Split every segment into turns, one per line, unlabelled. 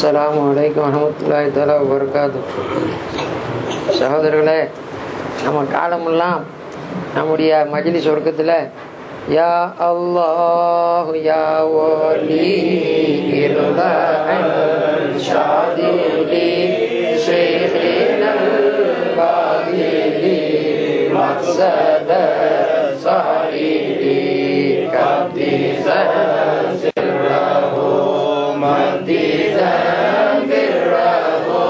அஸ்ஸலாமு அலைக்கும் வரஹ்மத்துல்லாஹி தஆலா வபரகாத்துஹு. சகோதரர்களே, நம்ம காலமெல்லாம் நம்முடைய மஜ்லிஸ் சொர்க்கத்தில் யா அல்லாஹ் யா வலி ஷாதிலி ஷைഖിനൽ பாதிலி மக்ஸத சாயிலி கப்திஸ சிர்ரஹு மதிஸ பிர்ரஹு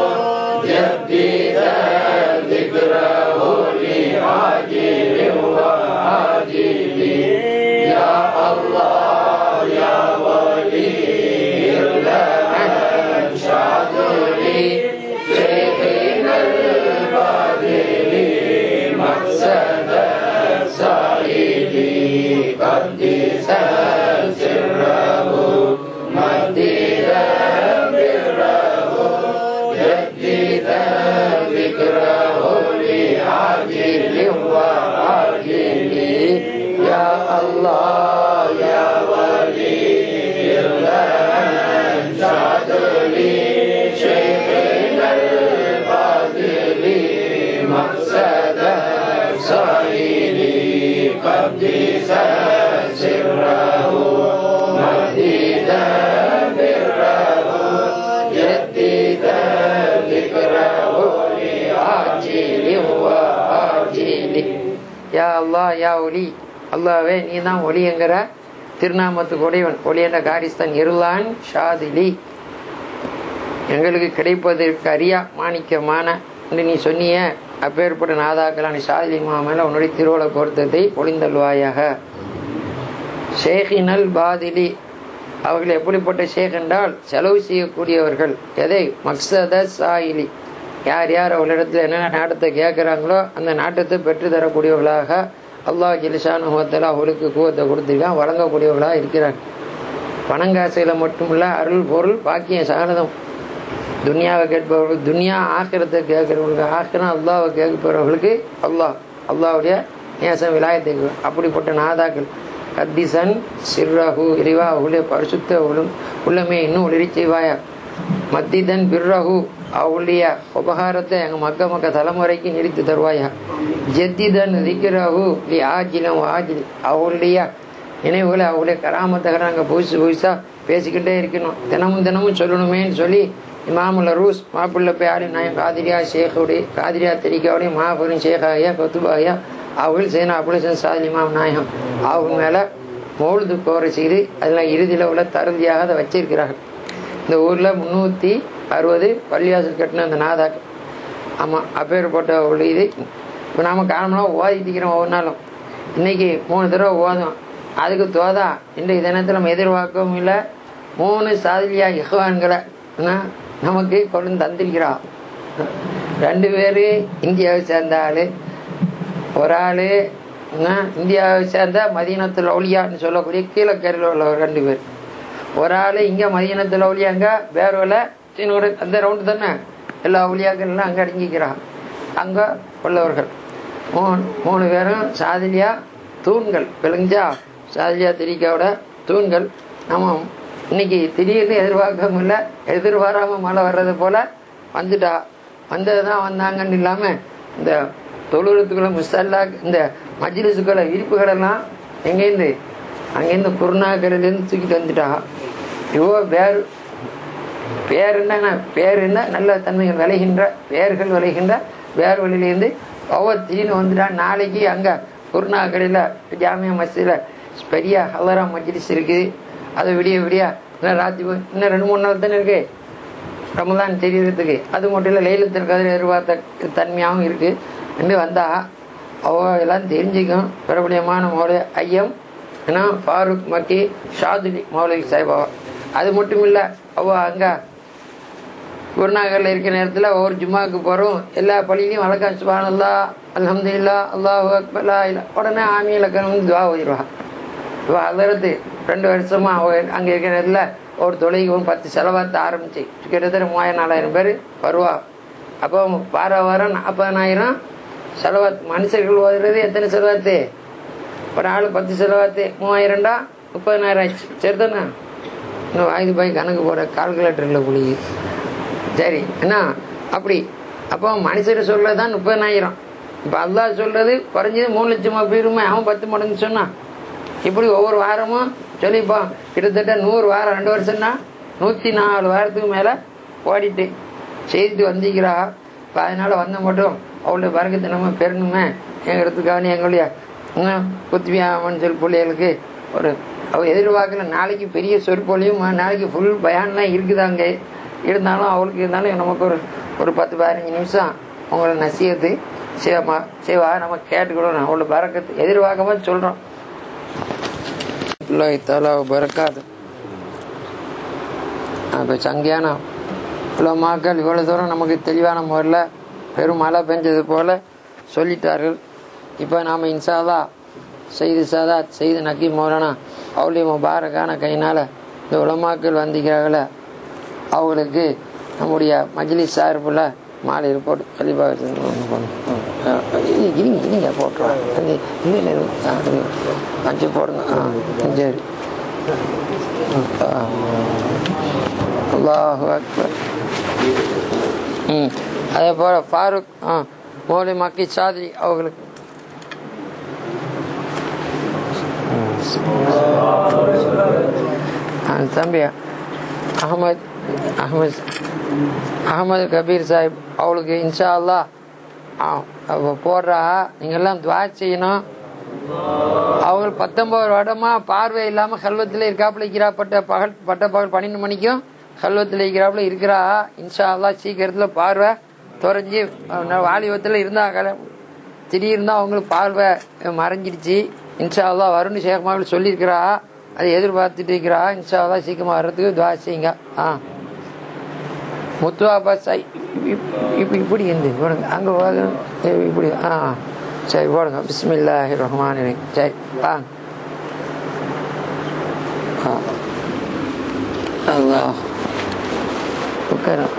ஜப்திஸ ذكرஹு லி ஆஜிலி வ ஆஜிலி யா அல்லாஹ் யா வலி ஷாதிலி ஷைഖினல் பாதிலி மக்ஸத சாயிலி கப்திஸ சிர்ரஹு மதிஸ பிர்ரஹு ஜப்திஸ ذكرஹு லி ஆஜிலி வ ஆஜிலி யா அல்லாஹ் யா வலி ஷாதிலி ஷைഖினல் பாதிலி மக்ஸத சாயிலி கப்திஸ சிர்ரஹு மதிஸ பிர்ரஹு ஜப்திஸ ذكرஹு லி ஆஜிலி வ ஆஜிலி. யா அல்லாஹ் யா ஒலி, அல்லாஹ்வே நீ தான் ஒலிங்கிற திருநாமத்துக்கு உடையவன். ஒலி என்ற காரிஸ்தான் இருளான் ஷாதிலி, எங்களுக்கு கிடைப்பதற்கு அரியா மாணிக்கமான என்று நீ சொன்னிய அப்பேற்பட்ட நாதாக்களான ஷாதிலி மாமேல உன்னுடைய திருவள பொருத்தத்தை பொழிந்தல்வாயாக. ஷேഖിനல் பாதிலி, அவர்கள் எப்படிப்பட்ட ஷேக் என்றால் செலவு செய்யக்கூடியவர்கள். எதை? மக்ஸத சாயிலி, யார் யார் அவர்களிடத்தில் என்னென்ன நாட்டத்தை கேட்குறாங்களோ அந்த நாட்டத்தை பெற்று தரக்கூடியவர்களாக அல்லாஹ் ஜல்ஷானுஹு வ தஆலா அவர்களுக்கு கூவத்தை கொடுத்துருக்கான், வழங்கக்கூடியவர்களாக இருக்கிறாங்க. பணங்காசையில் மட்டுமில்ல, அருள் பொருள் பாக்கியம் சாரதம். துன்யாவை கேட்பவர்கள் துன்யா, ஆக்கிரத்தை கேட்கிறவர்களுக்கு ஆக்கிரம், அல்லாவை கேட்பவர்களுக்கு அல்லாவுடைய நேசம் விலாயத்தை. அப்படிப்பட்ட நாதாக்கள் கத்திசன் சிர்ரஹு, இறைவா அவர்களுடைய பரிசுத்த உள்ளமே இன்னும் ஒளிரி செய்வாயா. மத்திதன் பிர்ரஹு, அவளுடைய உபகாரத்தை எங்கள் மக்க தலைமுறைக்கு நிறுத்தி தருவாயா. ஜத்திதன் திக்ரஹு லி ஆஜிலம் ஆஜில், அவளுடைய நினைவுகளை அவளுடைய கராமத்தை நாங்கள் புதுசாக பேசிக்கிட்டே இருக்கணும், தினமும் சொல்லணுமேன்னு சொல்லி இமாமுல் அரூஸ் மாப்பிள்ள பேரி நாயம் காதிரியா ஷேഖுடைய காதிரியா தெரிக்காவுடைய மாபெரும் ஷேഖாயா கொத்துபாயா அவர்கள் செய்யணும். அப்படி சாதில் இமாம் நாயகம் அவங்க மேலே மௌலுது கோரை செய்து அதில் இறுதியில் உள்ள தருதியாக அதை வச்சிருக்கிறார்கள். இந்த ஊரில் 360 பள்ளியாசல் கட்டின அந்த நாதாக்கள். ஆமாம், அப்பேற்பட்ட ஒரு இது இப்போ நாம் காலமெல்லாம் ஓதிக்கிறோம். ஒவ்வொரு நாளும் இன்னைக்கு 3 தடவை ஓதும். அதுக்கு தோதா இன்றைய தினத்தில் நம்ம எதிர்பார்க்கவும் இல்லை. 3 சாதிலியா இஹ்வான்களை நமக்கு கொண்டு தந்திருக்கிறான். 2 பேர் இந்தியாவை சேர்ந்த ஆள், ஒரு ஆள் இந்தியாவை சேர்ந்த மதீனத்துல் அவுலியான்னு சொல்லக்கூடிய கீழக்கரையில் உள்ள 2 பேர். ஒரு ஆள் இங்கே மதீனத்துல் அவுலியாங்க வேறுவில் சீனோட அந்த ரவுண்டு தானே எல்லா அவுலியாக்கள்லாம் அங்கே அடங்கிக்கிறான். அங்கே உள்ளவர்கள் 3 பேரும் சாதிலியா தூண்கள். விளங்கிச்சா? சாதிலியா திரிக்காவோட தூண்கள். நம்ம இன்னைக்கு திடீர்னு எதிர்பார்க்கவும் இல்லை, எதிர்பாராமல் மழை வர்றது போல வந்துட்டா. வந்தது தான் வந்தாங்கன்னு இல்லாமல் இந்த தொழுறதுக்குள்ள முஸ்தல்லா இந்த மஜ்லிஸுக்குள்ள விரிப்புகளெல்லாம் எங்கேருந்து அங்கேருந்து குருநாக்கரையிலேருந்து தூக்கிட்டு வந்துட்டா. இவ்வளோ பேர் என்ன நல்ல தன்மைகள் விளைகின்ற பேர்கள் விளைகின்ற வேர் வழியிலேருந்து ஒவ்வொரு திடீர்னு வந்துட்டா. நாளைக்கு அங்கே குருநாக்கரையில் ஜாமியா மஸ்ஜிதில் பெரிய ஹலரா மஜ்லிஸ் இருக்குது. அதை விடிய இன்னும் ராத்திரி இன்னும் 2-3 நாள் தானே இருக்குது ரமலான் தெரியறதுக்கு. அது மட்டும் இல்லை, லைலத்துல் கத்ர் எதிர்பார்த்த தன்மையாகவும் இருக்குது. என்று வந்தால் எல்லாம் தெரிஞ்சுக்கும். பிரபலியமான மௌலவி ஐயம் ஏன்னா ஃபாரூக் மக்கி ஷாதுலி மௌலவி சாஹிபாவா. அது மட்டும் இல்லை, அங்கே குருநாகரில் இருக்கிற நேரத்தில் ஒவ்வொரு ஜும்மாவுக்கு போகிறோம். எல்லா பள்ளியிலையும் வழக்கம் சுப்ஹானல்லாஹ் அல்ஹம்துலில்லாஹ் அல்லாஹு அக்பர் லா இலாஹ, உடனே ஆமீன் லக்கன்னு துவா ஓதிடுவா. துவா அதற்கு 2 வருஷமாக அங்கே இருக்கிற நேரத்தில் ஒரு தொலைக்கு 10 செலவாத்து ஆரம்பிச்சு கிட்டத்தட்ட 3000-4000 பேர் வருவா. அப்போ வாரம் 40,000 செலவாத்து. மனுஷர்கள் ஓதுறது எத்தனை செலவாத்து? ஒரு ஆள் 10 செலவாத்து 3000 30,000 ஆச்சு. சரிதானே? இன்னும் வாய்து பாய் கணக்கு போட கால்குலேட்டரில் புளியுது. சரி என்ன அப்படி. அப்போ மனுஷர் சொல்றதுதான் 30,000. இப்ப அல்லாஹ் சொல்றது குறைஞ்சது 3 லட்சமா போயிருமே. அவன் 10 மடங்கு சொன்னான். இப்படி ஒவ்வொரு வாரமும் சொல்லிப்போம். கிட்டத்தட்ட 100 வாரம் 2 வருஷம்னா 104 வாரத்துக்கு மேல ஓடிட்டு செய்து வந்திக்கிறா. இப்போ அதனால வந்த மட்டும் அவளுடைய பறக்கத்தை நம்ம பெறணுமே எங்கிறதுக்காக எங்களுடைய குத்பியாமன் சொல் பிள்ளைகளுக்கு ஒரு அவ எதிர்பார்க்கல. நாளைக்கு பெரிய சொற்பொழியும் நாளைக்கு ஃபுல் பயான்லாம் இருக்குதாங்க. இருந்தாலும் அவளுக்கு இருந்தாலும் நமக்கு ஒரு 10-15 நிமிஷம் உங்களை நசியத்து சேவா நம்ம கேட்டுக்கணும். அவளோட பறக்கத்து எதிர்பார்க்காம சொல்றோம். பறக்காது இப்போ சங்கியான உலமாக்கள் இவ்வளவு தூரம் நமக்கு தெளிவான முறையில் பெரும் மழை பெஞ்சது போல சொல்லிட்டார்கள். இப்போ நாம் இன்ஷா அல்லாஹ் செய்து சாதாத் செய்து நக்கி மோரானா அவளுடைய முபாரக்கான கையினால் இந்த உலமாக்கள் வந்திக்கிறார்கள அவங்களுக்கு நம்முடைய மஜ்லிஸ் சார்பில் மாலை போட்டு கண்டிப்பாக இனிங்க போட்டுருவாங்க. அஞ்சு போடுங்க. சரி. அல்லாஹு அக்பர். அதே போல ஃபாரூக் மௌலி மக்கி சாதிரி அவங்களுக்கு தம்பி அகமது கபீர் சாஹிப் அவளுக்கு இன்ஷா அல்லாஹ் போடுறா. நீங்கெல்லாம் துவா செய்யணும். அவங்க 19 வருடமா பார்வை இல்லாம கல்வத்தில் இருக்காப்புல இருக்கிறா. பட்ட பகல் 12 மணிக்கும் கல்வத்தில் இருக்கிறாப்புல இருக்கிறா. இன்ஷா அல்லாஹ் சீக்கிரத்துல பார்வை துறைஞ்சி வாலிபத்தில் இருந்தாங்க. திடீர்னு அவங்களுக்கு பார்வை மறைஞ்சிடுச்சு. இன்ஷா அல்லாஹ் வருண் ஷேக்மாவில் சொல்லியிருக்கிறா. அதை எதிர்பார்த்துட்டு இருக்கிறா. இன்ஷா அல்லாஹ் சீக்கிரமா வர்றதுக்கு துவா செய்யுங்க. முத்துவாபா சாய் இப்படி இருந்து போடுங்க. அங்கே இப்படி சரி போடுங்க. பிஸ்மில்லாஹிர் ரஹ்மானிர் ரஹீம். சரி அல்லாஹ் உட்காரும்.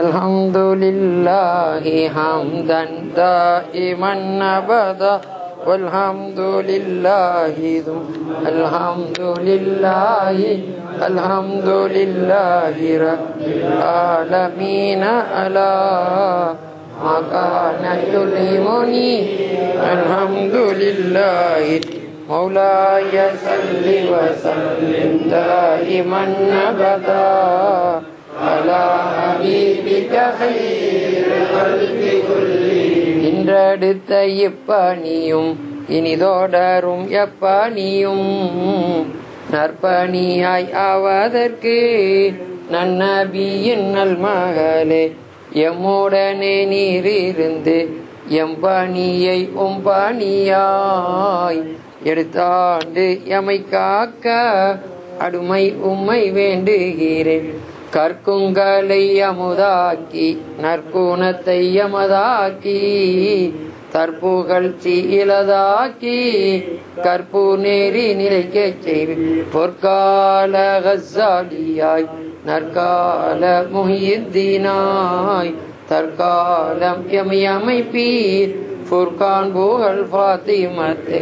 அல்ஹம்துலில்லாஹி ஹம்தன் தாயிமன் அபதா வல்ஹம்துலில்லாஹி அல்ஹம்துலில்லாஹி ரப்பில் ஆலமீன அலா மகான யுலிமுனி அல்ஹம்துலில்லாஹி மௌலாய ஸல்லி வ ஸல்லிம் தாயிமன் அபதா அலா ஹபீபிக கைரில் கல்பி குல்லி. இன்றெடுத்த இப்பணியும் இனிதோடரும் எப்பணியும் நற்பணியாய் ஆவதற்கு நன்னபியின் நல்மகளே எம்முடனே நீரிருந்து எம்பணியை உம்பணியாய் எடுத்தாண்டு எமை காக்க அடுமை உம்மை வேண்டுகிறேன். கற்குங்களை அமுதாக்கி நற்குணத்தை எமதாக்கி தற்புகழ்ச்சி இலதாக்கி கற்பு நேரி நிலைக்க செய்து பொற்கால கஸ்ஸாலியாய் நற்கால முஹியுத்தீனாய் தற்காலம் எமையமைப்பீர் ஃபுர்கான் புகழ் ஃபாத்திமத்தை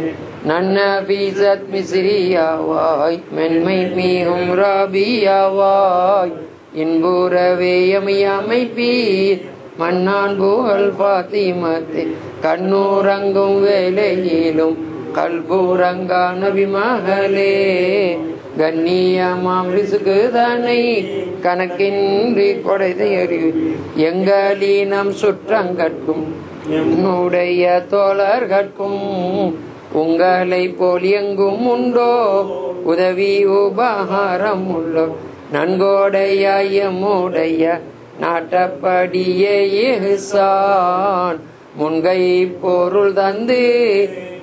நன்னபீசத் மிஸ்ரியாவாய் மென்மை மீகும் ராபியாவாய் இன்புறவே எமையமைப்பீர் மன்னான் புகழ் ஃபாத்திமத்தை கண்ணூரங்கும் வேலையிலும் கல்பூரங்கா நபி மகளே கண்ணியமாம் ரிசுகுதனை கணக்கின்றி கொடைதை அறிவு எங்களினம் சுற்றங்கட்கும் என்னுடைய தோழர்கட்கும் உங்களை போல் எங்கும் உண்டோ உதவி உபகாரம் உள்ளோ நன்கோடையுடைய நாட்டப்படியே இஹ்சான் முன்கை பொருள் தந்து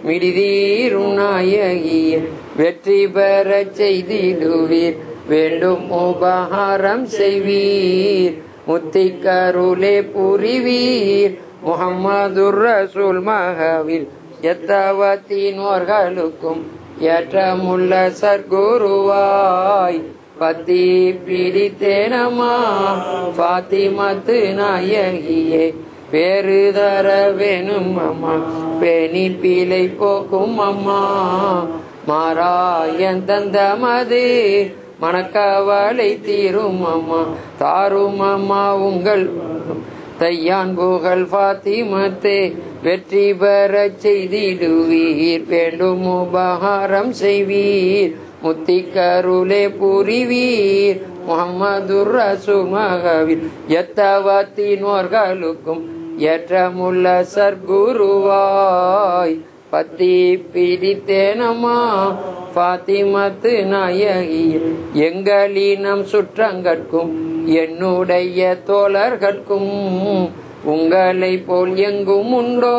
மிடிதீரும் நாயகிய வெற்றி பெற செய்திடுவீர் வேண்டும் உபகாரம் செய்வீர் முத்திக்கருளே புரிவீர் முஹம்மதுர் ரசூல் மகவில் எத்தவத்தினோர்களுக்கும் ஏற்றமுள்ள சர்க்குருவாய் பத்தி பிடித்தேனம்மா ஃபாத்திமத்து நாயகியே பேரு தர வேணும் அம்மா பேணி பீலை போக்கும் அம்மா மாறாயன் தந்த மது மனக்கவலை தீரும் அம்மா தாரும் அம்மா உங்கள் தையான் புகழ் ஃபாத்திமத்தே வெற்றி பெறச் செய்திடுவீர் வேண்டும் உபகாரம் செய்வீர் முத்திக்கருளே புரிவீர் முஹம்மதுர் ரசூல் மகவீர் எத்தவத்தினோர்களுக்கும் ஏற்றமுள்ள சர்க்குருவாய் பத்தி பிடித்தேனம்மா ஃபாத்திமத்து நாயகியே எங்களினம் சுற்றங்கட்கும் என்னுடைய தோழர்கட்கும் உங்களை போல் எங்கும் உண்டோ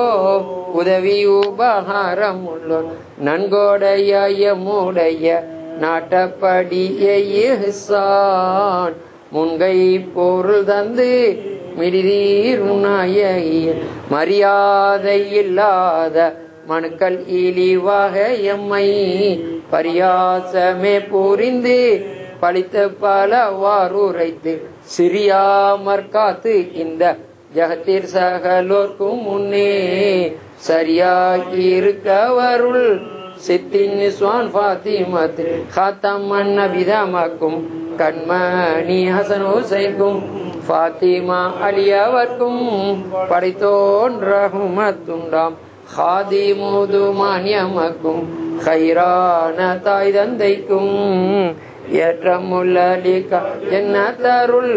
உதவி உபகாரம் உள்ளோ நன்கொடையுடைய நாட்டப்படியே இஹ்சான் முன்கை பொருள் தந்து மிடிதீர் நாயகிய மரியாதை இல்லாத மனுக்கள் இழிவாக எம்மை பரியாசமே புரிந்து பழித்த பலவாறு உரைத்து சிறியாமற் காத்து இந்த ஜகத்திற் சகலோர்க்கும் முன்னே சரியாயிருக்கவருள் சித்தின் ஸ்வான் ஃபாத்திமத் ஹாத்தம்மன் நபிதமக்கும் கண்மணி ஹசன் ஹுசைனுக்கும் ஃபாத்திமா அலியவர்க்கும் படைத்தோன் ரஹ்மத்துண்டாம் ஹாதிமுது மானியமக்கும் கைரான தாய் தந்தைக்கும் ஏற்றமுள்ளலிக ஜன்னத்தருள்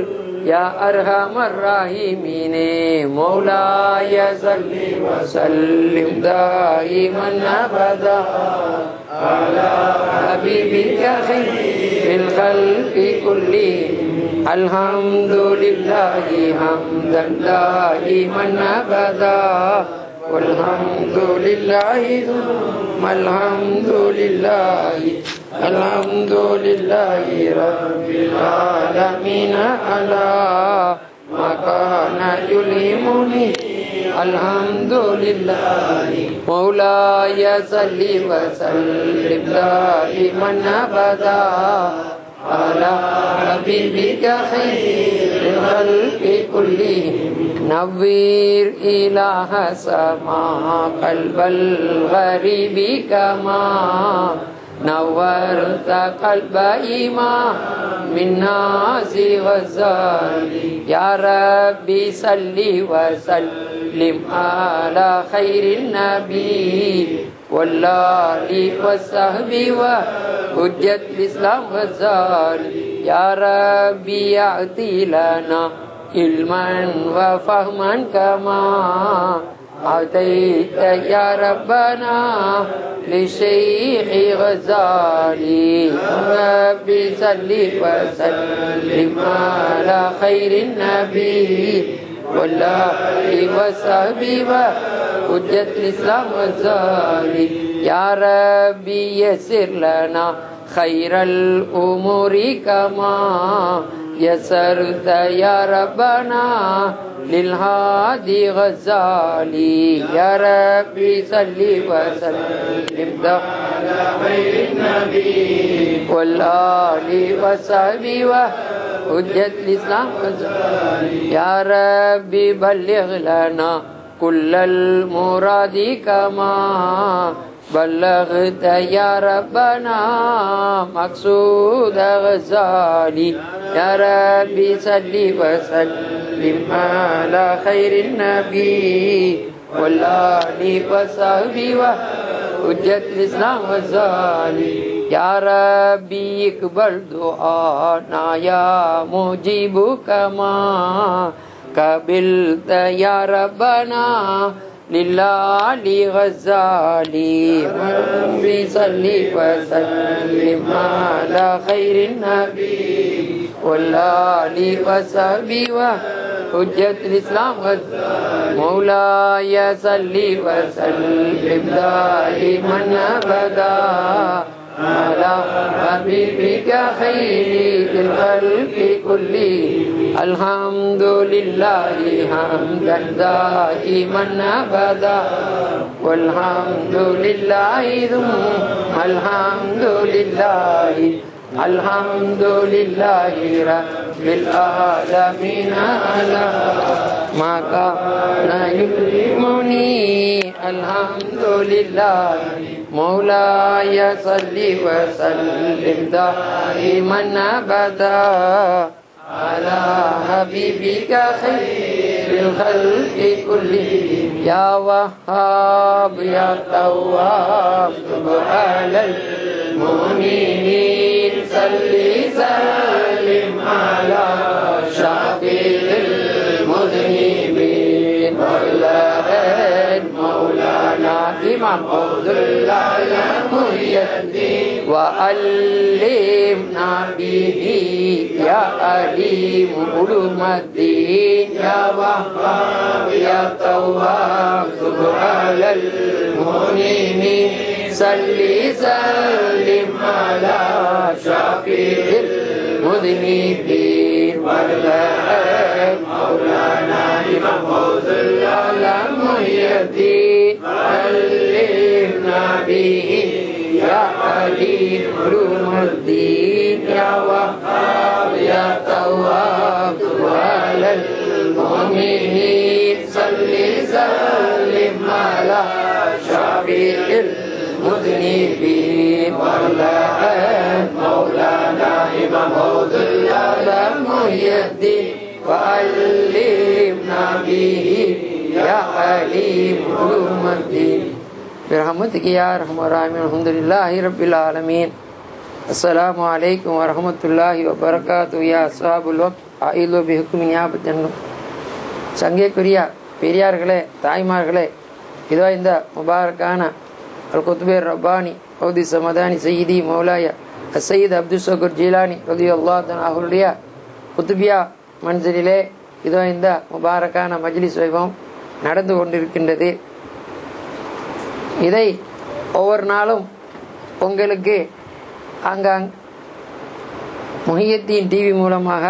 யா அர்ஹமர் ராஹிமீனே மௌலாய ஸல்லி வ ஸல்லிம் தாயிமன் அபதா அலா ஹபீபிக கைரில் கல்கி குல்லி அல்ஹம்துலில்லாஹி ஹம்தன் தாயிமன் அபதா வல்ஹம்துலில்லாஹி அல்ஹம்துலில்லாஹி அல்ஹம்துலில்லாஹி ரப்பில் ஆலமீன் அலா மகான யுலிமுனி அல்ஹம்துலில்லாஹி மௌலாய ஸல்லி வ ஸல்லிம் தாயிமன் அபதா அலா ஹபீபிக கைரில் கல்கி குல்லிஹிம் நவ்வீர் இலாஹ ஸமா கல்பல் கரீபி கமா نورت قلب إمام من ناس غزال يا ربي صل وسلم على خير النبي والآل والصحب وحجة الإسلام غزال يا ربي أعطي لنا علما وفهما كما أعطيت يا ربنا لشيخ غزالي ربي صل وسلم على خير النبي والآل وصحبه وحجة الإسلام غزالي يا ربي يسر لنا خير الأمور كما يسرت يا ربنا للهادي غزالي يا ربي صل وسلم على خير النبي والآل وصحبه وحجة الإسلام غزالي يا ربي بلغ لنا كل المراد كما بلغت يا ربنا مقصود غزالي يا ربي صل وسلم على خير النبي والآل وصحبه وحجة الإسلام غزالي يا ربي اقبل دعانا يا مجيب كما قبلت يا ربنا لله غزالي ربي صل وسلم على خير النبي والآل وصحبه وحجة الإسلام غزالي مولاي صل وسلم دائما أبدا على حبيبك خير الخلق كلهم الحمد لله حمدا دائما أبدا والحمد لله ثم الحمد لله الحمد لله رب العالمين على ما كان يكرمني الحمد لله مولاي صل وسلم دائما أبدا على حبيبك خير الخلق كلهم يا وهاب يا تواب تب على المؤمنين صل سلم على شفيع المذنبين مولانا إمام عبد الله محي الدين وعلمنا به يا عليم علوم الدين يا وهاب يا تواب تب على المؤمنين صل سلم على شفيع المذنبين مولانا إمام عبد الله محي الدين علمنا به يا عليم علوم الدين يا وهاب يا تواب على المؤمنين صل سلم على شفيع المذنبين مولانا إمام عبد الله محي الدين وعلمنا به يا عليم علوم الدين برحمتك يا أرحم الراحمين الحمد لله رب العالمين السلام عليكم ورحمة الله وبركاته يا أصحاب الوقت أعيذوا بحكم نيابة النور சங்கைக்குரிய பெரியார்களே தாய்மார்களே இதோ இந்த முபாரக்கான அல் குத்பேர் ரப்பானி ஹவுதி சமதானி சையீதி மௌலாய சையீத் அப்துல் ஷக்கூர் ஜீலானி ரலியல்லாஹு தஆலா அவருடைய குத்பியா மன்சிலிலே இதோ இந்த முபாரக்கான மஜ்லிஸ் வைபவம் நடந்து கொண்டிருக்கின்றது. இதை ஒவ்வொரு நாளும் உங்களுக்கு ஆங்காங் முஹியத்தீன் டிவி மூலமாக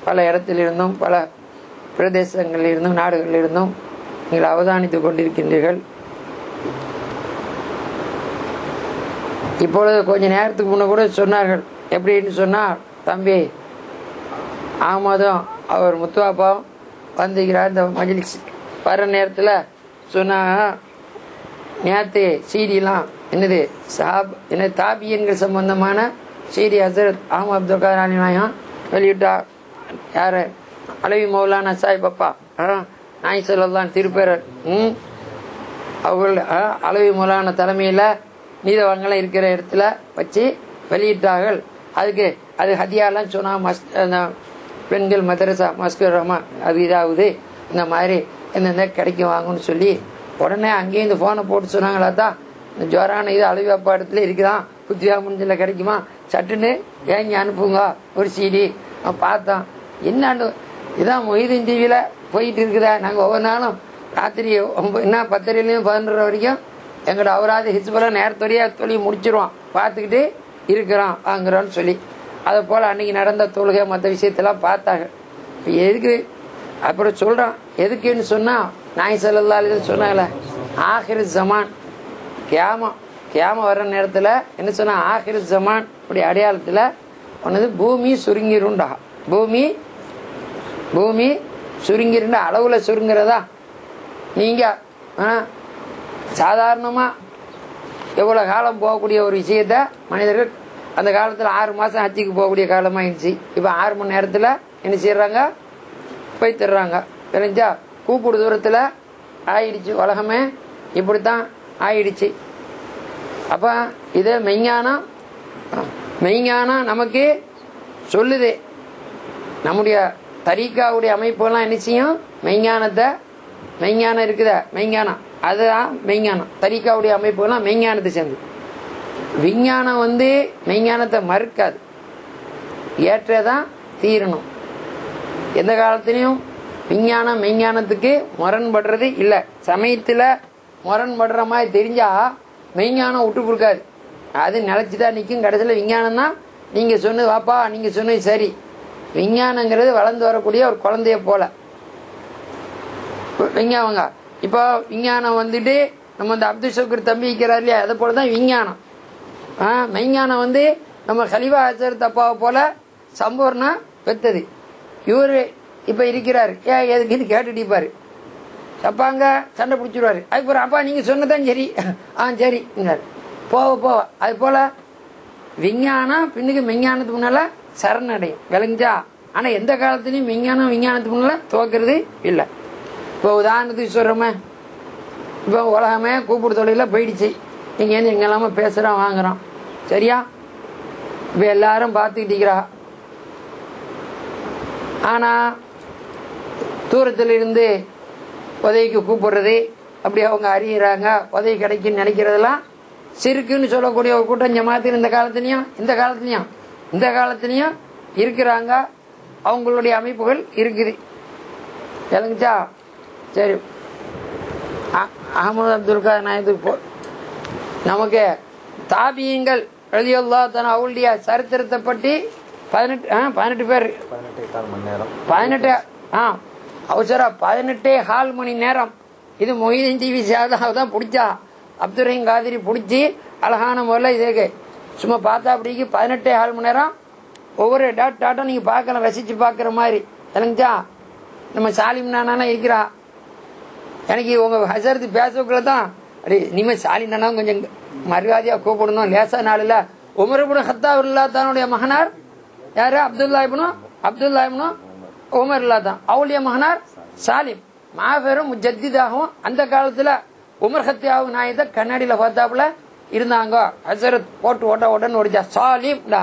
பல இடத்திலிருந்தும் பல பிரதேசங்களிலிருந்தும் நாடுகளிலிருந்தும் நீங்கள் அவதானித்துக் கொண்டிருக்கின்றீர்கள். இப்பொழுது கொஞ்ச நேரத்துக்கு முன்ன கூட சொன்னார்கள். எப்படின்னு சொன்னால், தம்பி ஆமதும் அவர் முத்துவாப்பாவும் வந்துக்கிறார் இந்த மஜ்லிஸ் வர நேரத்தில் சொன்னாங்க, நேற்று சீடிலாம் என்னது தாபியன்கள் சம்பந்தமான சீடி ஹசரத் அஹமது அப்துல் காதர் அலி நாயம் வெளியிட்டா. யார்? அலவி மௌலானா சாஹிப் அப்பா நாய் சொல்லலாம் திருப்பேரர் அவர்கள் அலவி மௌலானா தலைமையில் நீதவான்களாம் இருக்கிற இடத்துல வச்சு வெளியிட்டார்கள். அதுக்கு அது ஹதியாலாம் சொன்னா பெண்கள் மதரசா மஸ்கர் ரஹ்மா அது இதாகுது, இந்த மாதிரி எந்தெந்த கிடைக்கும் வாங்கன்னு சொல்லி உடனே அங்கேயும் இந்த ஃபோனை போட்டு சொன்னாங்களா தான் இந்த ஜோரான இது அலவி அப்பா இடத்துல இருக்குதான், புத்தியா முடிஞ்சில் கிடைக்குமா, சட்டுன்னு ஏங்கி அனுப்புங்க ஒரு சீடி. பார்த்தோம் என்னான்னு இதான் மொய்தீன் டிவியில் போயிட்டு இருக்குதா. நாங்கள் ஒவ்வொரு நாளும் ராத்திரி 10:30 11 வரைக்கும் எங்களோட அவராது ஹிஸ்பெல்லாம் நேரத்தோடையே தொழில் முடிச்சிருவோம், பார்த்துக்கிட்டு இருக்கிறோம் வாங்குறோன்னு சொல்லி. அதை போல் அன்றைக்கி நடந்த தொழுகை மற்ற விஷயத்தெல்லாம் பார்த்தாங்க. இப்போ எதுக்கு அப்புறம் சொல்கிறோம், எதுக்குன்னு சொன்னால் நாய் ஸல்லல்லாஹு அலைஹி வஸல்லம் சொன்னாங்களே ஆஹிரு ஜமான் கியாம வர்ற நேரத்தில் என்ன சொன்னால் ஆஹிரு ஜமான் அப்படி அடையாளத்தில் ஒன்று பூமி சுருங்கிருண்டா. பூமி சுருங்கிருண்ட அளவில் சுருங்கிறதா. நீங்கள் சாதாரணமாக எவ்வளோ காலம் போகக்கூடிய ஒரு விஷயத்த மனிதர்கள் அந்த காலத்தில் 6 மாதம் ஹஜ்ஜுக்கு போகக்கூடிய காலமாகிடுச்சு. இப்போ 6 மணி நேரத்தில் என்ன செய்கிறாங்க, போய் தர்றாங்க. தெரிஞ்சா கூப்பிடு தூரத்தில் ஆயிடுச்சு. உலகமே இப்படித்தான் ஆயிடுச்சு. அப்போ இது மெய்ஞானம் நமக்கு சொல்லுது. நம்முடைய தரீக்காவுடைய அமைப்புலாம் என்ன செய்யும், மெய்ஞானம் இருக்குதா, மெய்ஞானம் அதுதான் மெய்ஞானம். தரீக்காவுடைய அமைப்புலாம் மெய்ஞானத்தை சேர்ந்து. விஞ்ஞானம் மெய்ஞானத்தை மறுக்காது, ஏற்றதான் தீரணும். எந்த காலத்திலையும் விஞ்ஞானம் மெய்ஞானத்துக்கு முரண்படுறது இல்லை. சமயத்தில் முரண்படுற மாதிரி தெரிஞ்சா மெய்ஞானம் விட்டு கொடுக்காது, அது நிலச்சிதான் நிற்கும். கடைசியில் விஞ்ஞானம் தான் நீங்கள் சொன்னது வாப்பா, நீங்கள் சொன்னது சரி. விஞ்ஞானங்கிறது வளர்ந்து வரக்கூடிய ஒரு குழந்தைய போல விஞ்ஞானங்க. இப்போ விஞ்ஞானம் நம்ம இந்த அப்துல் ஷக்கூர் தம்பி வைக்கிறார் இல்லையா, அதை போல தான் விஞ்ஞானம். மெய்ஞானம் நம்ம கலிவா ஹசரத் அப்பாவை போல சம்பூர்ண பெற்றது. இவரு இப்ப இருக்கிறாரு, எதுக்கு கேட்டுட்டு இருப்பாரு, தப்பாங்க சண்டை பிடிச்சிருவாரு. அதுக்கப்புறம் அப்பா நீங்க சொன்னதான் சரி, சரி. போக போக. அது போல விஞ்ஞானம் பின்னுக்கு விஞ்ஞானத்துக்கு முன்னால சரணடையும், விளங்குச்சா? ஆனா எந்த காலத்துலயும் விஞ்ஞானத்துக்கு முன்னால துவக்கிறது இல்லை. இப்போ உதாரணத்துக்கு சொல்றோமே, இப்போ உலகமே கூப்பிடு தொழில போயிடுச்சு. நீங்க ஏன் எங்க எல்லாமே பேசுறோம் வாங்குறோம், சரியா? இப்ப எல்லாரும் பார்த்துக்கிட்டு இருக்கிறா. ஆனா தூரத்துல இருந்து உதவிக்கு கூப்பிடுறது, அப்படி அவங்க அறியறாங்க, உதவி கிடைக்குன்னு நினைக்கிறதெல்லாம் சிறுக்குன்னு சொல்லக்கூடிய ஒரு கூட்டம் ஜமாத்தில் இந்த காலத்திலயும் இருக்கிறாங்க. அவங்களுடைய அமைப்புகள் இருக்குது, விளங்குச்சா? சரி, அகமது அப்துல் காதர் நாயத்துக்கு நமக்கு தாபியங்கள் ரலியல்லாஹு தஆலா அவளுடைய சரித்திரத்தை பற்றி 18 பேர் 18 மணி நேரம். இது மொய்தீன் டிவி தான் பிடிச்சா, அப்துல் ரஹீம் காதிரி பிடிச்சி அழகான முறையில் இதுக்கு சும்மா பார்த்தா அப்படிக்கு 18 மணி நேரம் ஒவ்வொரு டாட்டும் நீங்க பார்க்கலாம், ரசிச்சு பார்க்குற மாதிரி, விளங்குச்சா? நம்ம சாலிம் நானா இருக்கிறா. எனக்கு உங்க ஹசரத்து பேசக்குள்ள தான் அப்படி இனிமே சாலிம் நானா கொஞ்சம் மரியாதையா கூப்பிடணும், லேசா நாளில் உமர் இப்னு கத்தாப் தன்னுடைய மகனார் யாரு? அப்துல்லா இப்னு உமர் தான். அவளுடைய மகனார் சாலிம் மாபெரும் முஜத்திதாகவும் அந்த காலத்துல உமர் கத்தியாவும் நாயத்தை கண்ணாடியில பார்த்தாப்புல இருந்தாங்க. ஹசரத் போட்டு ஓட்டன்னு ஓடிச்சா சாலிம் டா.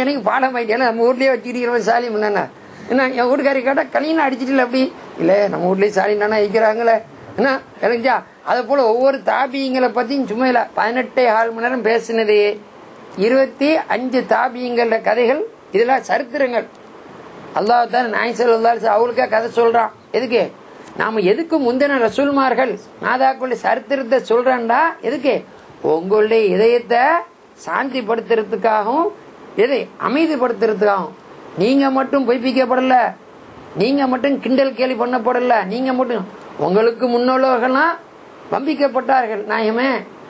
எனக்கு பாடம் ஆயிட்டேன், நம்ம வீட்லயே வச்சுக்கிறோம் சாலிம் என்ன என் வீட்டுக்காரி கேட்டா கலினா அடிச்சிட்டு அப்படி இல்ல, நம்ம வீட்லயே சாலிம் தானே இருக்கிறாங்களே என்ன, விளங்குச்சா? அதை போல ஒவ்வொரு தாபியங்களை பத்தியும் சும்மா இல்ல 18 மணி நேரம் பேசினது. 25 தாபியங்கள கதைகள், இதெல்லாம் சரித்திரங்கள். அல்லாஹ் தான் நாயகம் ஸல்லல்லாஹு அலைஹி வஸல்லம் அவங்களுக்கே கதை சொல்றான். எதுக்கு? நாம எதுக்கு முந்தின ரசூல்மார்கள் நாதாக்களுடைய சரித்திரத்தை சொல்றேன்டா, எதுக்கு? உங்களுடைய இதயத்தை சாந்திப்படுத்துறதுக்காகவும் எதை அமைதிப்படுத்துறதுக்காகவும். நீங்க மட்டும் பொய்ப்பிக்கப்படல, நீங்க மட்டும் கிண்டல் கேலி பண்ணப்படல, நீங்க மட்டும் உங்களுக்கு முன்னோர்கள்லாம் வம்பிக்கப்பட்டார்கள். நாயமே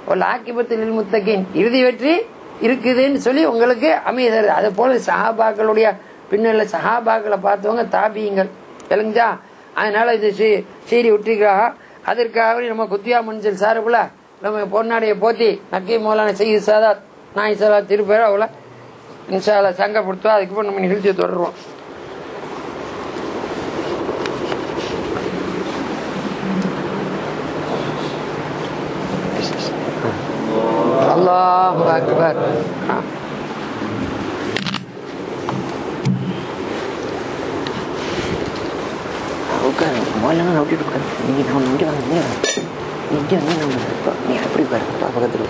ஒரு ஆக்கிபத்தில் முத்தகின் இறுதி வெற்றி இருக்குதுன்னு சொல்லி உங்களுக்கு அமைதி. அது போல சஹாபாக்களுடைய பின்னல சஹாபாக்களை பார்த்தவங்க தாபியங்கள், விளங்குச்சா? அதனால இது சீரி விட்டுருக்கா. அதற்காக நம்ம குத்தியா மஞ்சள் சார்புல நம்ம பொன்னாடைய போத்தி நக்கி மௌலான சையீத் சாதாத் நாய் சாதாத் திருப்பேர் அவளை இன்ஷா அல்லாஹ் சங்கப்படுத்துவா. அதுக்கப்புறம் நம்ம நிகழ்ச்சியை தொடருவோம். அல்லாஹு அக்பர். முதல்ல நோட்டிட்டு உட்காரு. நீங்க நான் இங்கே வாங்க, இங்கே வந்து நம்ம நீ அப்படி பாரு, அப்பா பக்கத்தில்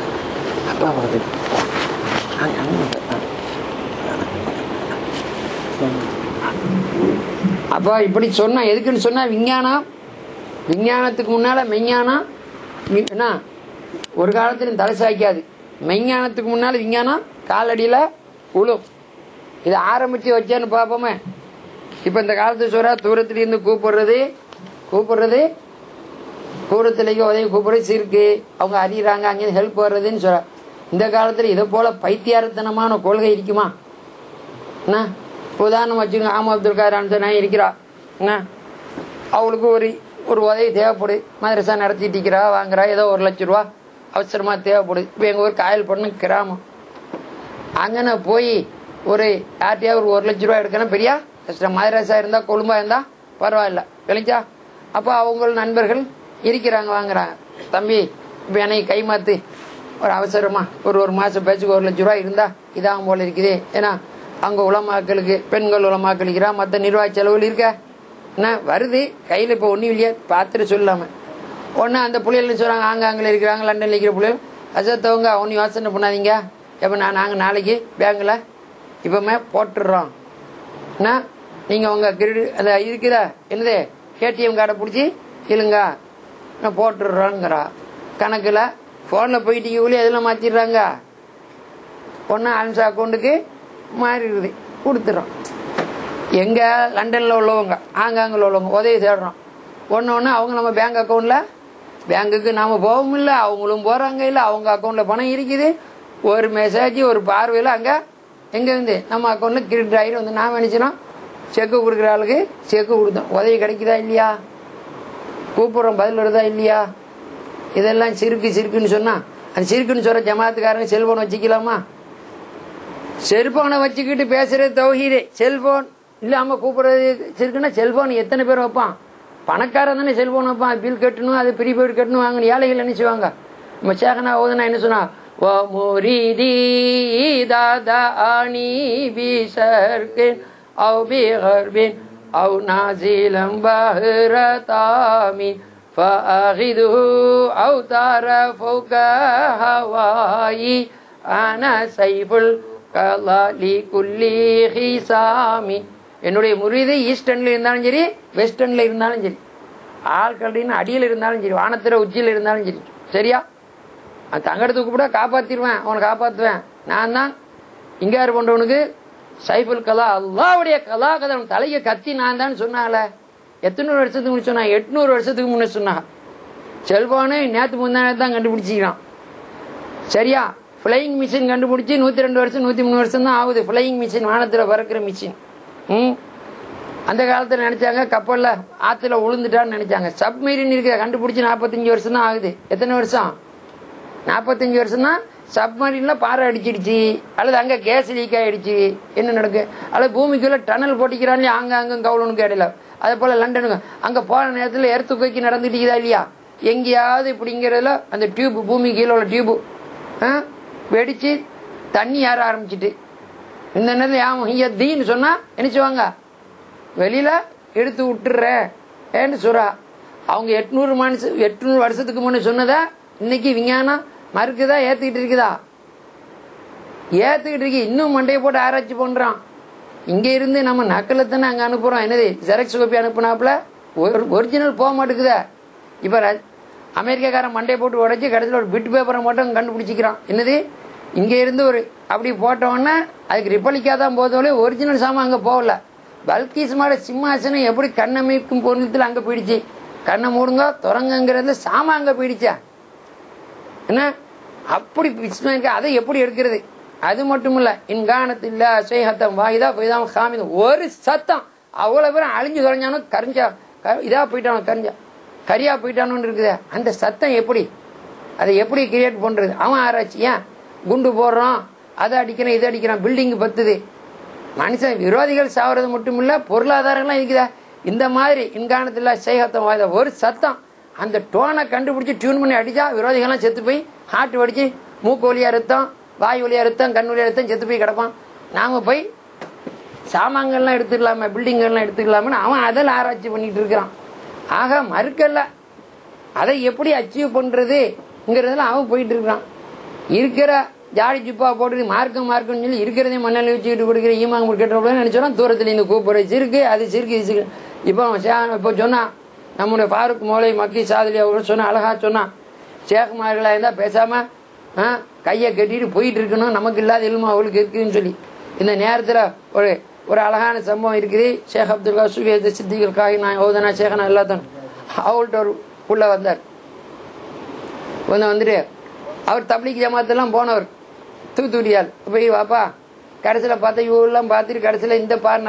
அப்பா இப்படி சொன்னா எதுக்குன்னு சொன்னா விஞ்ஞானத்துக்கு முன்னால மெஞ்ஞானம் என்ன ஒரு காலத்திலும் தலை சாய்க்காது. மெஞ்ஞானத்துக்கு முன்னால விஞ்ஞானம் காலடியில உழும். இதை ஆரம்பிச்சு வச்சேன்னு பாப்போமே. இப்ப இந்த காலத்து சொல்ற தூரத்திலிருந்து கூப்பிடுறது தூரத்திலேயே உதவி கூப்பிடுறது சிறுக்கு, அவங்க அறியறாங்க, அங்கே ஹெல்ப் வர்றதுன்னு சொல்ற. இந்த காலத்துல இதை போல பைத்தியாரத்தனமான கொள்கை இருக்குமா? என்ன உதாரணம் வச்சுங்க, ஆமா அப்துல் காதர் இருக்கிறா, என்ன அவளுக்கு ஒரு உதவி தேவைப்படு, மதரசா நடத்திட்டு இருக்கிறா, வாங்குறா, ஏதோ 1 லட்சம் ரூபா அவசரமா தேவைப்படுது. இப்ப எங்க ஊர் காயல் பண்ணு கிராமம், அங்கன போய் ஒரு யார்ட்டையா ஒரு 1 லட்சம் ரூபா எடுக்கணும், பெரிய கஷ்டம். மதரசா இருந்தா கொழும்பா இருந்தா பரவாயில்ல, விளைச்சா? அப்ப அவங்க நண்பர்கள் இருக்கிறாங்க, வாங்குறாங்க. தம்பி இப்ப என்னை கைமாத்து, ஒரு அவசரமா ஒரு மாசம் பேச்சுக்கு 1 லட்சம் ரூபாய் இருந்தா இதாகும் போல இருக்குது. ஏன்னா அங்க உலமாக்களுக்கு பெண்கள் உலமாக்களிக்கிறா, மற்ற நிர்வாக செலவுகள் இருக்க என்ன வருது கையில. இப்ப ஒன்னும் இல்லையா பாத்துட்டு சொல்லாம ஒன்னு அந்த புள்ளைகள் சொல்றாங்க, ஆங்காங்கில் இருக்கிறாங்க, லண்டன்ல இருக்கிற புள்ளைகள், அசத்தவங்க ஒன்னு யோசனை பண்ணாதீங்க, எப்ப நாங்க நாளைக்கு பேங்க்ல இப்பமே போட்டுடுறோம், என்ன நீங்க உங்க கிரெடிட் அந்த இருக்குத என்னது ஏடிஎம் கார்டை பிடிச்சி இல்லைங்க நான் போட்டுடுறோங்கிறா. கணக்குல போன்ல போயிட்டு எதுல மாத்திடுறாங்க, ஒன்னு ஆன்ஸ் அக்கௌண்ட்டுக்கு மாறிடுது, கொடுத்துறோம். எங்க லண்டன்ல உள்ளவங்க ஆங்காங்கில் உள்ளவங்க உதவி தேடுறோம். ஒன்னு அவங்க நம்ம பேங்க் அக்கௌண்ட்ல, பேங்குக்கு நாம போகவும் இல்லை, அவங்களும் போறாங்க இல்லை, அவங்க அக்கௌண்ட்ல பணம் இருக்குது. ஒரு மெசேஜ் ஒரு பார்வையில் அங்க எங்க இருந்து நம்ம அக்கௌண்ட்ல கிரெடிட் ஆகிட்டு வந்து நாம நினைச்சோம் செக்கு கொடுக்குற ஆளுக்கு செக்கு கொடுத்தோம், உதவி கிடைக்குதா இல்லையா, கூப்பிடுறோம் பதில் வருதா இல்லையா? இதெல்லாம் சிறுக்குன்னு சொன்னா அது சிறுக்குன்னு சொல்ற ஜமாத்துக்காரங்க செல்போன் வச்சுக்கலாமா? செல்போனை வச்சுக்கிட்டு பேசுறது தௌஹீது. செல்போன் இல்லாம கூப்பிடுறது சிறுக்குன்னா செல்போன் எத்தனை பேர் வைப்பான்? பணக்காரன் தானே செல்போன் வைப்பான். பில் கட்டணும், அது ப்ரீபெய்டு கட்டணும், வாங்க. ஏழைகள் என்ன செய்வாங்க? நம்ம சேகனா ஓதுனா என்ன சொன்னா, ومريدي داداني بشرق أو بغرب أو نازلا بحر تامين فأخذه أو تار فوق هواي أنا سيف القضاء لكل خصام. என்னுடைய முரீது ஈஸ்டர்ன்ல இருந்தாலும் சரி, வெஸ்டர்ன்ல இருந்தாலும் சரி, ஆள்கள்டின்னு அடியில் இருந்தாலும் சரி, வானத்திர உச்சியில் இருந்தாலும் சரி, சரியா? தங்கடத்துக்கு கூட காப்பாத்திடுவேன், அவனை காப்பாற்றுவேன். நான் தான் இங்காரு பண்றவனுக்கு சைஃபுல் கலா, அல்லாவுடைய கலா கதை தலையை கத்தி நான் தான் சொன்னால. எத்தனை வருஷத்துக்கு முன்னாடி சொன்னா? 800 வருஷத்துக்கு முன்னாடி சொன்னா. செல்போனு நேற்று முந்தானே தான் கண்டுபிடிச்சிக்கிறான், சரியா? ஃபிளையிங் மிஷின் கண்டுபிடிச்சி 102 வருஷம் 103 வருஷம் தான் ஆகுது. ஃபிளையிங் மிஷின், வானத்தில் பறக்கிற மிஷின். அந்த காலத்தில் நினைச்சாங்க கப்பல்ல ஆத்துல உளுந்துட்டான்னு நினைச்சாங்க. சப்மரீன் இருக்கிற கண்டுபிடிச்சி 45 வருஷம் தான் ஆகுது. எத்தனை வருஷம்? 45 வருஷம் தான். சப்மரீன்ல பாறை அடிச்சிடுச்சு, அல்லது அங்க கேஸ் லீக் ஆயிடுச்சு, என்ன நடக்கு? அல்லது பூமிக்குள்ள டனல் போட்டிக்கிறான் அங்க அங்கும் கவுலனுக்கு இடையில. அதே போல லண்டனுக்கு அங்க போன நேரத்தில் எர்த்துக்கைக்கு நடந்துட்டீங்களா இல்லையா? எங்கேயாவது இப்படிங்கிறதுல அந்த டியூப், பூமி கீழே உள்ள டியூப் வெடிச்சு தண்ணி ஏற ஆரம்பிச்சுட்டு, இந்த நேரத்தில் தீன்னு சொன்னா நினைச்சுவாங்க வெளியில எடுத்து விட்டுறேன் ஏன்னு சொல்றா. அவங்க 800 வருஷத்துக்கு முன்னே சொன்னதா இன்னைக்கு விஞ்ஞானம் மறுக்குதா, ஏத்துக்கிட்டு இருக்குதா? ஏத்துக்கிட்டு இருக்கு. இன்னும் மண்டையை போட்டு ஆராய்ச்சி பண்றான். இங்க இருந்து நம்ம நக்கலத்தானே அங்க அனுப்புறோம். என்னது ஜெராக்ஸ் காப்பி அனுப்புனாப்புல ஒரிஜினல் போக மாட்டேங்குதா? இப்ப அமெரிக்காக்காரன் மண்டையை போட்டு உடைச்சு கடைசியில் ஒரு பிட் பேப்பரை மட்டும் கண்டுபிடிச்சிக்கிறான். என்னது இங்க இருந்து ஒரு அப்படி போட்டோன்னா அதுக்கு ரிப்பலிக்கா தான் போதோலே, ஒரிஜினல் சாமான் அங்க போகல. பல்கீஸ் மாட சிம்மாசனம் எப்படி கண்ணமைக்கும் பொருளத்தில் அங்க போயிடுச்சு. கண்ணை மூடுங்க துறங்குங்கிறதுல சாமான் அங்க போயிடுச்சா என்ன? அப்படி அதை எப்படி எடுக்கிறது? அது மட்டும் இல்ல, இன்கானத்தில் சேகத்தம் வாயுதா போய்தான் காமிதம் ஒரு சத்தம் அவ்வளவு பேரும் அழிஞ்சு தொலைஞ்சானு கரிஞ்சா இதா போயிட்டானு கரியா போயிட்டானு இருக்குது. அந்த சத்தம் எப்படி, அதை எப்படி கிரியேட் பண்றது? அவன் ஆராய்ச்சி. ஏன் குண்டு போடுறான், அதை அடிக்கிறான், இதை அடிக்கிறான், பில்டிங் பத்துது. மனுஷன் விரோதிகள் சாவறது மட்டும் இல்ல, பொருளாதாரம்லாம் இருக்குதா? இந்த மாதிரி இன்கானத்தில் சேகத்தம் வாயுதா ஒரு சத்தம், அந்த டோனை கண்டுபிடிச்சு டியூன் பண்ணி அடிச்சா விரோதிகள்லாம் செத்து போய் ஹார்ட் வடிச்சு மூக்கு வழியா ரத்தம், வாய் வழியா ரத்தம், கண் வழியா ரத்தம், செத்து போய் கிடப்பான். நாம போய் சாமான்கள்லாம் எடுத்துக்கலாம, பில்டிங்கெல்லாம் எடுத்துக்கலாமன்னு அவன் அதில் ஆராய்ச்சி பண்ணிட்டு இருக்கிறான். ஆக மறுக்கல்ல, அதை எப்படி அச்சீவ் பண்றதுங்கிறதுல அவன் போயிட்டு இருக்கிறான். இருக்கிற ஜாடி ஜிப்பா போட்டு மார்க்கம் சொல்லி இருக்கிறதே மண்ணெல்லாம் வச்சுக்கிட்டு கொடுக்குற ஈமாங்க கேட்ட நினைச்சோன்னா தூரத்தில் இந்த கூப்பிடுற சிறுக்கு அது சிறுக்கு இது சிறுக்கு. இப்போ சொன்னா நம்முடைய ஃபாரூக் மௌலை மக்கி சாதலி அவர்கள் சொன்ன அழகா சொன்னா, ஷேக்மார்களா இருந்தா பேசாம கையை கட்டிட்டு போயிட்டு இருக்கணும், நமக்கு இல்லாத இல்மு அவளுக்கு இருக்குன்னு சொல்லி. இந்த நேரத்தில் ஒரு அழகான சம்பவம் இருக்குது. ஷேக் அப்துல்லா சுவேத் சித்திகள் காய் நான் ஓதனா ஷேகனா எல்லாத்தான் அவள்கிட்ட ஒரு புள்ள வந்தார். வந்துட்டு அவர் தப்லீக் ஜமாத்தெல்லாம் போனவர், தூத்துக்குடியால். போய் வாப்பா கடைசியில் பார்த்தா இவெல்லாம் பார்த்துட்டு கடைசியில் இந்த பாரு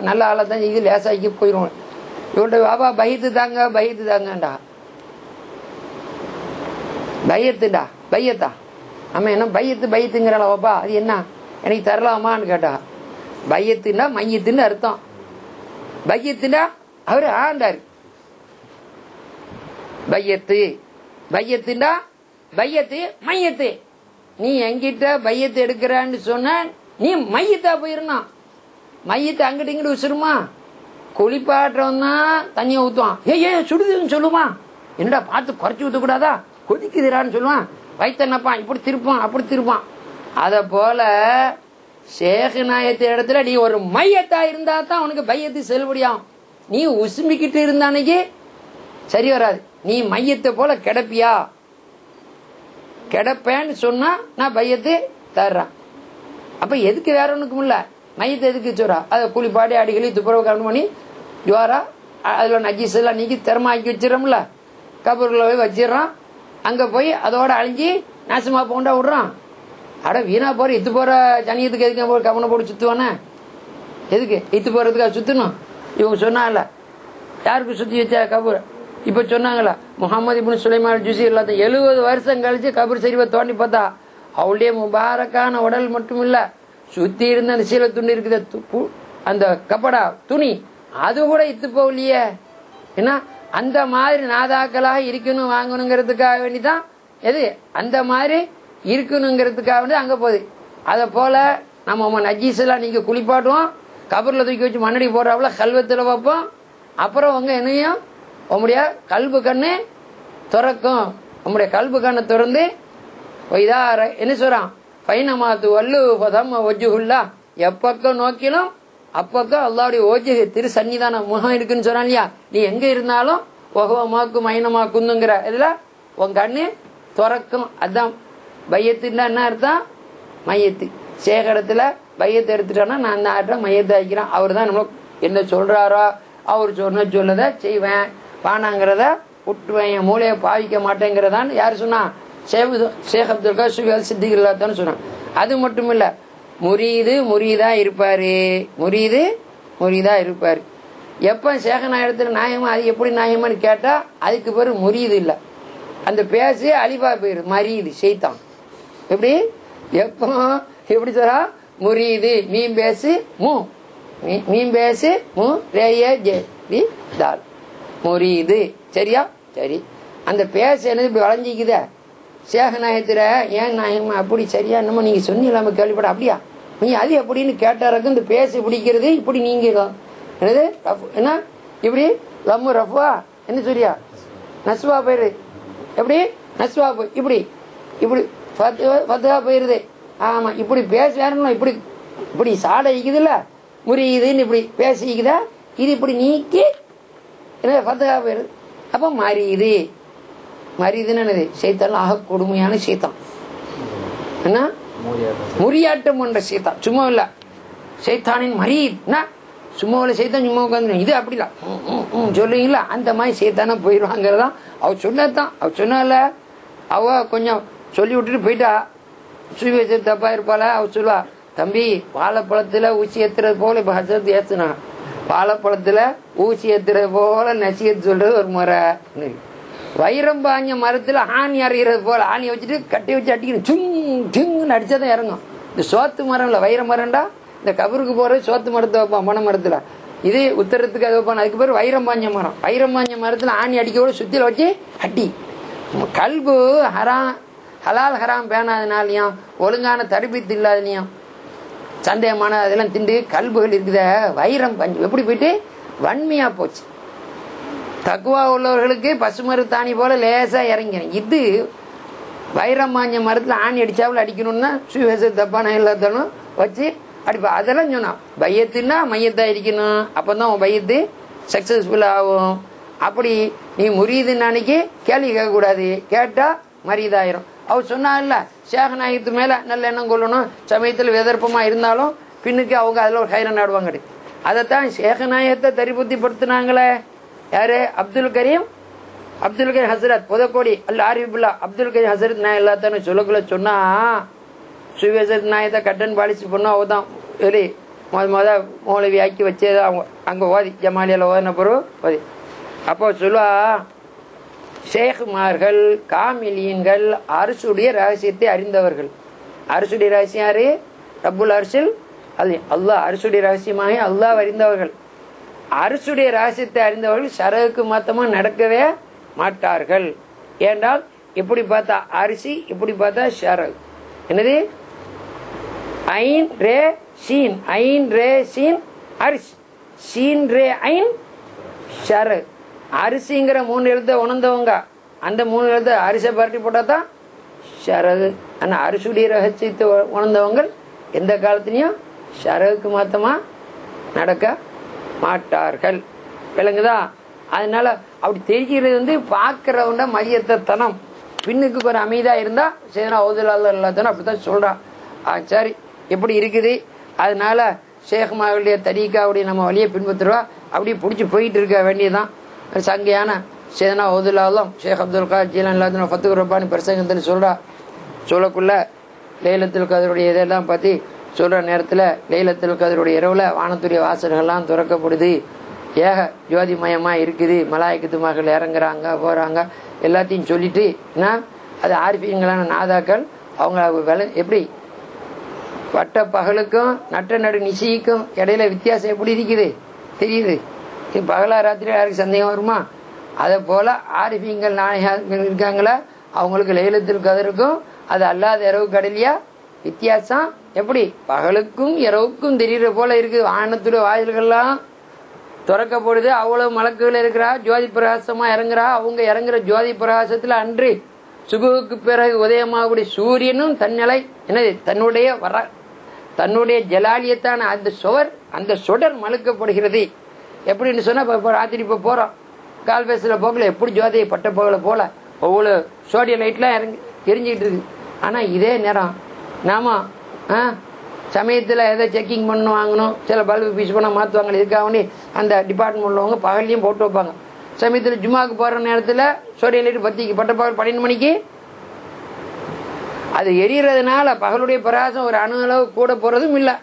நல்ல ஆளை தான் இது லேசாக்கி போயிடுவோம். இவன்கிட்ட வாப்பா பையத்து தாங்கண்டா. பையத்தா ஆமா, என்ன பையத்துங்கிறாளா வாப்பா, அது என்ன எனக்கு தரலாமான்னு கேட்டா. பையத்துனா மையத்துன்னு அர்த்தம். பையத்துனா அவரு ஆண்டாரு. பையத்துனா பையத்து மையத்து. நீ என்கிட்ட பையத்து எடுக்கிறான்னு சொன்ன நீ மையத்தா போயிருந்தான். மையத்தை அங்கிட்டு இங்கிட்டு உசுருமா, குளிப்பாட்டுறவன் தான் தண்ணியை ஊத்துவான். சுடுதுன்னு சொல்லுவான். என்னடா பார்த்து குறைச்சி ஊத்தக்கூடாதா, கொதிக்குதுடான்னு சொல்லுவான். வைத்தனப்பான், இப்படி திருப்பான் அப்படி திருப்பான். அத போல ஷேக் நாயத்து இடத்துல நீ ஒரு மையத்தா இருந்தா தான் உனக்கு பையத்து செல்லுபடியாகும். நீ உசுமிக்கிட்டு இருந்தானே சரி வராது. நீ மையத்தை போல கிடப்பியா, கிடப்பேன்னு சொன்னா நான் பையத்து தர்றேன். அப்ப எதுக்கு வேற ஒண்ணுக்கும் இல்ல, மையத்தை எதுக்கு சொல்றா? அதை குளிப்பாடி அடிக்கடி துப்புரவு கவனம் பண்ணி ஜோரா அதுல நஜீஸ் எல்லாம் நீக்கி திறமாக்கி வச்சிடறோம்ல, கபூர்ல போய் வச்சிடறான். அங்க போய் அதோட அழிஞ்சி நாசமா போண்டா விடுறான். அட வீணா போற இத்து போற ஜனியத்துக்கு எதுக்கு கவனம் போட்டு சுத்துவானே? எதுக்கு இத்து போறதுக்காக சுத்தணும்? இவங்க சொன்னால யாருக்கு சுத்தி வச்சா கபூர் இப்ப சொன்னாங்களா முகமது இப்னு சுலைமான் ஜுசி எல்லாத்தையும் 70 வருஷம் கழிச்சு கபர் ஷரீஃபை தோண்டி பார்த்தா அவளுடைய முபாரக்கான உடல் மட்டும் இல்ல, சுத்தி இருந்த அந்த சீல துணி இருக்குது, அந்த கப்படா துணி அது கூட இத்து போகலையே. ஏன்னா அந்த மாதிரி நாதாக்களாக இருக்கணும் வாங்கணுங்கிறதுக்காக வேண்டிதான் எது அந்த மாதிரி இருக்கணுங்கிறதுக்காக வேண்டி அங்க போகுது. அதை போல நம்ம நஜீஸ் எல்லாம் நீங்க குளிப்பாட்டுவோம், கபர்ல தூக்கி வச்சு மண்ணடி போடுறாப்புல கல்வத்துல வைப்போம். அப்புறம் உங்க என்னையும் உங்களுடைய கல்பு கண்ணு திறக்கும். உங்களுடைய கல்பு கண்ணை திறந்து என்ன சொல்றான், பைனமாத்து வல்லு ஒஜுகுல்லா, எப்பக்கம் நோக்கிலும் அப்பக்கம் அல்லாவுடைய ஓஜு திரு சன்னிதான முகம் இருக்குன்னு சொன்னான் இல்லையா. நீ எங்க இருந்தாலும் ஒகவமாக்கு மைனமாக்குங்கிற இதுல உன் கண்ணு திறக்கும். அதான் பையத்துன்னா என்ன அர்த்தம், மையத்து சேகரத்துல பையத்தை எடுத்துட்டோன்னா நான் அந்த ஆட்டம் மையத்தை வைக்கிறேன். அவர் தான் நம்மள என்ன சொல்றாரோ அவர் சொன்ன சொல்லதை செய்வேன், வானாங்கிறத விட்டுவேன், என் மூளையை பாவிக்க மாட்டேங்கிறதான்னு யாரு சொன்னா, ஷேக் அப்துல் காதர் சித்திகளாத்தான்னு சொன்னான். அது மட்டும் இல்ல, முரீதா இருப்பாரு, முரீதா இருப்பாரு. எப்ப சேக நாயகத்துல நாயமா அது எப்படி நாயமான்னு கேட்டா அதுக்கு பேரு முரீது இல்ல, அந்த பேசு அலிபா பேரு மரீது செய்தான். எப்படி எப்போ எப்படி சொல்றா, முரீது மீன் பேசு மு ரேய ஜே தால் முரீது. சரியா? சரி, அந்த பேச என்னது இப்படி வளைஞ்சிக்குத சேக நாயத்துல ஏன் நாயமா அப்படி சரியா என்னமோ நீங்க சொன்னீங்க கேள்விப்பட அப்படியா நீ அது எப்படின்னு கேட்டாருக்கு இந்த பேச பிடிக்கிறது இப்படி நீங்க என்னது என்ன இப்படி லம்மு ரஃபா என்ன சொல்றியா நஸ்வா போயிரு, எப்படி நஸ்வா போய் இப்படி இப்படி ஃபத்ஹா போயிருது. ஆமா இப்படி பேசணும், இப்படி இப்படி சாடை இருக்குதுல்ல முறியுதுன்னு இப்படி பேசிக்குதா, இது இப்படி நீக்கி என்ன ஃபத்ஹா போயிருது. அப்ப மரியுதுன்னு என்னது சைத்தான் ஆக கொடுமையான சைத்தான், என்ன முறியாட்டம் பண்ற சைத்தான். சும்மா இல்ல சைத்தானின் மரீத் சும்மாவில் சைத்தான் சும்மா உட்காந்து இது அப்படில சொல்லுவீங்களா அந்த மாதிரி சைத்தானா போயிடுவாங்கிறதான் அவர் சொன்னதான். அவர் சொன்னால அவ கொஞ்சம் சொல்லி விட்டுட்டு போயிட்டா, சுய் வச்சு தப்பா இருப்பாள. அவர் சொல்லுவா, தம்பி வாழைப்பழத்துல ஊசி ஏத்துறது போல இப்ப ஹசரத் ஏத்துனா, வாழைப்பழத்துல ஊசி ஏத்துறது போல நசியத்து சொல்றது ஒரு முறை. வைரம் பாஞ்ச மரத்துல ஆணி அறிகிறது போல ஆணி வச்சுட்டு கட்டி வச்சு அட்டிக்கணும், சுங்குன்னு அடிச்சாதான் இறங்கும். இந்த சோத்து மரம் இல்ல வைர மரம்டா, இந்த கபருக்கு போறது சோத்து மரத்தை வைப்பான் பனை மரத்துல, இது உத்தரத்துக்கு அது வைப்பான். அதுக்கு பேர் வைரம் பாஞ்ச மரம். வைரம் பாஞ்ச மரத்துல ஆணி அடிக்க சுத்தில வச்சு அட்டி. கல்பு ஹலால் ஹராம் பேனாதனாலையும் ஒழுங்கான தடுப்பித்து இல்லாதனையும் சந்தேகமான அதெல்லாம் திண்டு கல்புகள் இருக்குத வைரம் பஞ்சு எப்படி போயிட்டு வன்மையா போச்சு. தக்குவா உள்ளவர்களுக்கு பசுமருத்தாணி போல லேசா இறங்கிறேன். இது வைரம் மாஞ்ச மரத்துல ஆணி அடிச்சாவில் அடிக்கணும்னா சுவேச தப்பான எல்லாத்தாலும் வச்சு அடிப்பா. அதெல்லாம் சொன்னா பையத்துன்னா மையத்தா இருக்கணும், அப்பதான் உன் பையத்து சக்சஸ்ஃபுல் ஆகும். அப்படி நீ முறியுதுன்னு அன்னைக்கு கேள்வி கேட்க கூடாது, கேட்டா மரியாதாயிரும். அவர் சொன்னா இல்ல சேக நாயகத்து மேல நல்ல எண்ணம் கொள்ளணும், சமயத்தில் விதர்ப்பமா இருந்தாலும் பின்னுக்கு அவங்க அதுல ஒரு ஹைரன் ஆடுவாங்க. அதைத்தான் சேக நாயகத்தை தரிபுத்திப்படுத்தினாங்களே யாரு, அப்துல் கரீம் ஹசரத் புதக்கோடி அல்ல ஆரிஃபுல்லா அப்துல் கரீம் ஹசரத் நான் எல்லாத்தானு சொல்லக்குள்ள சொன்னா, சுவேசத் நாயத்தை கட்டன் பாலிசி பண்ணா அவதான் சரி முத மௌலவி ஆக்கி வச்சேது அவங்க அங்க ஓதி ஜமாலியால ஓதின பிறகு ஓதி. அப்போ சொல்லுவா, ஷேக்மார்கள் காமிலியன்கள் அரசுடைய ரகசியத்தை அறிந்தவர்கள். அரசுடைய ரகசியம் யாரு, ரப்புல் அரசில் அது அல்லாஹ். அரசுடைய ரகசியமாக அல்லாஹ் அறிந்தவர்கள். அரசுடைய ரகசியத்தை அறிந்தவர்கள் ஷரகுக்கு மாத்தமா நடக்கவே மாட்டார்கள். ஏன்றால் இப்படி பார்த்தா அரிசி, இப்படி பார்த்தா ஷரகு. என்னது ஐன் ரே ஷீன், ஐன் ரே ஷீன் அரிசி, ஷீன் ரே ஐன் ஷரகு. அரிசிங்கிற 3 எழுத்த உணர்ந்தவங்க அந்த 3 எழுத்த அரிசை பரட்டி போட்டாதான் ஷரகு. ஆனா அரிசுடைய ரகசியத்தை உணர்ந்தவங்க எந்த காலத்திலையும் ஷரகுக்கு மாத்தமா நடக்க மாட்டார்கள். விளங்குதா? அதனால அப்படி தெரிகிறது பாக்குறவங்க மையத்தை தனம் பின்னுக்கு ஒரு அமைதியா இருந்தா சேனா ஓதுலாத எல்லாத்தனும் அப்படித்தான் சொல்றான். சரி எப்படி இருக்குது. அதனால ஷேக்மாவுடைய தரீக்காவுடைய நம்ம வழியை பின்பற்றுவா, அப்படியே பிடிச்சி போயிட்டு இருக்க வேண்டியதான். சங்கையான சேனா ஓதுலாலும் ஷேக் அப்துல் காதர் ஜீலானி எல்லாத்தினும் ஃபத்துர் ரப்பானி பிரசங்கத்தில் சொல்றா. சொல்லக்குள்ள லைலத்துல் கதருடைய இதெல்லாம் பத்தி சொல்ற நேரத்துல லைலத்துல் கதருடைய இரவுல வானத்துடைய வாசல்கள்லாம் திறக்கப்படுது. ஏக ஜோதிமயமாக இருக்குது, மலாய்க்கத்து மகள் இறங்குறாங்க போகிறாங்க எல்லாத்தையும் சொல்லிட்டு அது ஆரிஃபீன்களான நாதாக்கள் அவங்க எப்படி வட்ட பகலுக்கும் நட்ட நடு நிசைக்கும் இடையில வித்தியாசம் எப்படி இருக்குது தெரியுது. இது பகலா ராத்திரி யாருக்கு சந்தேகம் வருமா? அதை போல ஆரிஃபீன்கள் நாயகங்கள் இருக்காங்களா, அவங்களுக்கு லைலத்துல் கதருக்கும் அது அல்லாத இரவு கடலையா வித்தியாசம் எப்படி பகலுக்கும் இரவுக்கும் தெரியுற போல இருக்கு. வானத்துல வாயில்கள்லாம் திறக்கப்படுது, அவ்வளவு மலக்குகள் இருக்கிறா, ஜோதி பிரகாசமா இறங்குறா. அவங்க இறங்குற ஜோதி பிரகாசத்துல அன்று சுபுவுக்கு பிறகு உதயமாகக்கூடிய சூரியனும் தன்னிலை என்னது தன்னுடைய ஜலாலியத்தான அந்த சுடர் மழுக்கப்படுகிறது. எப்படின்னு சொன்னா இப்ப ராத்திரி இப்ப போறோம் கால் பேசுற போகல எப்படி ஜோதியை பட்ட போகல போல ஒவ்வொரு சோடிய லைட்லாம் எரிஞ்சுக்கிட்டு இருக்கு. ஆனா இதே நேரம் நாம சமயத்தில் எதை செக்கிங் பண்ணணும் வாங்கணும், சில பல்பு பீஸ் பண்ண மாற்றுவாங்க, இதுக்காக அந்த டிபார்ட்மெண்ட் உள்ளவங்க பகல்லையும் போட்டு வைப்பாங்க. சமயத்தில் ஜும்மாவுக்கு போகிற நேரத்தில் சோடிய லைட் பத்திக்கு பட்ட பகல் 12 மணிக்கு அது எரியறதுனால பகலுடைய பிரகாசம் ஒரு அணு அளவு கூட போகிறதும் இல்லை,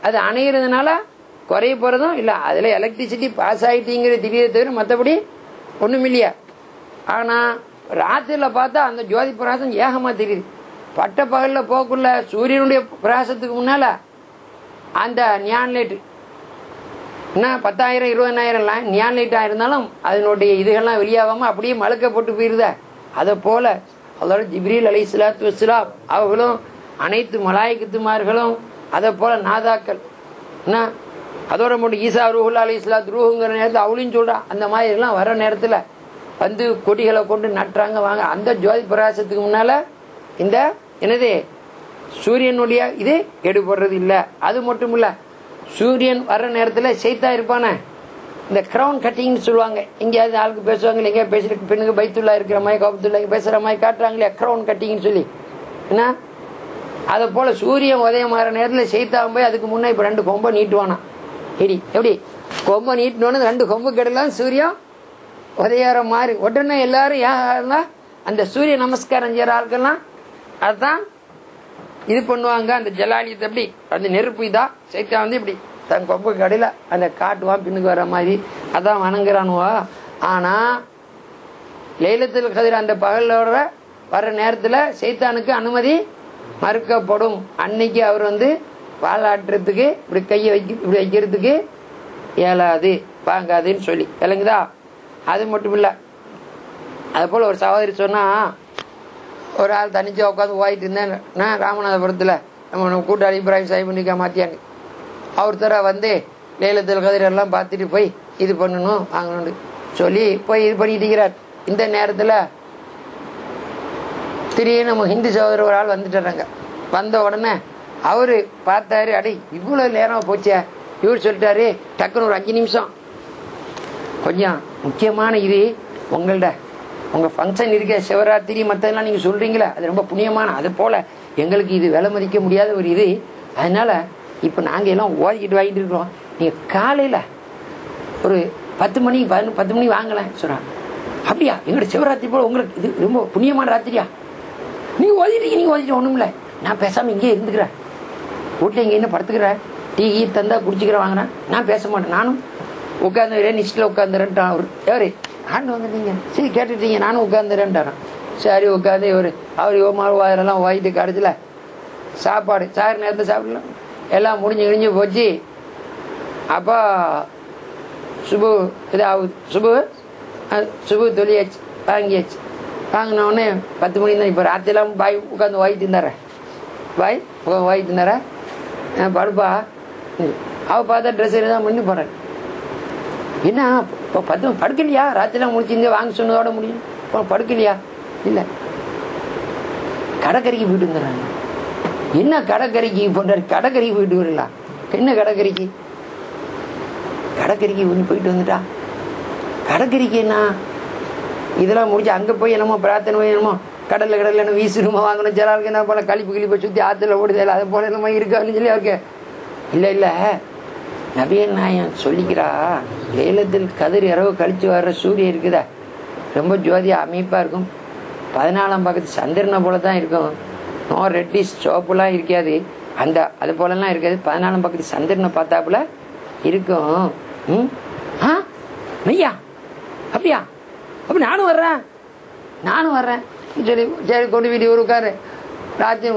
அது அணையிறதுனால குறைய போகிறதும் இல்லை. அதில் எலக்ட்ரிசிட்டி பாஸ் ஆகிட்டீங்கிற தெரியதை தவிர மற்றபடி ஒன்றும் இல்லையா. ஆனால் ராத்திரியில் பார்த்தா அந்த ஜோதி பிரகாசம் ஏகமாக தெரியுது. பட்ட பகலில் போக்குள்ள சூரியனுடைய பிரகாசத்துக்கு முன்னால அந்த நியான் லைட் என்ன 10,000 20,000 நியான் லைட்டாக இருந்தாலும் அதனுடைய இதுகள்லாம் வெளியாகாம அப்படியே மழுக்கப்பட்டு போயிருத. அதை போல அதோட ஜிப்ரீல் அலைஹிஸ்ஸலாத்து வஸ்ஸலாம் அவர்களும் அனைத்து மலாயிகத்துமார்களும் அதை போல நாதாக்கள் என்ன அதோட மட்டும் ஈசா ரூஹுல்லா அலைஹிஸ்ஸலாத்து ரூஹுங்கிற நேரத்தில் அவளையும் சொல்றான். அந்த மாதிரி எல்லாம் வர நேரத்தில் வந்து கொடிகளை கொண்டு நட்டுறாங்க வாங்க. அந்த ஜோதி பிரகாசத்துக்கு முன்னால இந்த என்னது சூரியனுடைய இது எடுபடுறது இல்லை. அது மட்டும் இல்ல, சூரியன் வர்ற நேரத்தில் செய்தா இருப்பானே இந்த கிரவுன் கட்டிங்னு சொல்லுவாங்க. எங்கேயாவது ஆளுக்கு பேசுவாங்க, எங்கேயா பேசுறதுக்கு பெண்ணுக்கு பைத்துள்ளா இருக்கிற மாதிரி கோபத்துள்ளா பேசுற மாதிரி காட்டுறாங்களே கிரவுன் கட்டிங்னு சொல்லி என்ன. அதை போல சூரியன் உதயமாகிற நேரத்தில் செய்தாவும் போய் அதுக்கு முன்னே இப்போ 2 கொம்பை நீட்டுவானா. எப்படி கொம்பை நீட்டினோன்னு 2 கொம்பு கெடலாம் சூரியன் உதயார மாதிரி உடனே எல்லாரும் யாருன்னா அந்த சூரிய நமஸ்காரம் செய்யற ஆட்கள்லாம் அதுதான் இது பண்ணுவாங்க. அந்த ஜலாலியத்தை எப்படி அந்த நெருப்பு இதா சைத்தா வந்து இப்படி தன் கொம்பு கடையில அந்த காட்டுவான் பின்னுக்கு வர மாதிரி அதான் வணங்குறானுவா. ஆனா லைலத்துல் கத்ர் அந்த பகலோட வர்ற நேரத்துல சைத்தானுக்கு அனுமதி மறுக்கப்படும். அன்னைக்கு அவர் வந்து வாழாட்டுறதுக்கு இப்படி கையை இப்படி வைக்கிறதுக்கு இயலாது வாங்காதுன்னு சொல்லி விளங்குதா. அது மட்டும் இல்ல, அது போல ஒரு சகோதரி சொன்னா ஒரு ஆள் தனிச்சா உட்காந்து ஓயிட்டு இருந்தேன் நான் ராமநாதபுரத்தில் நம்ம கூட்டாளி இப்ராஹிம் சாஹிப் மாத்தியாங்க. அவர் தர வந்து லைலத்துல் கத்ர் எல்லாம் பார்த்துட்டு போய் இது பண்ணணும் வாங்கணும்னு சொல்லி போய் இது பண்ணிட்டு இருக்கிறார். இந்த நேரத்தில் திடீர்னு நம்ம ஹிந்து சகோதரர் ஒரு ஆள் வந்துட்டுறாங்க. வந்த உடனே அவரு பார்த்தாரு, அடே இவ்வளவு நேரம் போச்சே. இவர் சொல்லிட்டாரு டக்குன்னு ஒரு 5 நிமிஷம் கொஞ்சம் முக்கியமான இது உங்கள்ட உங்க ஃபங்க்ஷன் இருக்க சிவராத்திரி மற்றதெல்லாம் நீங்க சொல்றீங்களா அது ரொம்ப புண்ணியமான, அது போல எங்களுக்கு இது விலை மதிக்க முடியாத ஒரு இது. அதனால இப்ப நாங்க எல்லாம் ஓதிக்கிட்டு வாங்கிட்டு இருக்கிறோம், நீங்க காலையில ஒரு 10 மணி வாங்கலாம் சொல்றாங்க. அப்படியா எங்களோட சிவராத்திரி போல உங்களுக்கு இது ரொம்ப புண்ணியமான ராத்திரியா, நீங்க ஓதிட்டீங்க, நீங்க ஓதிட்டு ஒண்ணும் இல்லை, நான் பேசாம இங்கே இருந்துக்கிறேன், வீட்டுல இங்க என்ன படுத்துக்கிறேன், டீ தந்தா குடிச்சுக்கிறேன் வாங்கினேன், நான் பேச மாட்டேன், நானும் உட்காந்துக்கிறேன் நிஷ்டில் உட்காந்துறேன்ட்டான். அவர் எவரு ஆண்டு வந்துட்டீங்க சரி கேட்டுட்டீங்க நானும் உட்காந்துறேன்ட்டாரான். சரி உட்காந்து அவர் யோமாவெல்லாம் வாங்கிட்டு கடைசியில் சாப்பாடு சாகிற நேரத்தை சாப்பிடலாம் எல்லாம் முடிஞ்சு போச்சு. அப்போ சுபு இதாகுது, சுபு தொழியாச்சு வாங்கியாச்சு. வாங்கினோடனே 10 மணி தான். இப்போ ராத்திரிலாம் பாய் உட்காந்து வாங்கிட்டு இருந்தாரேன், பாய் உட்காந்து வாங்கிட்டு இருந்தாரேன். படுப்பா அவள் பார்த்தா ட்ரெஸ் தான் பண்ணி போகிறேன். என்ன இப்போ 10 படுக்கலையா, ராத்திரிலாம் முடிச்சிருந்தே வாங்க சொன்னதோட முடியும், படுக்கலையா, இல்லை கடற்கரைக்கு போயிட்டு வந்துடுறாங்க. என்ன கடற்கரைக்கு போன்றாரு, கடற்கரைக்கு போயிட்டு வரலாம், என்ன கடற்கரைக்கு ஒன்று போயிட்டு வந்துட்டா, கடற்கரைக்கு என்ன இதெல்லாம் முடிச்சு அங்கே போய் என்னமோ பிரார்த்தனை என்னமோ கடல்ல என்ன வீசுமா வாங்கணும், சில ஆளுக்கு என்ன போல கழிப்பு சுற்றி ஆற்றுல ஓடுதே அது போல என்னமோ இருக்கான்னு சொல்லி அவருக்கு இல்லை நபிகள் நாயகம் சொல்லிக்கிறா, லைலத்துல் கத்ர் இரவு கழிச்சு வர்ற சூரியன் இருக்குதா ரொம்ப ஜோதியா அமைப்பா இருக்கும், 14ஆம் பக்கத்து சந்திரனை போல தான் இருக்கும், நோ ரெட்டிஸ் சோப்புலாம் இருக்காது, அது போலலாம் இருக்காது, 14ஆம் பக்கத்து சந்திரனை பார்த்தாப்புல இருக்கும். மெய்யா அப்படியா, அப்ப நானும் வர்றேன் சொல்லி சரி கொண்டு வீட்டு ஒரு உட்காரு. ராத்திரி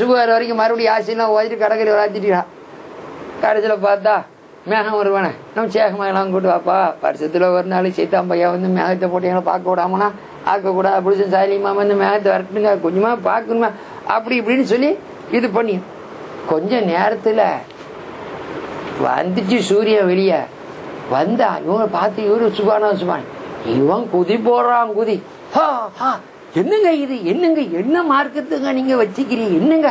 சுபுகார் வரைக்கும் மறுபடியும் ஆசையெல்லாம் ஓதிட்டு கடற்கரை ராத்திட்டா. கடைசியில் பார்த்தா மேகம் வருவானே, நம்ம சேகமெல்லாம் கூட்டு வாப்பா, வருஷத்துல ஒரு நாள் சீத்தாம் பையன் வந்து மேகத்தை போட்டு எங்களை பார்க்க விடாமனா ஆக்கக்கூடாது, புடிச்ச சாலியமா வந்து மேகத்தை வரட்டுங்க, கொஞ்சமா பார்க்கணுமா அப்படி இப்படின்னு சொல்லி இது பண்ணி கொஞ்ச நேரத்துல வந்துச்சு சூரியன் வெளிய வந்தா. இவங்க பார்த்து இவரு சுபான் இவன் குதி போடுறான் குதி. என்னங்க இது, என்னங்க என்ன மார்க்கத்துங்க நீங்க வச்சுக்கிறீங்க, என்னங்க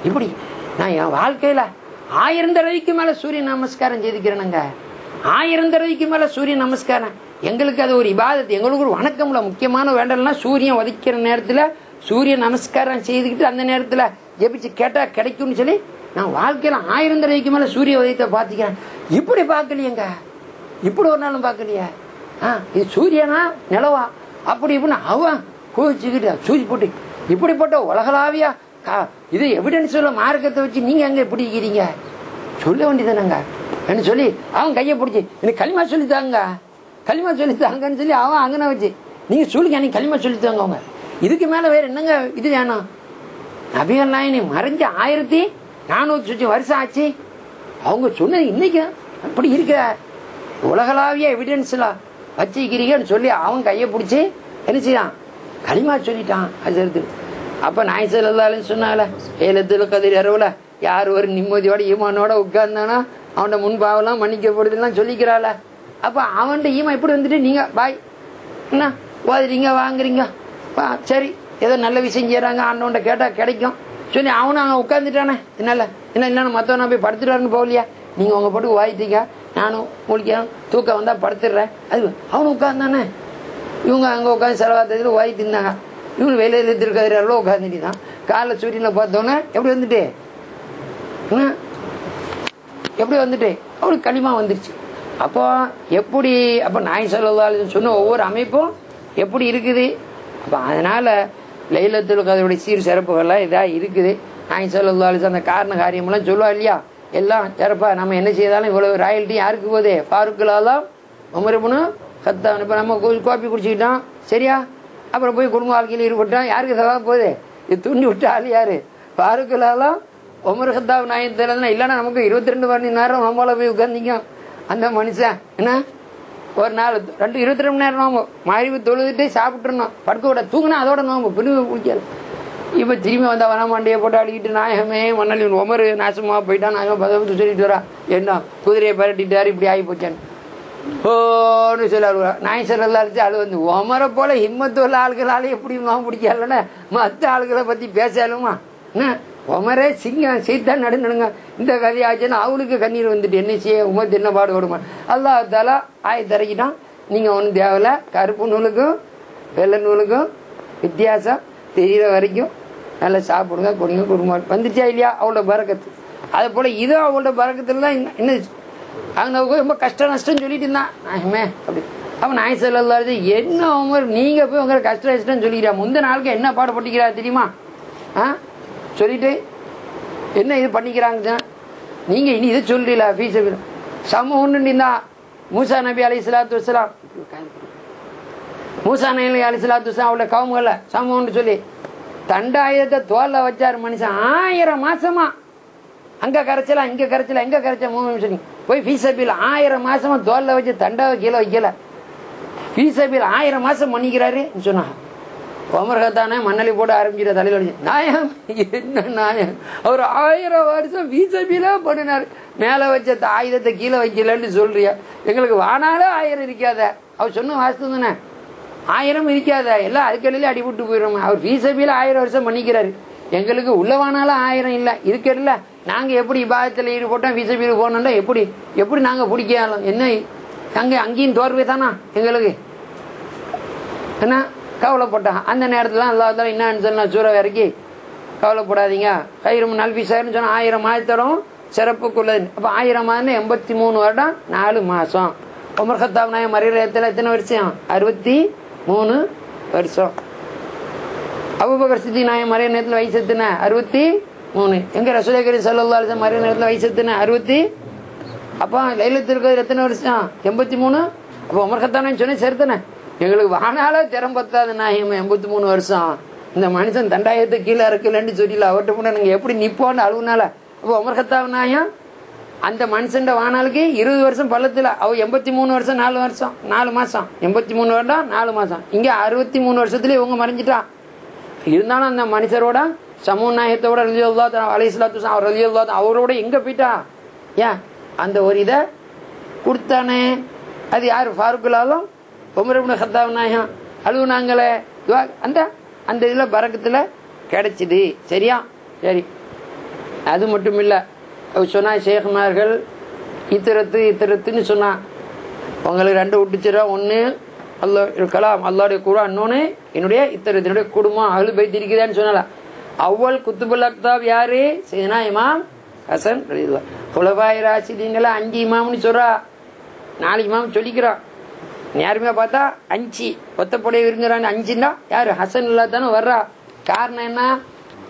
இப்படி நான் என் வாழ்க்கையில 1000 தடவைக்கு மேல சூரிய நமஸ்காரம் செய்துக்கிறேனுங்க. 1000 தடவைக்கு மேல சூரிய நமஸ்காரம். எங்களுக்கு அது ஒரு இபாதத், எங்களுக்கு ஒரு வணக்கம்ல. முக்கியமான வேண்டல்னா சூரியன் உதிக்கிற நேரத்துல சூரிய நமஸ்காரம் செய்துக்கிட்டு அந்த நேரத்துல ஜெபிச்சு கேட்டா கிடைக்கும்னு சொல்லி நான் வாழ்க்கையில 1000 தடவைக்கு மேல சூரிய உதயத்தை பாத்துக்கிறேன். இப்படி பாக்கலையேங்க, இப்படி ஒரு நாளும் பாக்கலையே. இது சூரியனா நிலவா அப்படி இப்படின்னு அவன் கோவிச்சுக்கிட்டு சூரிய போட்டு இப்படிப்பட்ட உலகளாவியா இது எவிடன்ஸ் சொல்ல மார்க்கத்தை வச்சு நீங்க எங்க எப்படி இருக்கிறீங்க சொல்ல வேண்டியதானங்க சொல்லி அவன் கையை பிடிச்சி எனக்கு களிமா சொல்லித்தாங்க, களிமா சொல்லித்தாங்கன்னு சொல்லி அவன் அங்கன வச்சு நீங்க சொல்லுங்க எனக்கு களிமா சொல்லித்தாங்க. அவங்க இதுக்கு மேல வேற என்னங்க இது வேணும். நபிகள் நாயகம் மறைஞ்ச 1400 வருஷம் ஆச்சு. அவங்க சொன்னது இன்னைக்கு அப்படி இருக்க உலகளாவிய எவிடன்ஸ்லாம் வச்சுக்கிறீங்கன்னு சொல்லி அவன் கையை பிடிச்சி என்ன செய்யான் களிமா சொல்லிட்டான். அது எடுத்து அப்ப நாய் செல்லாலும் சொன்னால ஏலத்துல கதிர் இரவுல யார் ஒரு நிம்மதியோட ஈமானோட உட்கார்ந்தானா அவனோட முன்பாவெல்லாம் மன்னிக்கப்படுதுலாம் சொல்லிக்கிறாள். அப்ப அவன்கிட்ட ஈமா எப்படி வந்துட்டு நீங்க பாய் என்ன ஓதுறீங்க வாங்குறீங்க சரி ஏதோ நல்ல விஷயம் செய்யறாங்க அண்ணன்ட்ட கேட்டா கிடைக்கும் சொல்லி அவனும் அங்க உட்காந்துட்டானே. என்னால என்ன இல்லைன்னா மத்தவனா போய் படுத்துட்டாருன்னு போகலையா, நீங்க உங்க போட்டு வாய்த்தீங்க நானும் முழிக்கிறேன் தூக்கம் வந்தா படுத்துடுறேன். அது அவனு உட்கார்ந்தானே. இவங்க அங்க உட்காந்து செலவாத்ததுல வாய் தின்னாங்க. இவனு வெளியில இருக்காரு உட்காந்துட்டு தான் காலைல சூரியனை பார்த்தோன்னே எப்படி வந்துட்டு அவருக்கு களிமா வந்துருச்சு. அப்போ எப்படி அப்ப நாய் ஸல்லல்லாஹு சொன்ன ஒவ்வொரு அமைப்பும் எப்படி இருக்குது. அப்ப அதனால லைலத்துல் கத்ருடைய சீர் சிறப்புகள்லாம் இதா இருக்குது. நாய் ஸல்லல்லாஹு அந்த காரண காரியமெல்லாம் சொல்லுவா இல்லையா, எல்லாம் சிறப்பா நம்ம என்ன செய்தாலும் இவ்வளவு ராயல்ட்டி யாருக்கு போகுது, ஃபாரூக்குல் ஆலம் உமர் இப்னு கத்தாப். இப்ப நம்ம கோப்பி குடிச்சுக்கிட்டோம் சரியா, அப்புறம் போய் குடும்ப வாழ்க்கையில் ஈடுபட்டோம், யாருக்கு சவா போகுது, இது துண்டி விட்ட ஆள் யாரு, ஃபாரூக்குல் ஆலம் உமர் கத்தாப் நாயகத்துல. இல்லைன்னா நமக்கு 22 மணி நேரம் நம்மள போய் உட்கார்ந்திங்க. அந்த மனுஷன் என்ன ஒரு நாள் 22 மணி நேரம் நோம்பு மகிழ்வு தொழுதுட்டு சாப்பிட்டுருந்தோம் படுக்க விட தூங்கினா அதோட நோம்பு பிரிவு பிடிக்காது. இப்ப திரும்பி வந்தா வனமாண்டியை போட்டு அடிக்கிட்டு நாயகமே மண்ணலி உமர் நாசமா போயிட்டான் நாயகம் பதவிட்டு சொல்லிட்டு வரா என்ன குதிரையை பரட்டிட்டாரு இப்படி ஆகி போச்சான்னு ஓன்னு சொல்லி அழுவா. நாய் சொல்லலாம் இருந்துச்சு அழு வந்து உமரை போல ஹிம்மத்துள்ள ஆளுகளாலே எப்படி நோம்பு பிடிக்கலன்னா மற்ற ஆளுகளை பத்தி பேசாலுமா என்ன உமரே சிங்கம் சீத்தான் நடுங்க இந்த கதையாச்சுன்னா அவளுக்கு கண்ணீர் வந்துட்டு என்ன செய்ய உமர் என்ன பாடு ஓடுமா. அல்லாஹ் தஆலா ஆயத்தை இறக்கிட்டான். நீங்க ஒன்றும் தேவையில்ல, கருப்பு நூலுக்கும் வெள்ளை நூலுக்கும் வித்தியாசம் தெரியற வரைக்கும் நல்லா சாப்பிடுங்க கொடுங்க குடும்பம் வந்துச்சா இல்லையா அவளோட பரக்கத்து. அதே போல இதுவும் அவளோட பரக்கத்துல தான் என்ன அவங்க ரொம்ப கஷ்ட நஷ்டம் சொல்லிட்டு இருந்தான் நாயமே அப்படி. அப்ப நாய் ஸல்லல்லாஹு என்ன உமர் நீங்க போய் உங்க கஷ்ட நஷ்டம் சொல்லிக்கிறா முந்த நாளுக்கு என்ன பாடுபட்டிக்கிறா தெரியுமா சொல்லிட்டு என்ன இது பண்ணிக்கிறாங்க நீங்க இனி இது சொல்றீங்களா ஃபீஸ் சம ஒண்ணுன்னா மூசா நபி அலைஹிஸ்ஸலாத்து வஸ்ஸலாம் மூசா நபி அலைஹிஸ்ஸலாத்து வஸ்ஸலாம் அவளோட கவுமுகள்ல சம ஒன்று சொல்லி தண்டாயுதத்தை தோல்ல வச்சாரு மனுஷன் 1000 மாசமா அங்க கரைச்சலாம் இங்க கரைச்சல எங்க கரைச்ச 3 நிமிஷம் போய் ஃபீஸபில் 1000 மாசமா தோல்ல வச்சு தண்டாவை கீழே வைக்கல ஃபீஸபில் 1000 மாசம் பண்ணிக்கிறாரு சொன்னா உமர் கத்தானே மண்ணலி போட்டு ஆரம்பிச்சிட தலையில அடிச்சு நாயம் என்ன நாயம் அவர் 1000 வருஷம் வீசபில பண்ணினாரு மேல வச்ச ஆயுதத்தை கீழே வைக்கலன்னு சொல்றியா எங்களுக்கு வானாலே 1000 இருக்காத அவர் சொன்ன வாஸ்தவம் தானே 1000 இருக்காத எல்லாம் அதுக்கடையில அடிபட்டு போயிடும். அவர் வீசபில 1000 வருஷம் பண்ணிக்கிறாரு எங்களுக்கு உள்ளவானாலும் 1000 இல்ல இருக்கல நாங்க எப்படி இபாதத்துல ஈடுபட்டோம் வீசபில போனோம்னா எப்படி எப்படி நாங்க பிடிக்கலாம் என்ன அங்கேயும் தோர்வே தானா எங்களுக்கு என்ன கவலைப்பட்டான். அந்த நேரத்துல அல்லாஹ் தஆலா என்னன்னு சொன்னா சூரா இறக்கி கவலைப்படாதீங்க கயிறும் நல்பிசாருன்னு சொன்னா 1000 மாதத்தோடும் சிறப்புக்குள்ளது. அப்ப 1000 மாதம் 83 வருடம் 4 மாசம். உமர் கத்தாப் நாயகம் மறையிறத்துல எத்தனை வருஷம் 63 வருஷம். அபூபக்கர் சித்திக் நாயகம் மறைய நேரத்துல வயசு எத்தனை 63. எங்க ரசூலுல்லாஹி ஸல்லல்லாஹு அலைஹி வஸல்லம் மறைய நேரத்துல வயசு எத்தனை அப்போ லைலத்துல் கத்ர் எத்தனை வருஷம்? 83. அப்போ உமர் கத்தானு சொன்னேன் சரித்தானே, எங்களுக்கு வானால திறம் பத்தாது நாயகம் 83 வருஷம். இந்த மனுஷன் தண்டாயத்தை கீழே இருக்கலன்னு சொல்லல அவர்கிட்ட போனா நீங்க எப்படி நிப்போன்னு அழுவுனால. அப்போ உமர் கத்தாப் நாயகம் அந்த மனுஷன் வானாலுக்கு 20 வருஷம் பள்ளத்துல, அவ 83 வருஷம் 4 வருஷம் 4 மாசம் 83 வருடம் 4 மாசம். இங்க 63 வருஷத்துல இவங்க மறைஞ்சிட்டான். இருந்தாலும் அந்த மனுஷரோட சமூக நாயகத்தோட அலைஹிஸ்ஸலாத்து அவர் ரலியல்லாஹு அவரோட எங்க போயிட்டா? ஏன் அந்த ஒரு இதை கொடுத்தானே, அது யாரு? ஃபாரூக்குலாலும் உமர் இப்னு கத்தாப் நாயகம் அழுவுனாங்களே, அந்த அந்த இதுல பரக்கத்துல கிடைச்சிது. சரியா? சரி, அது மட்டும் இல்ல, சொன்னா ஷேகுமார்கள் இத்திரத்துன்னு சொன்னா உங்களுக்கு 2 விட்டுச்சிடும். ஒன்னு அல்லா கலாம் அல்லாவுடைய குர்ஆன், இன்னொன்னு என்னுடைய இத்திரத்தினுடைய குடும்பம் அஹ்லுல் பைத் இருக்குதான்னு சொன்னால. அவ்வல் குத்துபுல் அக்தாப் யாரு? சையதுனா இமாம் ஹசன் ரலியல்லாஹு. குலஃபாய் ராஷிதீன்ல 5 இமாம்னு சொல்றா, 4 இமாம் சொல்லிக்கிறான். நேர்மையா பார்த்தா 5 ஒத்தப்படைய விரும்புறாங்க. 5ன்னா யாரு? ஹசன் இல்லாதானே வர்றா. காரணம் என்ன?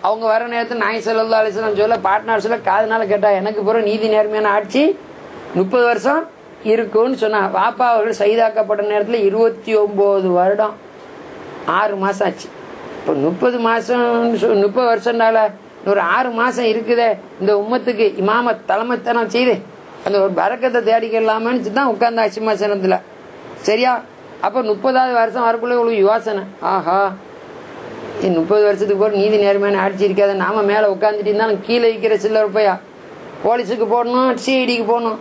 அவங்க வர நேரத்தில் நாய் ஸல்லல்லாஹு அலைஹி வஸல்லம் சொல்ல பார்ட்னர் சொல்ல காதுனால கேட்டா, எனக்கு பிறகு நீதி நேர்மையான ஆட்சி 30 வருஷம் இருக்கும்னு சொன்னா. பாப்பா அவர்கள் சைதாக்கப்பட்ட நேரத்தில் 29 வருடம் 6 மாசம் ஆச்சு. இப்போ 30 மாசம் 30 வருஷம்னால ஒரு 6 மாசம் இருக்குதே இந்த உம்மத்துக்கு இமாம தலைமைத்தனம் செய்து அந்த ஒரு பரக்கத்தை தேடிக்கலாமன்னு தான் உட்கார்ந்தா சிம்மாசனத்துல. சரியா? அப்ப 30வது வருஷம் வரக்குள்ள உங்களுக்கு யோசனை, ஆஹா 30 வருஷத்துக்கு போற நீதி நேர்மையான ஆட்சி இருக்காத, நாம மேல உட்காந்துட்டு இருந்தாலும் கீழே இருக்கிற சில்லறை பையா போலீஸுக்கு போடணும், சிஐடிக்கு போகணும்.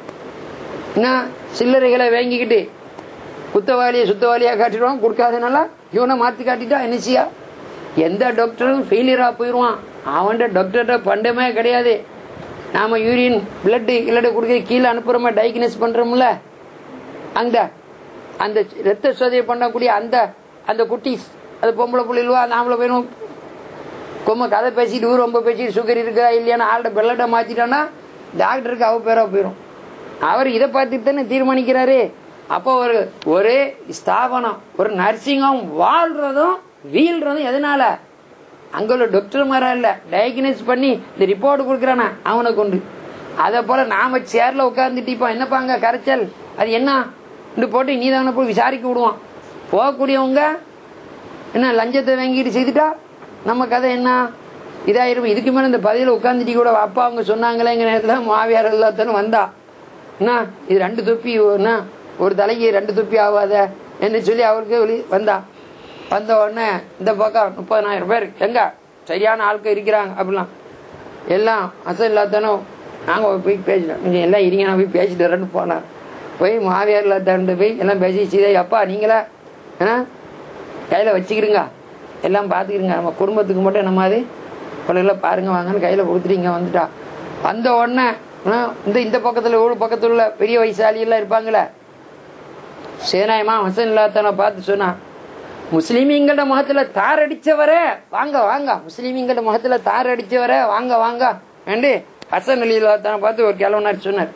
என்ன சில்லறைகளை வாங்கிக்கிட்டு குத்தவாளியை சுத்தவாளியா காட்டிடுவான், கொடுக்காதனால இவனை மாத்தி காட்டிட்டா என்னச்சியா? எந்த டாக்டரும் ஃபெயிலியரா போயிடுவான். அவன்கிட்ட டாக்டர்கிட்ட பண்டமே கிடையாது. நாம யூரின் பிளட்டு இல்லட கொடுக்க கீழே அனுப்புறோமா, டயக்னோஸ் பண்றோம்ல, அந்த அந்த ரத்த சோதனை பண்ணக்கூடிய அந்த அந்த குட்டிஸ், அது பொம்பளை புள்ளிலுவா நாமளை போயிடும் கொம்ப கதை பேசிட்டு ரொம்ப பேசிட்டு சுகர் இருக்கா இல்லையான்னு ஆள்கிட்ட பிளட்டை மாத்திட்டான்னா டாக்டருக்கு அவ பேரா போயிடும். அவர் இதை பார்த்துட்டு தானே தீர்மானிக்கிறாரு. அப்போ ஒரே ஸ்தாபனம், ஒரு நர்சிங் ஹோம் வாழ்றதும் வீழ்றதும் எதனால? அங்க உள்ள டாக்டர் மாரா இல்ல, டயக்னோஸ் பண்ணி இந்த ரிப்போர்ட் கொடுக்குறானா அவனை கொண்டு. அதை போல நாம சேர்ல உட்கார்ந்துட்டு இப்போ என்னப்பாங்க கரைச்சல் அது என்ன போட்டு நீதான போய் விசாரிக்க விடுவான். போகக்கூடியவங்க என்ன லஞ்சத்தை வாங்கிட்டு செய்துட்டா நம்ம கதை என்ன இதாயிரும். இதுக்கு மேல இந்த பதவியில உட்காந்துட்டு கூட அப்பா அவங்க சொன்னாங்களேங்கிற நேரத்தில் மாவியார் எல்லாத்தாலும் வந்தா என்ன இது 2 தொப்பி என்ன ஒரு தலைக்கு 2 தொப்பி ஆகாத என்று சொல்லி அவருக்கு வந்தா. வந்த உடனே இந்த பக்கம் 30,000 பேர் எங்க சரியான ஆட்கள் இருக்கிறாங்க அப்படிலாம் எல்லாம் அசல் இல்லாதானோ நாங்க போய் பேசிட்டோம். எல்லாம் இருங்க நான் போய் பேசிட்டு வரேன்னு போனார். போய் மாவியார் இல்லாதாண்டு போய் எல்லாம் பேசி சீதா அப்பா நீங்களா கையில வச்சுக்கிறீங்க, எல்லாம் பாத்துக்கிறீங்க, நம்ம குடும்பத்துக்கு மட்டும் நம்ம அது கொள்ளையில பாருங்க வாங்கன்னு கையில கொடுத்துட்டு வந்துட்டா. வந்த உடனே இந்த பக்கத்துல ஒரு பக்கத்துல உள்ள பெரிய வயசாளி எல்லாம் இருப்பாங்களே, சேனாயமா ஹசன் இல்லாதான பார்த்து சொன்னா, முஸ்லிமீங்களோட முகத்துல தார் அடிச்சவரே வாங்க வாங்க, முஸ்லிமீங்களோட முகத்துல தார் அடிச்சவரே வாங்க வாங்க என்று ஹசன் அலி இல்லாதான பார்த்து ஒரு கிழவனார் சொன்னார்.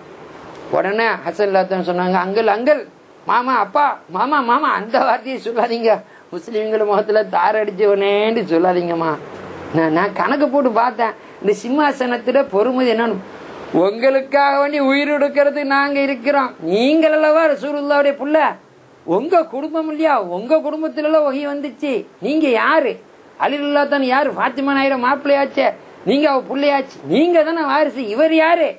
உடனே ஹசன் இல்லாதான் சொன்னாங்க, அங்கிள் அங்கிள் மாமா அப்பா மாமா மாமா அந்த வார்த்தையை சொல்லாதீங்க, முஸ்லிம்கள முகத்துல தார் அடிச்சவனேன்னு சொல்லாதீங்கம்மா. நான் கணக்கு போட்டு பார்த்தேன், இந்த சிம்மாசனத்துல பொறுமதி என்னன்னு, உங்களுக்காக வேண்டி உயிர் எடுக்கிறது நாங்க இருக்கிறோம், நீங்கள் அல்லவா ரசூலுல்லாஹ்வுடைய புள்ள, உங்க குடும்பம் இல்லையா, உங்க குடும்பத்துல எல்லாம் வகை வந்துச்சு, நீங்க யாரு? அலிலுல்லா தான் யாரு? ஃபாத்திமா நாயர மாப்பிள்ளையாச்சே, நீங்க அவ பிள்ளையாச்சு, நீங்க தானே வாரிசு, இவர் யாரு?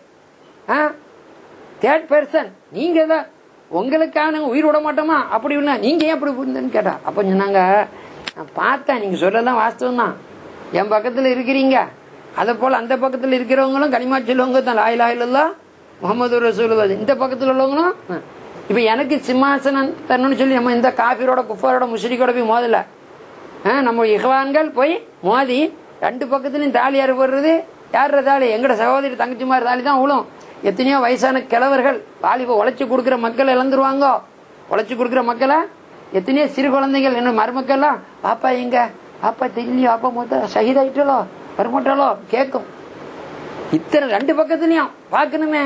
தேர்ட் பர்சன் நீங்க தான், உங்களுக்காக நாங்க உயிர் விட மாட்டோமா அப்படி நீங்க ஏன் அப்படி புரிந்துன்னு கேட்டா. அப்ப சொன்னாங்க, நான் பார்த்தேன் நீங்க சொல்லலாம் வாஸ்தவம் தான், என் பக்கத்துல இருக்கிறீங்க, அத போல அந்த பக்கத்துல இருக்கிறவங்களும் களிமா சொல்லுவங்க தான், லா இலாஹா இல்லல்லாஹ் முஹம்மது ரசூலுல்லாஹ். இந்த பக்கத்துல உள்ளவங்களும் இப்ப எனக்கு சிம்மாசனம் தரணும்னு சொல்லி நம்ம இந்த காபிரோட குஃபாரோட முஷ்ரிக்கோட போய் மோதல, நம்ம இஹ்வான்கள் போய் மோதி 2 பக்கத்துலயும் தாலி யாரு போடுறது? யார தாலி? எங்கட சகோதரி தங்கச்சிமார் தாலி தான் உழும். எத்தனையோ வயசான கிழவர்கள் வாலிப உழைச்சு கொடுக்குற மக்கள் இழந்துருவாங்க. உழைச்சு கொடுக்குற மக்களை எத்தனையோ சிறு குழந்தைகள் என்ன மருமக்கள்லாம், பாப்பா எங்க பாப்பா தெரியலையோ, அப்பா மொத்த ஷஹீதாயிட்டாலோ வரமாட்டாலோ கேட்கும். இத்தனை 2 பக்கத்துலயும் பாக்கணுமே.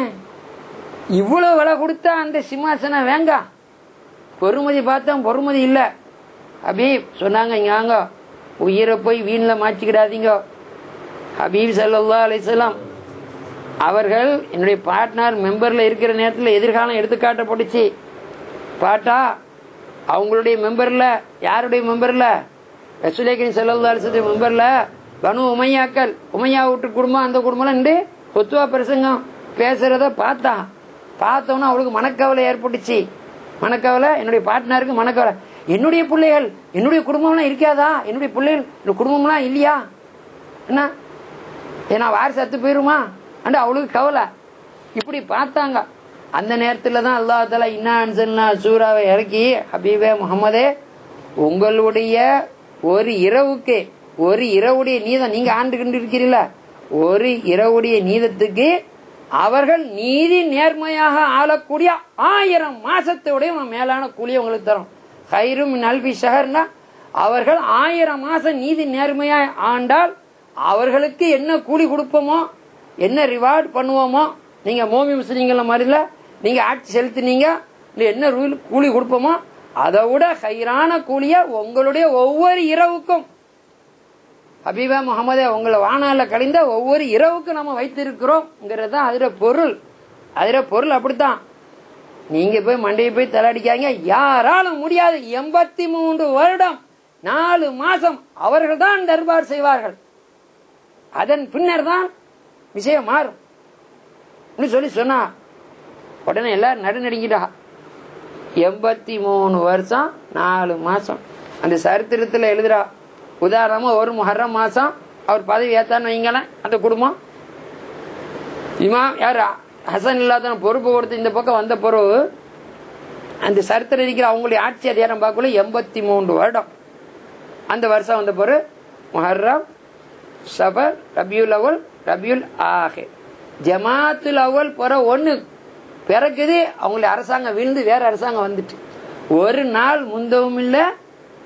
இவ்வளவு விலை கொடுத்தா அந்த சிம்மாசனம் வேங்க, பொறுமதி பார்த்தா பொறுமதி இல்ல. ஹபீப் சொன்னாங்க, இங்க உயிரை போய் வீண்ல மாச்சிக்கிடாதீங்க. ஹபீப் ஸல்லல்லாஹு அலைஹி வஸல்லம் அவர்கள் என்னுடைய பார்ட்னர் மெம்பர்ல இருக்கிற நேரத்தில் எதிர்காலம் எடுத்துக்காட்டப்பட்டுச்சு. பாட்டா அவங்களுடைய மெம்பர்ல, யாருடைய மெம்பர்ல, ரசூலுல்லாஹி ஸல்லல்லாஹு அலைஹி வஸல்லம் மெம்பர்ல பனு உமையாக்கள், உமையா வீட்டு குடும்பம், அந்த குடும்பம் நின்று கொத்துவா பிரசங்கம் பேசுறத பார்த்தோன்னா அவளுக்கு மனக்கவலை ஏற்பட்டுச்சு. மனக்கவலை, என்னுடைய பார்ட்னருக்கு மனக்கவலை. என்னுடைய பிள்ளைகள், என்னுடைய குடும்பம்லாம் இருக்காதா, என்னுடைய பிள்ளைகள், என்னுடைய குடும்பம்லாம் இல்லையா, என்ன ஏன்னா வாரிசு சத்து போயிருமா அண்டு அவளுக்கு கவலை. இப்படி பார்த்தாங்க. அந்த நேரத்தில் தான் அல்லாஹ் தஆலா இன்னா அன்ஸல்னா சூராவை இறக்கி, ஹபீபே முஹம்மதே, உங்களுடைய ஒரு இரவுடைய நீதம், நீங்க ஆண்டு கொண்டு இருக்கிறீங்கள, ஒரு இரவுடைய நீதத்துக்கு அவர்கள் நீதி நேர்மையாக ஆளக்கூடிய 1000 மாசத்துடைய மேலான கூலி உங்களுக்கு தரும். ஹைரும் மின் அல்ஃபி ஷஹர்னா, அவர்கள் 1000 மாசம் நீதி நேர்மையாக ஆண்டால் அவர்களுக்கு என்ன கூலி கொடுப்போமோ, என்ன ரிவார்டு பண்ணுவோமோ, நீங்க மோமி முஸ்லீம்கள மாதிரில நீங்க ஆட்சி செலுத்தினீங்க, என்ன கூலி கொடுப்போமோ அதை விட ஹைரான கூலிய உங்களுடைய ஒவ்வொரு இரவுக்கும் ஹபீபா முகமதே உங்களை வானால கழிந்த ஒவ்வொரு இரவுக்கும் நம்ம வைத்திருக்கிறோம். அதுல பொருள் அப்படித்தான். நீங்க போய் மண்டையை போய் தலாடிக்காங்க, யாராலும் முடியாது. 83 வருடம் 4 மாசம் அவர்கள் தான் தர்பார் செய்வார்கள். அதன் பின்னர் தான் விஷயம் மாறும் சொல்லி சொன்னா உடனே எல்லாரும் நடுநடுங்கிட்டா. 83 வருஷம் 4 மாசம் அந்த சரித்திரத்தில் எழுதுறா. உதாரணமா ஒரு முஹர்ரம் மாசம் அவர் பதவி ஏத்தான்னு வைங்களேன், அந்த குடும்பம் இமாம் யார் ஹசன் இல்லாத பொறுப்பு கொடுத்து இந்த பக்கம் வந்த பிறகு அந்த சரித்திரம் இருக்கிற அவங்களுடைய ஆட்சி அதிகாரம் பார்க்கல 83 வருடம். அந்த வருஷம் வந்த பிறகு முஹர்ரம், சபர், ரபியுல் அவல், ரபியுல் ஆஹிர், ஜமாத்துல் அவல் பிற ஒண்ணு பிறக்குது. அவங்களுடைய அரசாங்கம் விழுந்து வேற அரசாங்கம் வந்துட்டு, ஒரு நாள் முந்தவும் இல்ல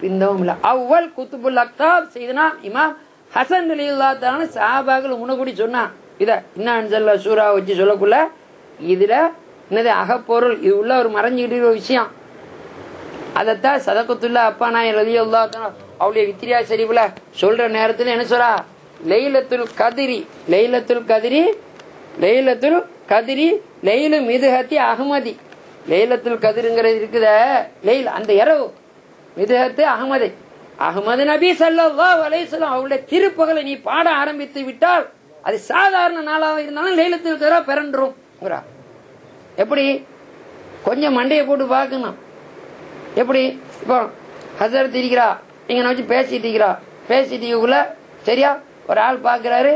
பிந்தவும் இல்ல. அவ்வல் குத்துபுல் அக்தாப் செய்தனா இமாம் ஹசன் ரலியல்லாஹு தஆலா சஹாபாக்கள் முன்னக்கூடி சொன்னா. இத இன்னா அன்ஸல்னா சூரா வச்சு சொல்லக்குள்ள இதுல என்னது அகப்பொருள், இது உள்ள ஒரு மறைஞ்சுக்கிட்டு ஒரு விஷயம். அதத்தான் சதகத்துல்லா அப்பா நாயர் ரலியல்லாஹு தஆலா அவளுடைய வித்ரியா ஷரீஃப்ல சொல்ற நேரத்துல என்ன சொல்றா, லைலத்துல் கதிரி லைலு மிதுஹத்தி அஹ்மதி. லைலத்துல் கதிருங்கிறது இருக்குத லைல், அந்த இரவு மிதுஹத்து அஹ்மது நபி ஸல்லல்லாஹு அலைஹி வஸல்லம் அவருடைய திருப்பகலை நீ பாட ஆரம்பித்து விட்டால் அது சாதாரண நாளாக இருந்தாலும் லைலத்துல் கதிரா பிறந்துரும். எப்படி கொஞ்சம் மண்டையை போட்டு பார்க்கணும். எப்படி இப்போ ஹசரத் இருக்கிறா, இங்க வச்சு பேசிட்டு சரியா ஒரு ஆள் பாக்குறாரு,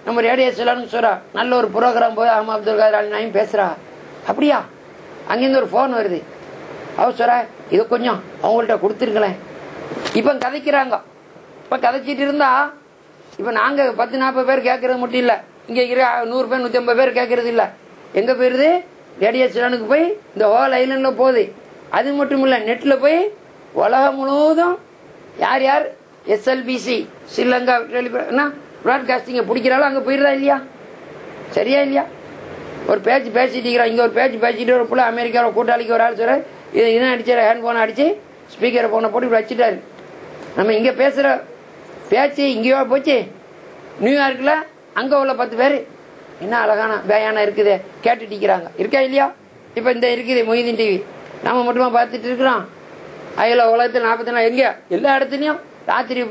நம்ம ரேடியோ சொல்லணும்னு சொல்றா, நல்ல ஒரு ப்ரோக்ராம் போய் அஹமது அப்துல் காதர் அலி நாயும் பேசுறா. அப்படியா, அங்கிருந்து ஒரு போன் வருது, அவ சொல்ற இது கொஞ்சம் அவங்கள்ட்ட கொடுத்துருங்களேன். இப்ப கதைக்கிறாங்க. இப்ப கதைச்சிட்டு இருந்தா இப்ப நாங்க 10-40 பேர் கேட்கறது மட்டும் இல்ல, இங்க 100 பேர் 150 பேர் கேட்கறது இல்ல. எங்க போயிருது, ரேடியோ சிலனுக்கு போய் இந்த ஹோல் ஐலண்ட்ல போகுது. அது மட்டும் இல்ல, நெட்ல போய் உலகம் முழுவதும் யார் யார் எஸ்எல்பிசி ஸ்ரீலங்கா பிராட்காஸ்டிங்க பிடிக்கிறாலும் அங்க போயிருதா இல்லையா, சரியா இல்லையா? ஒரு பேச்சு பேசிட்டு இங்க ஒரு பேச்சு பேசிட்டு ஒரு புள்ள அமெரிக்காவோட கூட்டாளிக்கு ஒரு ஆள் சொல்ற இதை அடிச்சாரு, ஹேண்ட் போனை அடிச்சு ஸ்பீக்கரை போனை போட்டு இப்படி வச்சுட்டாரு. நம்ம இங்க பேசுற பேச்சு இங்கேயோ போச்சு, நியூயார்க்ல அங்க உள்ள 10 பேர் என்ன அழகான பேயான இருக்குது கேட்டுட்டு இருக்கிறாங்க, இருக்கா இல்லையா? இப்ப இந்த இருக்குது மொய்தீன் டிவி, நம்ம மட்டுமா பார்த்துட்டு இருக்கிறோம். அயல உலகத்தில் 44 எங்க எல்லா இடத்துலயும் ராத்திரி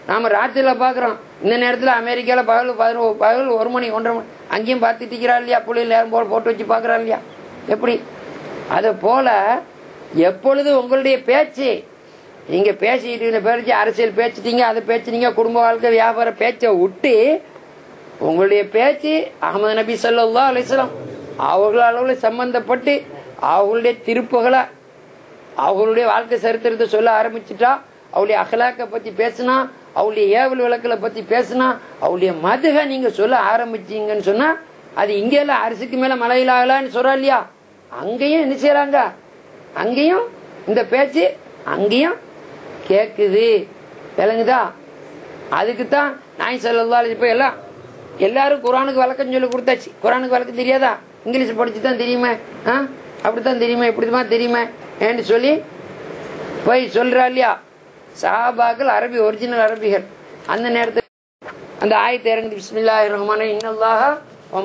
நாம ராத்திரில பாக்குறோம். இந்த நேரத்தில் அமெரிக்கால பகல் 1 மணி 1:30 மணி அங்கேயும் பார்த்துட்டு இருக்கிறா இல்லையா? புள்ளையில நேரம் போல போட்டு வச்சு பாக்குறா இல்லையா? எப்படி அத போல எப்பொழுது உங்களுடைய பேச்சு நீங்க பேசிட்டு பேச்சு அரசியல் பேசிட்டீங்க, அதை பேசுனீங்க, குடும்ப வாழ்க்கை வியாபார பேச்சை விட்டு உங்களுடைய பேச்சு அஹ்மது நபி ஸல்லல்லாஹு அலைஹி வஸல்லம் அவர்களால சம்பந்தப்பட்டு அவங்களுடைய திருப்புகளை அவங்களுடைய வாழ்க்கை சரித்திரத்தை சொல்ல ஆரம்பிச்சுட்டா, அவளுடைய அகலாக்க பத்தி பேசினா, அவளுடைய ஏவல் விளக்கலை பத்தி பேசினா, அவளுடைய மதுக நீங்க சொல்ல ஆரம்பிச்சீங்கன்னு சொன்னா அது இங்க இல்ல அரிசிக்கு மேல மலையில ஆகலான்னு சொல்றா இல்லையா? அங்கேயும் என்ன செய்யறாங்க, அங்கேயும் இந்த பேச்சு அங்கேயும் கேக்குது, விளங்குதா? அதுக்குத்தான் நாய் ஸல்லல்லாஹு இப்ப எல்லாரும் குர்ஆனுக்கு விளக்கம் சொல்லி கொடுத்தாச்சு. குர்ஆனுக்கு விளக்கம் தெரியாதா? இங்கிலீஷ் படிச்சுதான் தெரியுமே, அப்படித்தான் தெரியுமே, இப்படிதான் தெரியுமே என்று சொல்லி போய் சொல்றா இல்லையா? சஹாபாக்கள் அரபி, ஒரிஜினல் அரபிகள். அந்த நேரத்தில் அந்த ஆயத்தை இறங்குது, பிஸ்மில்லாஹிர் ரஹ்மானிர் ரஹீம், இன்னல்லாஹ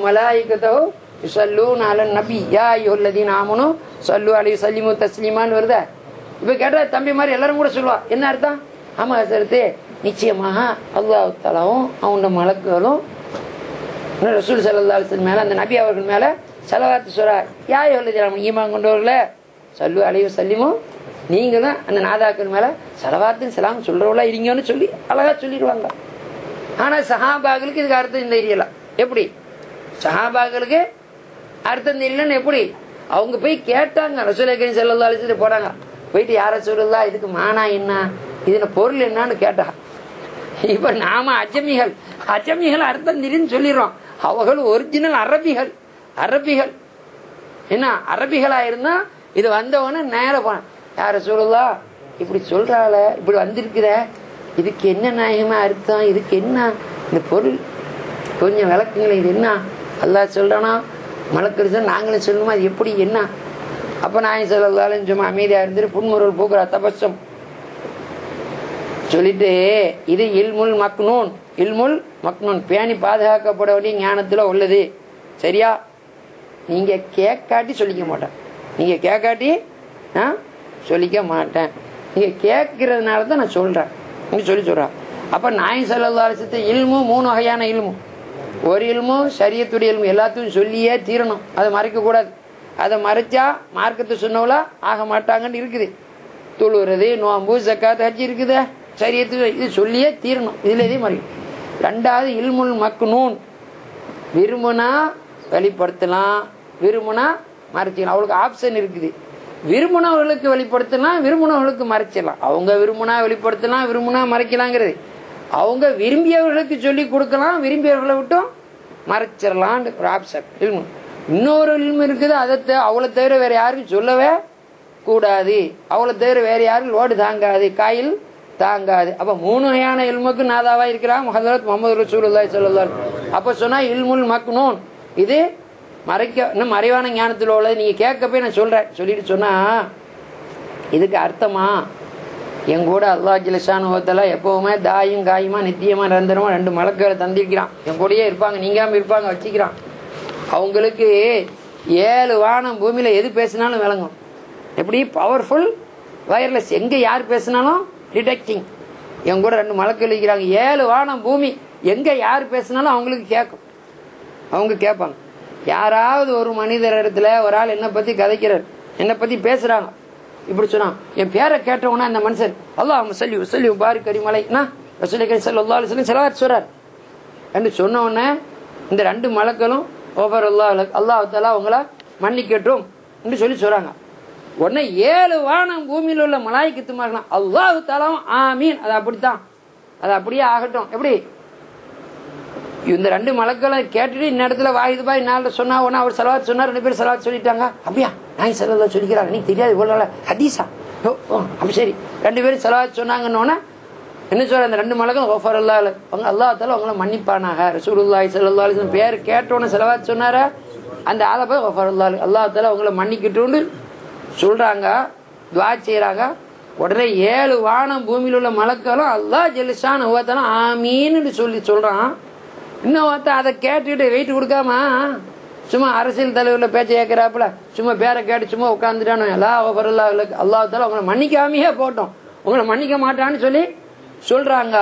மலாயிகத்தஹு யுஸல்லூன அலன் நபி யா அய்யுஹல்லதீன ஆமனு ஸல்லு அலைஹி வஸல்லிமு தஸ்லீமான்னு வருதா. இப்போ கேட்டால் தம்பி மாதிரி எல்லாரும் கூட சொல்லுவா. என்ன அர்த்தம்? ஆமாம் ஹஸரத்தே, நிச்சயமாக அல்லாஹ் தஆலாவும் அவனோட மலக்குகளும் ரசூல் ஸல்லல்லாஹு அலைஹி வஸல்லம் மேலே, அந்த நபி அவர்கள் மேலே ஸலவாத்து சொல்றா. யா அய்யுஹல்லதீன ஆமனு, ஈமான் கொண்டவர்களே, ஸல்லு அலைஹி வஸல்லிமு, நீங்களும் அந்த நாதாக்கள் மேலே ஸலவாத்து ஸலாம் சொல்கிறவங்களா இருங்கன்னு சொல்லி அழகாக சொல்லிடுவாங்க. ஆனால் சஹாபாக்களுக்கு இதுக்கு அர்த்தம் தெரியல. எப்படி சஹாபாக்களுக்கு அர்த்தம் தெரியலன்னு எப்படி? அவங்க போய் கேட்டாங்க, ரசூல் கரீம் ஸல்லல்லாஹு அலைஹி வஸல்லம் போனாங்க. போயிட்டு யார ரசூலுல்லாஹ், இதுக்கு மானா என்ன, இதுல பொருள் என்னன்னு கேட்டா. இப்ப நாம அஜமிகள் அர்த்தம் தெரியுன்னு சொல்லிடுறோம். அவர்கள் ஒரிஜினல் அரபிகள் என்ன, அரபிகளா இருந்தா இது வந்தவன நேர போன, யார ரசூலுல்லாஹ் இப்படி சொல்றால, இப்படி வந்திருக்கிற, இதுக்கு என்ன நியாயமா அர்த்தம், இதுக்கு என்ன இந்த பொருள், கொஞ்சம் விளக்குங்களேன், இது என்ன அல்லாஹ் சொல்றானா, மலக்கரிசா நாங்களும் சொல்லணுமா, அது எப்படி என்ன? அப்ப நாயகம் ஸல்லல்லாஹு அலைஹி வஸல்லம் சும்மா அமைதியா இருந்துட்டு புன்முறுவல் பூக்குறா, தபஸ்ஸம் சொல்லிட்டு, இது இல்முல் மக்னூன், பேணி பாதுகாக்கப்பட வேண்டிய ஞானத்துல உள்ளது. சரியா? நீங்க கேட்காட்டி சொல்லிக்க மாட்டேன், நீங்க கேட்காட்டி சொல்லிக்க மாட்டேன், நீங்க கேட்கறதுனால தான் நான் சொல்றேன் சொல்றேன். அப்ப நாயகம் ஸல்லல்லாஹு அலைஹி வஸல்லம் இல்மு 3 வகையான இல்மு. ஒரு இல்மு ஷரியத்துடைய இல்மு, எல்லாத்தையும் சொல்லியே தீரணும், அதை மறைக்க கூடாது. அதை மறைச்சா மார்க்கத்தை சொன்னவளா ஆக மாட்டாங்கன்னு இருக்குது. தொழுறது, நோம்பு, ஜக்காத், ஹஜ் இருக்குது, ஷரியத்து, இது சொல்லியே தீரணும், இதுல எதையும் மறைக்கும். 2வது இல்முல் மக்னூன், விரும்புனா வெளிப்படுத்தலாம், விரும்புனா மறைச்சிக்கலாம், அவளுக்கு ஆப்ஷன் இருக்குது. விரும்பினவர்களுக்கு வெளிப்படுத்தலாம், விரும்பினவர்களுக்கு மறைச்சிடலாம். அவங்க விரும்பினா வெளிப்படுத்தலாம், விரும்பினா மறைக்கலாங்கிறது. அவங்க விரும்பியவர்களுக்கு சொல்லி கொடுக்கலாம், விரும்பியவர்களை விட்டும் மறைச்சிடலாம் ஒரு ஆப்ஷன் இல்மு. இன்னொரு இல்மு இருக்குது, அதை அவளை தவிர வேற யாருக்கும் சொல்லவே கூடாது, அவளை தவிர வேற யாருக்கும் லோடு தாங்காது, காயில் தாங்காது. அப்ப 3 வகையான இல்முக்கு நாதாவா இருக்கிறாங்க ஹஜ்ரத் முஹம்மது ரசூலுல்லாஹி ஸல்லல்லாஹு அலைஹி வஸல்லம். அப்ப சொன்னா இல்முல் மக்னூன், இது மறைக்க இன்னும் மறைவான ஞானத்தில் உள்ளது. நீங்க கேட்க போய் நான் சொல்றேன் சொல்லிட்டு சொன்னா, இதுக்கு அர்த்தமா என் கூட அல்லாஹ் ஜல்லஷானு வ தஆலா எப்பவுமே தாயும் காயுமா நித்தியமா நிரந்தரமா 2 மலக்குகளை தந்திருக்கிறான், என் கூடயே இருப்பாங்க, நீங்காம இருப்பாங்க, வச்சுக்கிறான். அவங்களுக்கு 7 வானம் பூமியில எது பேசினாலும் விளங்கும். எப்படி பவர்ஃபுல் வயர்லெஸ், எங்க யார் பேசினாலும் டிடெக்டிங். என் கூட 2 மலக்குகள் இருக்கிறாங்க, 7 வானம் பூமி, எங்க யார் பேசினாலும் அவங்களுக்கு கேட்கும், அவங்க கேட்பாங்க. யாராவது ஒரு மனிதர் இடத்துல ஒரு ஆள் என்ன பத்தி கதைக்கிறார், என்ன பத்தி பேசுறாங்க, இப்படி சொன்னா என் பேரை கேட்டவனா அந்த மனுஷர் அல்லாஹ் ஸல்லி பாரிக் கரீம் அலைஹி ரசூல் கரீம் ஸல்லல்லாஹு அலைஹி வஸல்லம் ஸலவாத் சொல்றார் என்று சொன்ன உடனே இந்த 2 மலக்களும் ஓவர் அல்லாஹ் தஆலா அவங்கள மன்னிக்கட்டும் என்று சொல்லி சொல்றாங்க. உடனே 7 வானம் பூமியில் உள்ள மலாயிகத்துமார்களாம் அல்லாஹ் தஆலாவும் ஆமீன், அது அப்படித்தான், அது அப்படியே ஆகட்டும். எப்படி இந்த 2 மலக்களை கேட்டுட்டு இந்த இடத்துல வாயுது பாய் நாள் சொன்னா உடனே அவர் ஸலவாத் சொன்னார், 2 பேர் ஸலவாத் சொல்லிட்டாங்க. அப்படியா நான் ஸல்லல்லாஹு சொல்லிக்கிறாங்க, நீ தெரியாது இவ்வளவு ஹதீஸா, அப்ப சரி 2 பேரும் ஸலவாத் சொன்னாங்கன்னு என்ன சொல்ற, அந்த 2 மலக்கள் ஓஃபர் அவங்க அல்லாஹ் தஆலா அவங்கள மன்னிப்பானாக. ரசூலுல்லாஹி ஸல்லல்லாஹு அலைஹி வஸல்லம் பேர் கேட்டோன்னு ஸலவாத் சொன்னார, அந்த ஆளை போய் ஓஃபர் அல்லாஹ் தஆலா அவங்கள மன்னிக்கட்டும்னு சொல்றாங்க, துஆ செய்யறாங்க. உடனே 7 வானம் பூமியில் உள்ள மலக்களும் அல்லாஹ் ஜல்லஷானஹு வ தஆலா ஆமீன்னு சொல்லி சொல்றான். இன்னும் அதை கேட்டுக்கிட்டு வெயிட் கொடுக்காம சும்மா அரசியல் தலைவர்ல பேச்ச கேட்கிறாப்புல சும்மா பேரை கேட்டு சும்மா உட்காந்துட்டானு அல்லாஹ் தஆலா உங்களை மன்னிக்காமையே போட்டோம், உங்களை மன்னிக்க மாட்டான்னு சொல்லி சொல்றாங்க.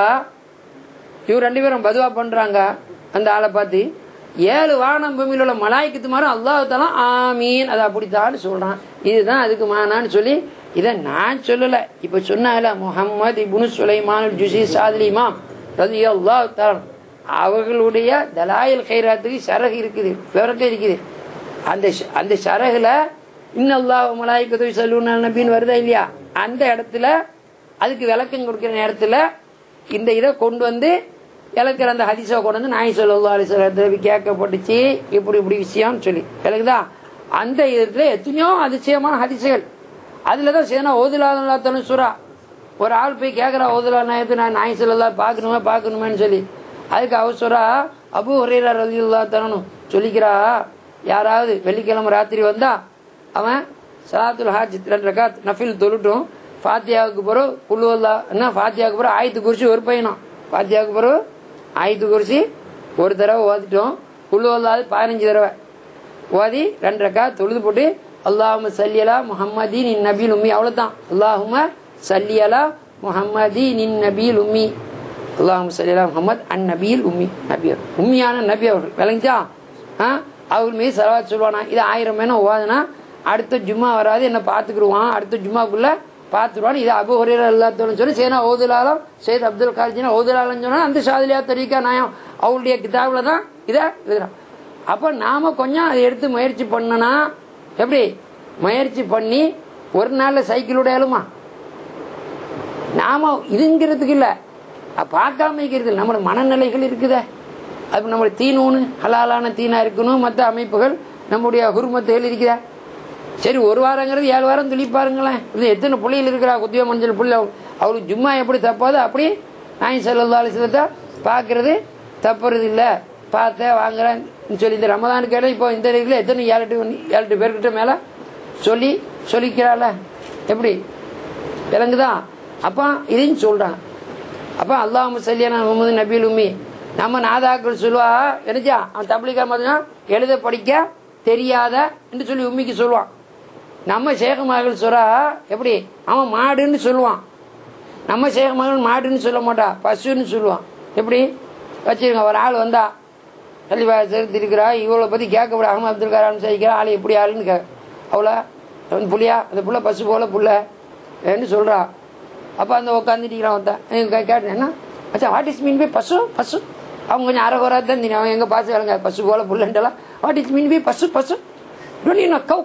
இவர் 2 பேரும் பதுவா பண்றாங்க அந்த ஆளை பார்த்து. 7 வானம் பூமியில் உள்ள மலாயிகத்துமாரும் அல்லாஹ் தஆலா ஆமீன், அது அப்படித்தான் சொல்றான். இதுதான் அதுக்கு மானான்னு சொல்லி, இதை நான் சொல்லல, இப்ப சொன்னால முஹம்மது இப்னு சுலைமான் ஜுஸி சாதிலி இமாம் ரலியல்லாஹு தஆலா அவர்களுடைய தலாயில் கைராத்துக்கு ஷரஹ் இருக்குது, விவரத்தை இருக்குது. அந்த ஷரஹ்ல இன்னல்லாஹு வ மலாயிகத்துஹு யுஸல்லூன அலன் நபின்னு வருதா இல்லையா, அந்த இடத்துல அதுக்கு விளக்கம் கொடுக்கிற நேரத்துல இந்த இதை கொண்டு வந்து விளக்குற அந்த ஹதீஸை கொண்டு வந்து நாயகம் ஸல்லல்லாஹு அலைஹி வஸல்லம் கேட்கப்பட்டுச்சு, இப்படி இப்படி விஷயம் சொல்லி விளக்குதா. அந்த இடத்துல எத்தனையோ அதிசயமான ஹதீஸுகள், அதுலதான் சேனா ஓதுலாத்தனு சூரா. ஒரு ஆள் போய் கேட்கிறா ஓதுலா நாயத்து, நான் நாயகம் ஸல்லல்லாஹு பார்க்கணுமேன்னு சொல்லி. அதுக்கு அவர் சொல்றா, அபூ ஹுரைரா ரலியல்லாஹு தஆலா சொல்லிக்கிறா, யாராவது வெள்ளிக்கிழமை ராத்திரி வந்தா அவன் ஸலாத்துல் ஹஜ் 2 ரகாத் நஃபில் தொழுட்டும், ஃபாத்தியாவுக்கு பிறகு குல் வல்லாஹ் என்ன ஃபாத்தியாவுக்கு பிறகு ஆயத்து குர்சி ஒரு பையனும், ஃபாத்தியாவுக்கு பிறகு ஆயத்து குர்சி ஒரு தடவை ஓதிட்டோம், குழுவல்லாது 15 தடவை ஓதி 2 ரக்காத் தொழுது போட்டு அல்லாஹும்ம ஸல்லி அலா முஹம்மதின் நபியில் உம்மி, அவ்வளவுதான். அல்லாஹும்ம ஸல்லி அலா முஹம்மதின் நபியில் உம்மி, அல்லாஹும்ம ஸல்லி அலா முஹம்மத் அன் நபியில் உம்மி, நபி உம்மியான நபி அவர்கள் விளங்கிச்சா. அவர் மீது ஸலவாத் சொல்லுவானா. இது 1000 மேன ஓதுனா அடுத்த ஜும்மா வராது, என்ன பார்த்துக்கிடுவான், அடுத்த ஜும்மாக்குள்ள பார்த்துருவான். இது அபூ ஹுரைரா ரலியல்லாஹு சொல்லி சேனா ஓதுலாலம் சையத் அப்துல் காதிர் ஓதுலாலம் சொன்னா அந்த ஷாதிலியா தரீகா நாயம் அவருடைய கிதாபுல தான் இதை எழுதுறான். அப்ப நாம கொஞ்சம் அதை எடுத்து முயற்சி பண்ணனா எப்படி முயற்சி பண்ணி ஒரு நாள்ல சைக்கிளோட எழுமா நாம இதுங்கிறதுக்கு இல்ல, பார்க்காம இருக்கிறது நம்மளோட மனநிலைகள் இருக்குதே. அது நம்ம தீனூன்னு ஹலாலான தீனா இருக்கணும். மற்ற அமைப்புகள் நம்முடைய குருமத்துகள் இருக்கிற. சரி, ஒரு வாரங்கிறது 7 வாரம் துளிப்பாருங்களேன். இது எத்தனை பிள்ளைகள் இருக்கிறா, குத்தியோ மஞ்சள் பிள்ளை. அவளுக்கு ஜும்மா எப்படி தப்பாது அப்படி நாயகம் ஸல்லல்லாஹு அலைஹி வஸல்லம் பார்க்கறது தப்புறது இல்லை. பார்த்தேன் வாங்குறேன்னு சொல்லி இந்த ரமதானுக்கு இடம் இப்போ இந்த இதில் எத்தனை 7-8 பேர்கிட்ட மேலே சொல்லிக்கிறாள். எப்படி விளங்குதான்? அப்போ இதையும் சொல்கிறான். அப்போ அல்லாஹும்ம ஸல்லி அலா முஹம்மது நபியில் உம்மி. நம்ம நாதாக்கள் சொல்லுவா என்னச்சா, அவன் தப்லீகா மாதிரி எழுத படிக்க தெரியாத என்று சொல்லி உம்மிக்கு சொல்லுவான். நம்ம ஷேக் மகள் சொல்றா எப்படி, அவன் மாடுன்னு சொல்லுவான். நம்ம ஷேக் மகள் மாடுன்னு சொல்ல மாட்டா, பசுன்னு சொல்லுவான். எப்படி வச்சுருங்க, ஒரு ஆள் வந்தா கலிபா இருக்கிறா, இவளை பற்றி கேட்கப்பட அஹமது அப்துல் கலாம் சகிக்கிறா, ஆள் எப்படி ஆளுன்னு அவ்வளோ புள்ளியா அந்த புள்ள பசு போல புள்ள என்று சொல்கிறா. அப்போ அந்த உட்காந்துட்டிக்கிறான் ஒருத்தன் கேட்டேன், என்ன அச்சா வாட் இஸ் மீன் பை பசு பசு. அவங்க கொஞ்சம் அரைகுறா தான் தெரியும், அவன் எங்கே பாச வேலைங்க பசு போல புள்ளண்டலாம். வாட் இஸ் மீன் பை பசு பசு கவு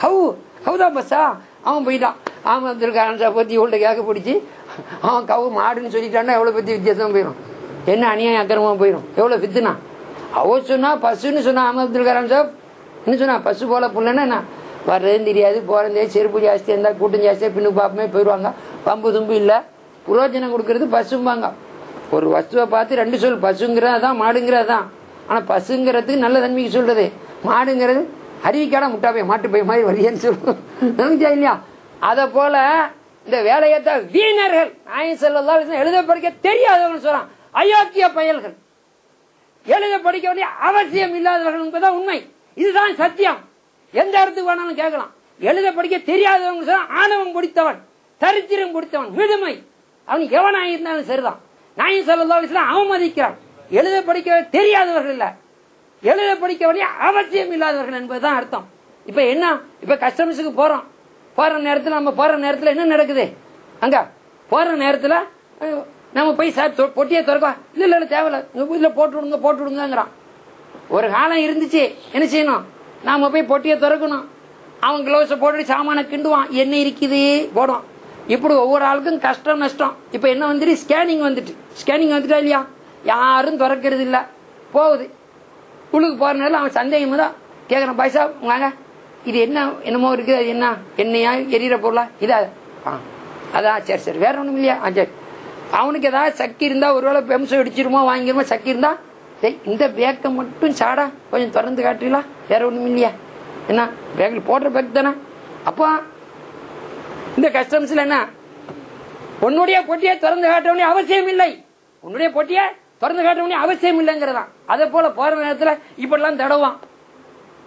கவு கவு தான் பஸ்ஸா. அவன் போயிட்டான். அஹமது அப்துல் கலாம் சார் பற்றி இவள்கிட்ட கேட்க பிடிச்சி அவன் கவு மாடுன்னு சொல்லிட்டான்னா எவ்வளோ பற்றி வித்தியாசம் போயிடும், என்ன அநியாயம் அக்கிரமாக போயிடும், எவ்வளோ வித்துனா. அவ சொன்னா பசுன்னு சொன்னா அஹமது அப்துல் கலாம் சார் என்ன சொன்னா, பசு போல புள்ளன்னா என்ன வர்றதுன்னு தெரியாது, போகிறதே செருப்பு ஜாஸ்தியாக இருந்தால் கூட்டம் ஜாஸ்தியாக பின்னு பாப்பமே போயிடுவாங்க, பம்பு தும்பு இல்லை, புரோஜனம் கொடுக்கறது பசும்பாங்க. ஒரு வஸ்துவை பார்த்து 2 சொல், பசுங்கிறது தான் மாடுங்கிறது தான். ஆனால் பசுங்கிறதுக்கு நல்ல தன்மைக்கு சொல்றது, மாடுங்கிறது அறிவிக்காட முட்டாப்பை மாட்டு பை மாதிரி வரியன்னு சொல்லுவோம். நினைச்சா இல்லையா? அதை போல இந்த வேலையத்த வீணர்கள் நாயகம் ஸல்லல்லாஹு அலைஹி வஸல்லம் எழுத படிக்க தெரியாதவங்க சொல்றான், அயோக்கிய பயல்கள், எழுத படிக்க வேண்டிய அவசியம் இல்லாதவர்கள் என்பதுதான் உண்மை. இதுதான் சத்தியம். எந்த இடத்துக்கு வேணாலும் கேட்கலாம். எழுத படிக்க தெரியாதவங்க சொல்றான் ஆணவம் பிடித்தவன், தரித்திரம் பிடித்தவன், விடுமை, அவன் எவனாக இருந்தாலும் சரிதான். நாயகம் ஸல்லல்லாஹு அலைஹி வஸல்லம் அவமதிக்கிறான். எழுத படிக்க தெரியாதவர்கள் இல்ல, எழுத படிக்க வேண்டிய அவசியம் இல்லாதவர்கள் என்பதுதான் அர்த்தம். இப்ப என்ன, இப்ப கஸ்டமர்ஸுக்கு போறோம், போற நேரத்தில் நம்ம போற நேரத்தில் என்ன நடக்குது, அங்க போற நேரத்தில் நம்ம போய் பொட்டியை திறக்கா, இல்ல இல்ல தேவையில்ல இதுல போட்டு விடுங்கிறான். ஒரு காலம் இருந்துச்சு, என்ன செய்யணும், நாம போய் பொட்டியை திறக்கணும், அவன் கிளவுஸை போட்டு சாமான கிண்டுவான், என்ன இருக்குது போடுவான். இப்படி ஒவ்வொரு ஆளுக்கும் கஷ்டம் நஷ்டம். இப்ப என்ன வந்துட்டு ஸ்கேனிங் வந்துட்டா இல்லையா, யாரும் திறக்கிறது இல்ல, போகுது உள்ளுக்கு போற நேரம் அவன் சந்தேகம் தான் கேட்கறான், பைசா வாங்க இது என்னமோ இருக்குது, அது என்ன எண்ணெயா எரியிற பொருளா இதா, அதான் சரி சரி வேற ஒண்ணும் இல்லையா, சரி. அவனுக்கு ஏதாவது சக்கி இருந்தா ஒருவேளை பெம்சம் அடிச்சிருமோ வாங்கிருமோ, சக்கி இருந்தா இந்த பேக்கை மட்டும் சாடா கொஞ்சம் திறந்து காட்டுறீங்களா, வேற ஒண்ணும் இல்லையா, என்ன பேக்கில் போடுற பேக் தானே. அப்போ இந்த கஸ்டம்ஸ்ல என்ன, உன்னுடைய பொட்டியை திறந்து காட்ட வேண்டிய அவசியம் இல்லை, உன்னுடைய பொட்டியை திறந்து காட்ட வேண்டிய அவசியம் இல்லைங்கிறதான். அதே போல போற நேரத்தில் இப்படிலாம் தடவான்.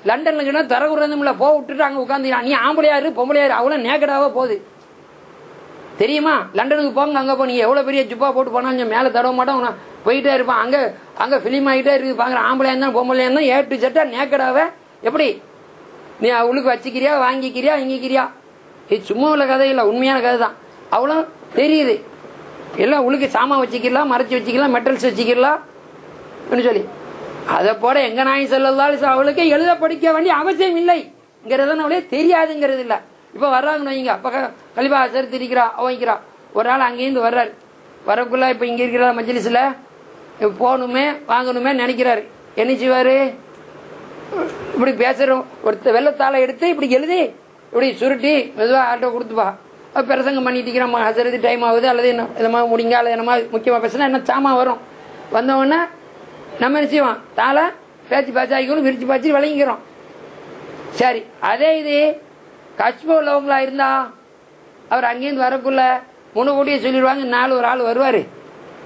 லண்டன்ல தரகுறதும் போ விட்டுட்டு அங்க உட்காந்து, நீ ஆம்பளையாரு பொம்பளையாரு அவ்வளவு நேக்கடாவா போகுது தெரியுமா. லண்டனுக்கு போங்க, அங்க போய் நீ எவ்வளவு பெரிய ஜுப்பா போட்டு போனாலும் மேல தடவ மாட்டோம், போயிட்டே இருப்பான். அங்க பிலிம் ஆகிட்டே இருக்கு, பாக்குற ஆம்பளையா இருந்தா பொம்பளையா இருந்தா ஏட்டு சட்டா நேக்கடாவ எப்படி நீ அவளுக்கு வச்சுக்கிறியா வாங்கிக்கிறியா இங்கிக்கிறியா. இது சும்மா உள்ள கதை இல்லை, உண்மையான கதை தான். அவ்வளோ தெரியுது, எல்லாம் உளுக்கு சாமான் வச்சுக்கலாம், மறைச்சு வச்சுக்கலாம், மெட்டல்ஸ் வச்சுக்கலாம் சொல்லி. அதை போல எங்க நாயகம் ஸல்லல்லாஹு அலைஹி வஸல்லம் அவளுக்கு எழுத படிக்க வேண்டிய அவசியம் இல்லைங்கிறத அவளே தெரியாதுங்கிறது இல்லை. இப்ப வர்றாங்கன்னு வைங்க, அப்ப கலிபா அசர் இருக்கிறா வைக்கிறா, ஒரு ஆள் அங்கேருந்து வர்றாரு, வரக்குள்ள இப்ப இங்க இருக்கிற மஜ்லிஸ்ல போகணுமே வாங்கணுமே நினைக்கிறாரு, என்ன செய்வாரு, இப்படி பேசுறோம் ஒரு வெள்ளத்தாளை எடுத்து இப்படி எழுதி இப்படி சுருட்டி மெதுவா ஆட்டோ கொடுத்துப்பா, பிரசங்கம் பண்ணிட்டு இருக்கிறோம், ஹசரத்து டைம் ஆகுது அல்லது என்ன முடிங்க அல்லது என்னமா முக்கியமா பேசினா என்ன சாமா வரும், வந்தவொடனே நம்ம என்ன செய்வோம், தாளை பேச்சு பேச்சாக்கணும், விரிச்சு பாச்சு விளங்கிக்கிறோம். சரி, அதே இது கஷ்ப உள்ளவங்களா இருந்தா அவர் அங்கேருந்து வரக்குள்ள முன்னக்கூட்டியே சொல்லிடுவாங்க, 4 ஒரு ஆள் வருவாரு,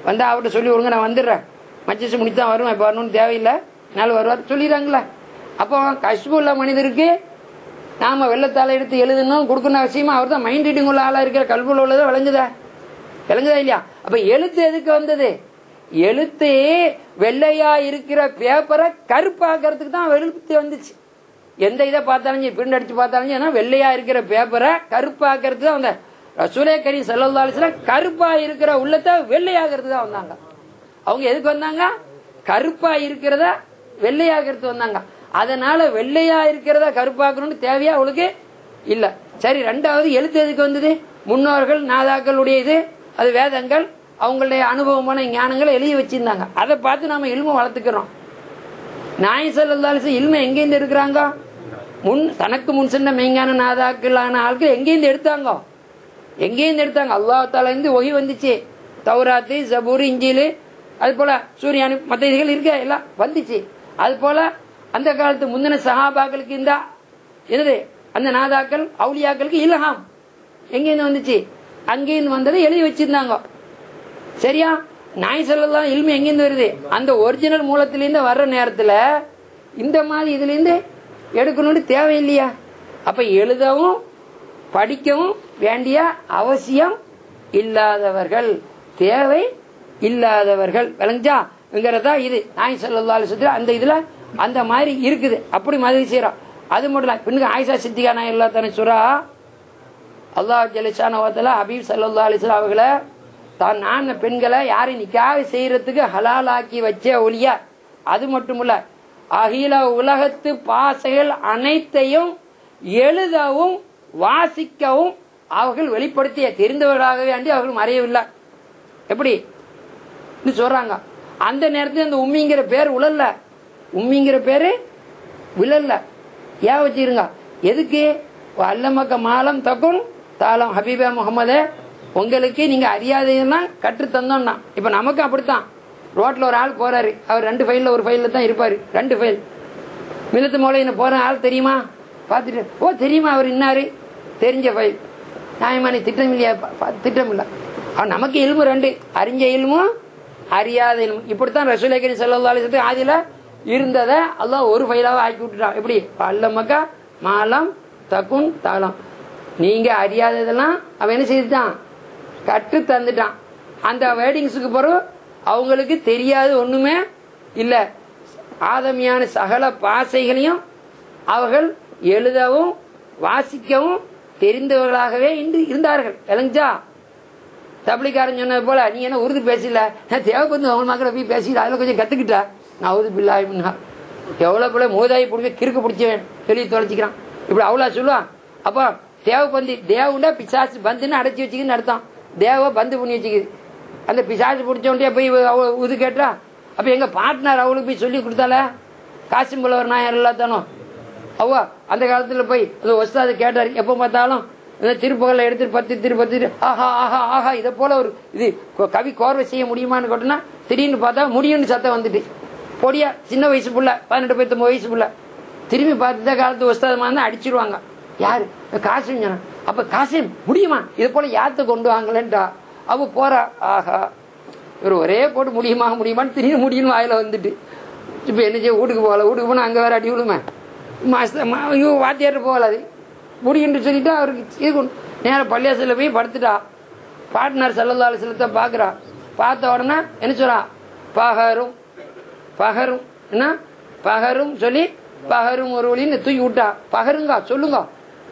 வந்தா அவர்கிட்ட சொல்லி விடுங்க நான் வந்துடுறேன், மச்சஸ் முடித்தான் வருவேன், இப்போ வரணும்னு தேவையில்லை, நாள் வருவார் சொல்லிடுறாங்களா. அப்போ கஷ்பு உள்ள மனிதருக்கு நாம வெள்ளத்தால எடுத்து எழுதணும் கொடுக்கணும் அவசியமா? அவர் தான் மைண்ட் ரீடிங் உள்ள ஆளா இருக்கிற கல்புல உள்ளதை விளங்குதா இல்லையா? அப்ப எழுத்து எதுக்கு வந்தது? எழுத்து வெள்ளையா இருக்கிற பேப்பரை கருப்பாக்கிறதுக்கு தான் எழுத்து வந்துச்சு. எந்த இதை பார்த்தாலும் பிரிண்ட் அடிச்சு பார்த்தாலும் வெள்ளையா இருக்கிற பேப்பரை கருப்பாக்கிறதுக்கு தான் வந்த ரசூலே கரீம் ஸல்லல்லாஹு அலைஹி வஸல்லம் கருப்பா இருக்கிற உள்ளத்தை வெள்ளையாகிறது தான் வந்தாங்க. அவங்க எதுக்கு வந்தாங்க? கருப்பா இருக்கிறத வெள்ளையாகிறது வந்தாங்க. அதனால வெள்ளையா இருக்கிறத கருப்பாக்கணும்னு தேவையா அவளுக்கு இல்ல. சரி, ரெண்டாவது எழுத்து எதுக்கு வந்தது? முன்னோர்கள் நாதாக்களுடைய இது, அது வேதங்கள், அவங்களுடைய அனுபவமான ஞானங்களை எழுதி வச்சிருந்தாங்க. அதை பார்த்து நாம இல்ம வளர்த்துக்கிறோம். நாயகம் ஸல்லல்லாஹு அலைஹி வஸல்லம் இல்ம எங்கேருந்து எடுக்கிறாங்க? தனக்கு முன் சென்ற மெய்ஞான நாதாக்களான ஆட்கள் எங்கேருந்து எடுத்தாங்க? அல்லாஹ் தஆலா இருந்து வஹி வந்துச்சு. தௌராத்து, ஜபூர், இஞ்சில், அது போல சூரியானு மற்ற இதுகள் இருக்க எல்லாம் வந்துச்சு. அது போல அந்த காலத்து முந்தின சஹாபாக்களுக்கு இந்த என்னது அந்த நாதாக்கள் அவுலியாக்களுக்கு இல்ஹாம் எங்கேருந்து வந்துச்சு? அங்கேருந்து வந்ததை எழுதி வச்சிருந்தாங்க. சரியா? நாய் சொல்லலாம் இல்மு எங்கேருந்து வருது? அந்த ஒரிஜினல் மூலத்திலேருந்து வர்ற நேரத்தில் இந்த மாதிரி இதுல இருந்து எடுக்கணும்னு தேவையில்லையா? அப்ப எழுதவும் படிக்கவும் வேண்டிய அவசியம் இல்லாதவர்கள், தேவை இல்லாதவர்கள், விளங்குச்சா? இது நாய் ஸல்லல்லாஹு அலைஹி வஸல்லம் அந்த இதுல அந்த மாதிரி இருக்குது. அப்படி மாதிரி செய்யறோம். அது மட்டும் இல்ல, பின்னுக்கு ஆயிஷா சித்திகா நாய் அல்லா தானே சுரா அல்லாஹ் ஜல்ஷானஹு வ தஆலா ஹபீப் ஸல்லல்லாஹு அலைஹி வஸல்லம் அவர்களை தான் நான் பெண்களை யாரையும் நிக்காஹ் செய்யறதுக்கு ஹலாலாக்கி வச்ச ஒளியா, அது மட்டுமல்ல அகில உலகத்து பாசைகள் அனைத்தையும் எழுதவும் வாசிக்கவும் அவர்கள் வெளிப்படுத்திய தெரிந்தவர்களாகவே வேண்டி அவர்கள் மறையவில்லை. எப்படி சொல்றாங்க? அந்த நேரத்தில் அந்த உம்மிங்கிற பேர் உழல்ல, உம்மிங்கிற பேரு விழல்ல. ஏன் வச்சிருங்க? எதுக்கு? அல்லமக்க மாலம் தக்கும் தாளம் ஹபீபா முகமது, உங்களுக்கு நீங்க அறியாதையெல்லாம் கற்று தந்தோம்னா. இப்ப நமக்கு அப்படித்தான். ரோட்ல ஒரு ஆள் போறாரு, அவர் 2 ஃபைல்ல ஒரு ஃபைல்ல தான் இருப்பாரு. 2 ஃபைல் மில்லத்து மௌலையின போற ஆள் தெரியுமா? பார்த்துட்டு ஓ தெரியுமா அவர் இன்னாரு, தெரிஞ்ச ஃபைல். நியாயமான திட்டம் இல்லையா? திட்டம் இல்ல. அவன் நமக்கு இல்மு 2, அறிஞ்ச இல்மும் அறியாத இல்மு. இப்படித்தான் ரசூல் கரீம் ஸல்லல்லாஹு அலைஹி வஸல்லம் ஆதில இருந்ததை அல்லாஹ் ஒரு ஃபைலாவை ஆக்கி விட்டுட்டான். எப்படி? அல்லமக்க மாலம் தக்குன் தாளம். நீங்க அறியாததெல்லாம் அவன் என்ன செய்துட்டான்? கற்று தந்துட்டான். அந்த வேர்டிங்ஸுக்கு பிறகு அவங்களுக்கு தெரியாது ஒண்ணுமே இல்ல. ஆதமியான சகல பாசைகளையும் அவர்கள் எழுதவும் வாசிக்கவும் தெரிந்தவர்களாகவே இருந்தார்கள். விளங்குச்சா? தப்லீகாரன் சொன்னது போல நீ என்ன உருது பேசல, நான் தேவைப்பட்டு அவங்க மக்களை போய் பேசிட்டு அதில் கொஞ்சம் கத்துக்கிட்டா. நவுது பில்லாஹி மின்ஹா. எவ்வளவு போல மோதாயி பிடிக்க கிறுக்கு பிடிச்சவன் வெளியே தொலைச்சிக்கிறான். இப்படி அவ்வளோ சொல்லுவான். அப்போ தேவபந்தி தேவுண்டா பிசாசு பந்துன்னு அடைச்சி வச்சுக்கின்னு அர்த்தம். தேவ பந்து பண்ணி வச்சுக்குது. அந்த பிசாசு பிடிச்சவன்ட்டே போய் இது கேட்டா, அப்ப எங்க பார்ட்னர் அவளுக்கு போய் சொல்லி கொடுத்தால காசிம் புலவர் நாயர் எல்லாத்தானும் அவ்வா அந்த காலத்துல போய் அது ஒஸ்தாது கேட்டாரு. எப்ப பார்த்தாலும் திருப்புகளை எடுத்துட்டு 10 திருப்பத்து ஆஹா ஆஹா ஆஹா இதை போல ஒரு இது கவி கோர்வை செய்ய முடியுமான்னு கேட்டோன்னா திடீர்னு பார்த்தா முடியும்னு சத்தம் வந்துட்டு பொடியா சின்ன வயசு புள்ள 18 19 வயசு புள்ள திரும்பி பார்த்து இந்த காலத்து ஒஸ்தாதமா இருந்தா அடிச்சிருவாங்க. யாரு? காசிம் சொன்னான். அப்ப காசிம் முடியுமா இது போல யாத்த கொண்டு வாங்கலன்டா. அவ போறா. ஆஹா இவர் ஒரே போட்டு முடியுமான்னு திடீர்னு முடியும்னு வாயில வந்துட்டு இப்ப என்ன செய்ய? வீட்டுக்கு போனா அங்க வேற அடி விழுமே. வாத்தியாரு போகலாது முடியுன்னு சொல்லிட்டு அவருக்கு இது நேரம் பள்ளியாசல போய் படுத்துட்டா. பார்ட்னர் ஸல்லல்லாஹு அலைஹி வஸல்லம் பாக்குறா. பார்த்த உடனே என்ன சொல்றா? பகரும் பகரும் என்ன பகரும் சொல்லி பகரும் ஒரு வழின்னு தூக்கி விட்டா. பகருங்க சொல்லுங்க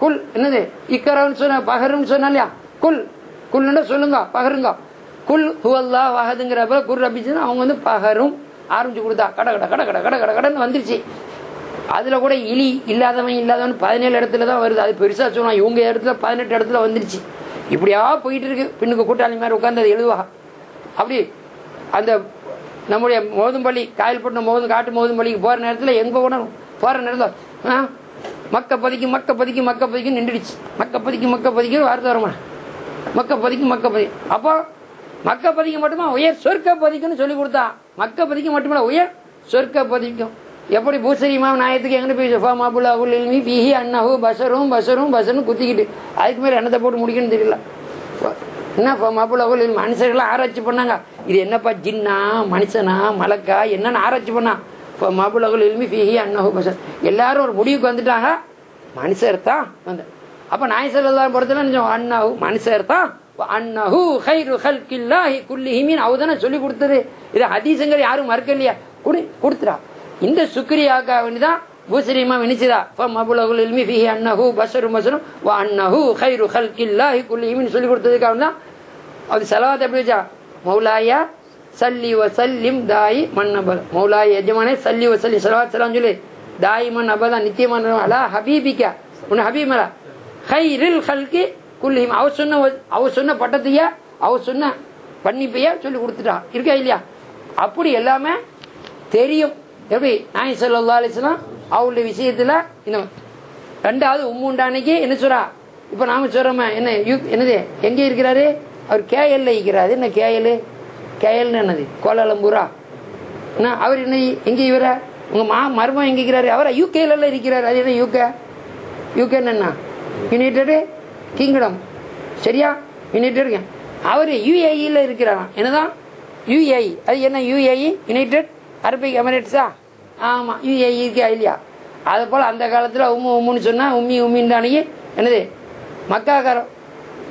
குல் என்னது இக்கரன்னு சொன்ன பகரும் சொன்னா இல்லையா? குல் குல்லுன்னா சொல்லுங்க பகருங்க. குல் ஹுவல்லாஹு அஹதுங்கிற குர் ரப்பிச்சுன்னா அவங்க வந்து பகரும் ஆரம்பிச்சு கொடுத்தா. கட கட கட கட கட கட கடன்னு வந்துருச்சு. அதுல கூட இலி இல்லாதவன் 17 இடத்துல தான் வருது. அது பெருசா சொல்லுவான். இவங்க இடத்துல 18 இடத்துல வந்துருச்சு. இப்படியா போயிட்டு இருக்கு. பின்னுக்கு கூட்டாளி மாதிரி உட்கார்ந்து அது எழுதுவா. அப்படி அந்த நம்முடைய மோதும்பள்ளி காயல்பட்டினம் காட்டு மோதும்பள்ளிக்கு போற நேரத்துல எங்க கூட போற நேரத்துல மக்க பதிக்கு நின்றுடுச்சு. மக்க பதிக்கு வார்த்தை வரமா? மக்க பதிக்கு அப்போ மக்க பதிக்கு மட்டுமா உயர் சொர்க்க பதிக்குன்னு சொல்லி கொடுத்தா. மக்க பதிக்கு மட்டுமே உயர் சொர்க்க பதிக்கும். எப்படி பூசரிமா நாயத்துக்கு எங்க போய் அண்ணாஹூ பசரும் பசரும் பசரும் குத்திக்கிட்டு அதுக்கு மேல என்னத்தை போட்டு முடிக்கணும்னு தெரியல. என்ன மனுஷர்கள்லாம் ஆராய்ச்சி பண்ணாங்க. இது என்னப்பா ஜின்னா மனுஷனா மலக்கா என்னன்னு ஆராய்ச்சி பண்ணா. மபுலகுல் இல்மி ஃபீஹி அன்னஹு பஷர். எல்லாரும் ஒரு முடிவுக்கு வந்துட்டாங்க, மனுஷர் தான் வந்து. அப்ப நாயகம் ஸல்லல்லாஹு அலைஹி வஸல்லம் அன்னஹு மனுஷர் தான், அன்னஹு கைரு ஹல்கில்லாஹி குல்லிஹிமின் அவதான சொல்லி கொடுத்தது. இது ஹதீஸுங்கிற யாரும் மறுக்கலையா, கொடுத்துறா. இந்த சுக்ரியாக்காக வேண்டிதான் பூசரிமா வினிச்சுதா மபுலகுல் இல்மி ஃபீஹி அன்னஹு பஷரும் பஷரும் வ அன்னஹு கைரு ஹல்கில்லாஹி குல்லிஹிமின் சொல்லி கொடுத்ததுக்காக தான். அது ஸலவாத் எப்படி வச்சா, மௌலாயா சல்லி வ சல்லிம் தாயி மன் அபத், மௌலாய் எஜமானே சல்லி வ சல்லி ஸலவாத் ஸலாம் சொல்லி தாயி மன் அபதா நித்தியமான அலா ஹபீபிகா உன் ஹபீமலா கைரில் ஹல்கி குல்லிஹிம். அவர் சொன்ன பட்டத்தையா அவர் சொன்ன பண்ணிப்பையா சொல்லி கொடுத்துட்டா இருக்கா இல்லையா. அப்படி எல்லாமே தெரியும். எப்படி நாயகம் ஸல்லல்லாஹு அலைஹி வஸல்லம் அவருடைய விஷயத்துல இந்த ரெண்டாவது உம்முண்டானைக்கு என்ன சொல்றா, இப்ப நாம சொல்றோமே என்ன என்னது எங்க இருக்கிறாரு, அவர் கேஎல்ல இருக்கிறாரு. என்ன கேஎல்னு என்னது, கோலாலம்பூரா. அவர் என்ன எங்க இவர உங்க மருமம் எங்க இருக்கிறாரு, அவர் யூகேல இருக்கிறாரு. அது என்ன யூகே என்ன யுனைடெட் கிங்டம், சரியா, யுனைடெட். அவர் யுஏஇல இருக்கிறாராம். என்னதான் யுஏஇ, அது என்ன யுஏஇ, யுனைடெட் அரபிக் எமிரேட்ஸா. ஆமா, யுஏஇ இருக்கா இல்லையா. அது போல அந்த காலத்துல உம்முன்னு சொன்னா உம்மின்றானே என்னது மக்காக்காரம்.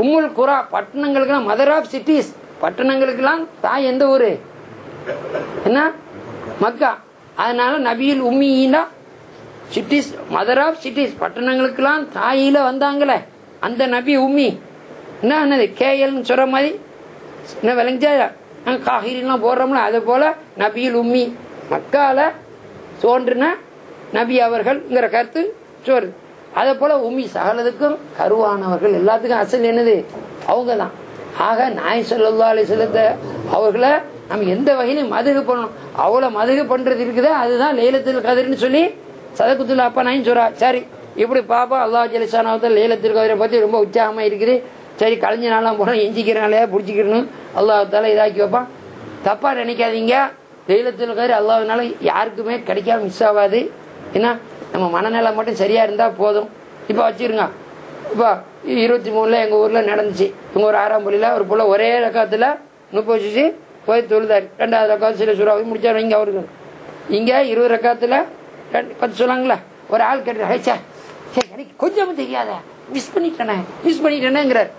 உம்முல் குரா பட்டணங்களுக்கெல்லாம் மதர் ஆஃப் சிட்டிஸ், பட்டணங்களுக்கெல்லாம் தாய் எந்த ஊரு என்ன மக்கா. அதனால நபியுல் உம்மியினா சிட்டிஸ் மதர் ஆஃப் சிட்டிஸ், பட்டணங்களுக்கெல்லாம் தாயில வந்தாங்களே அந்த நபி உம்மி. என்னது கேஎல்னு சொல்ற மாதிரி என்ன விளங்கிச்சா, காஹிரிலாம் போடுறோம்ல, அது போல நபியுல் உம்மி மக்கால தோன்றின நபி அவர்கள்ங்கிற கருத்து சொல்றது. அதே போல உம்மி சகலதுக்கும் கருவானவர்கள், எல்லாத்துக்கும் அசல் என்னது அவங்க தான். ஆக நாயகம் ஸல்லல்லாஹு அலைஹி வஸல்லம் அவர்களை நம்ம எந்த வகையிலும் மதுகு பண்ணணும். அவளை மதுகு பண்றது இருக்குதா, அதுதான் லைலத்துல் கத்ர்னு சொல்லி சதகுத்துல் அப்பா நாயும் சொல்றா. சரி, இப்படி பாப்பா அல்லாஹ் ஜல்ல ஷானஹு லைலத்துல் கத்ரை பத்தி ரொம்ப உற்சாகமா இருக்குது. சரி, கலைஞ்ச நாளாம் போனா எஞ்சிக்கிறனாலே பிடிச்சிக்கணும், அல்லாஹ் தால இதாக்கி வைப்பான். தப்பா நினைக்காதீங்க, லைலத்துல் கத்ர் அல்லாஹ்னால யாருக்குமே கிடைக்காம மிஸ் ஆகாது. ஏன்னா நம்ம மனநிலை மட்டும் சரியா இருந்தா போதும். இப்ப வச்சிருங்க, இப்போ 23 எங்க ஊர்ல நடந்துச்சு. இவங்க ஒரு 6ஆம் பள்ளியில ஒரு புள்ள ஒரே ரக்காத்துல 30 போய் தொழுதாரு. 2வது ரக்காத்து சில சுறாவை முடிச்சாரு. இங்க அவருக்கு இங்க 20 ரக்காத்துல 10 சொல்லாங்களா. ஒரு ஆள் கேட்டு எனக்கு கொஞ்சமும் தெரியாத மிஸ் பண்ணிட்டேனேங்கிறார்.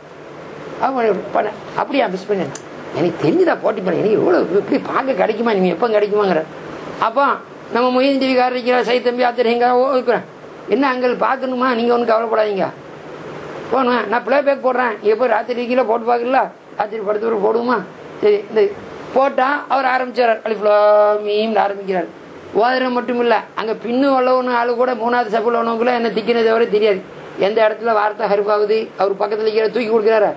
அப்படியா மிஸ் பண்ண, எனக்கு தெரிஞ்சுதா போட்டி பண்ண, எனக்கு இவ்வளவு இப்படி பார்க்க கிடைக்குமா, நீங்க எப்ப கிடைக்குமாங்கிற. அப்போ நம்ம முயன் ஜெவிகார் இருக்கிற சை தம்பி ஆத்திரங்க இருக்கிறேன். என்ன அங்கே பார்க்கணுமா, நீங்க ஒன்றும் கவலைப்படாதீங்க, போகணும். நான் பிளே பேக் போடுறேன், நீங்க போய் ராத்திரி கீழே போட்டு பார்க்கல, ராத்திரி படுத்து போடுவோமா. சரி, இந்த போட்டா அவர் ஆரம்பிச்சார், அலிஃப் லாம் மீம் ஆரம்பிக்கிறார். ஓதுற மட்டும் இல்ல, அங்க பின்னு உள்ளவனு ஆளு கூட 3வது சப்புல உள்ளவங்களும் என்ன திக்கினது வரை தெரியாது. எந்த இடத்துல வார்த்தை ஹரிஃபாகுது, அவர் பக்கத்துல இருக்கிற தூக்கி கொடுக்குறாரு,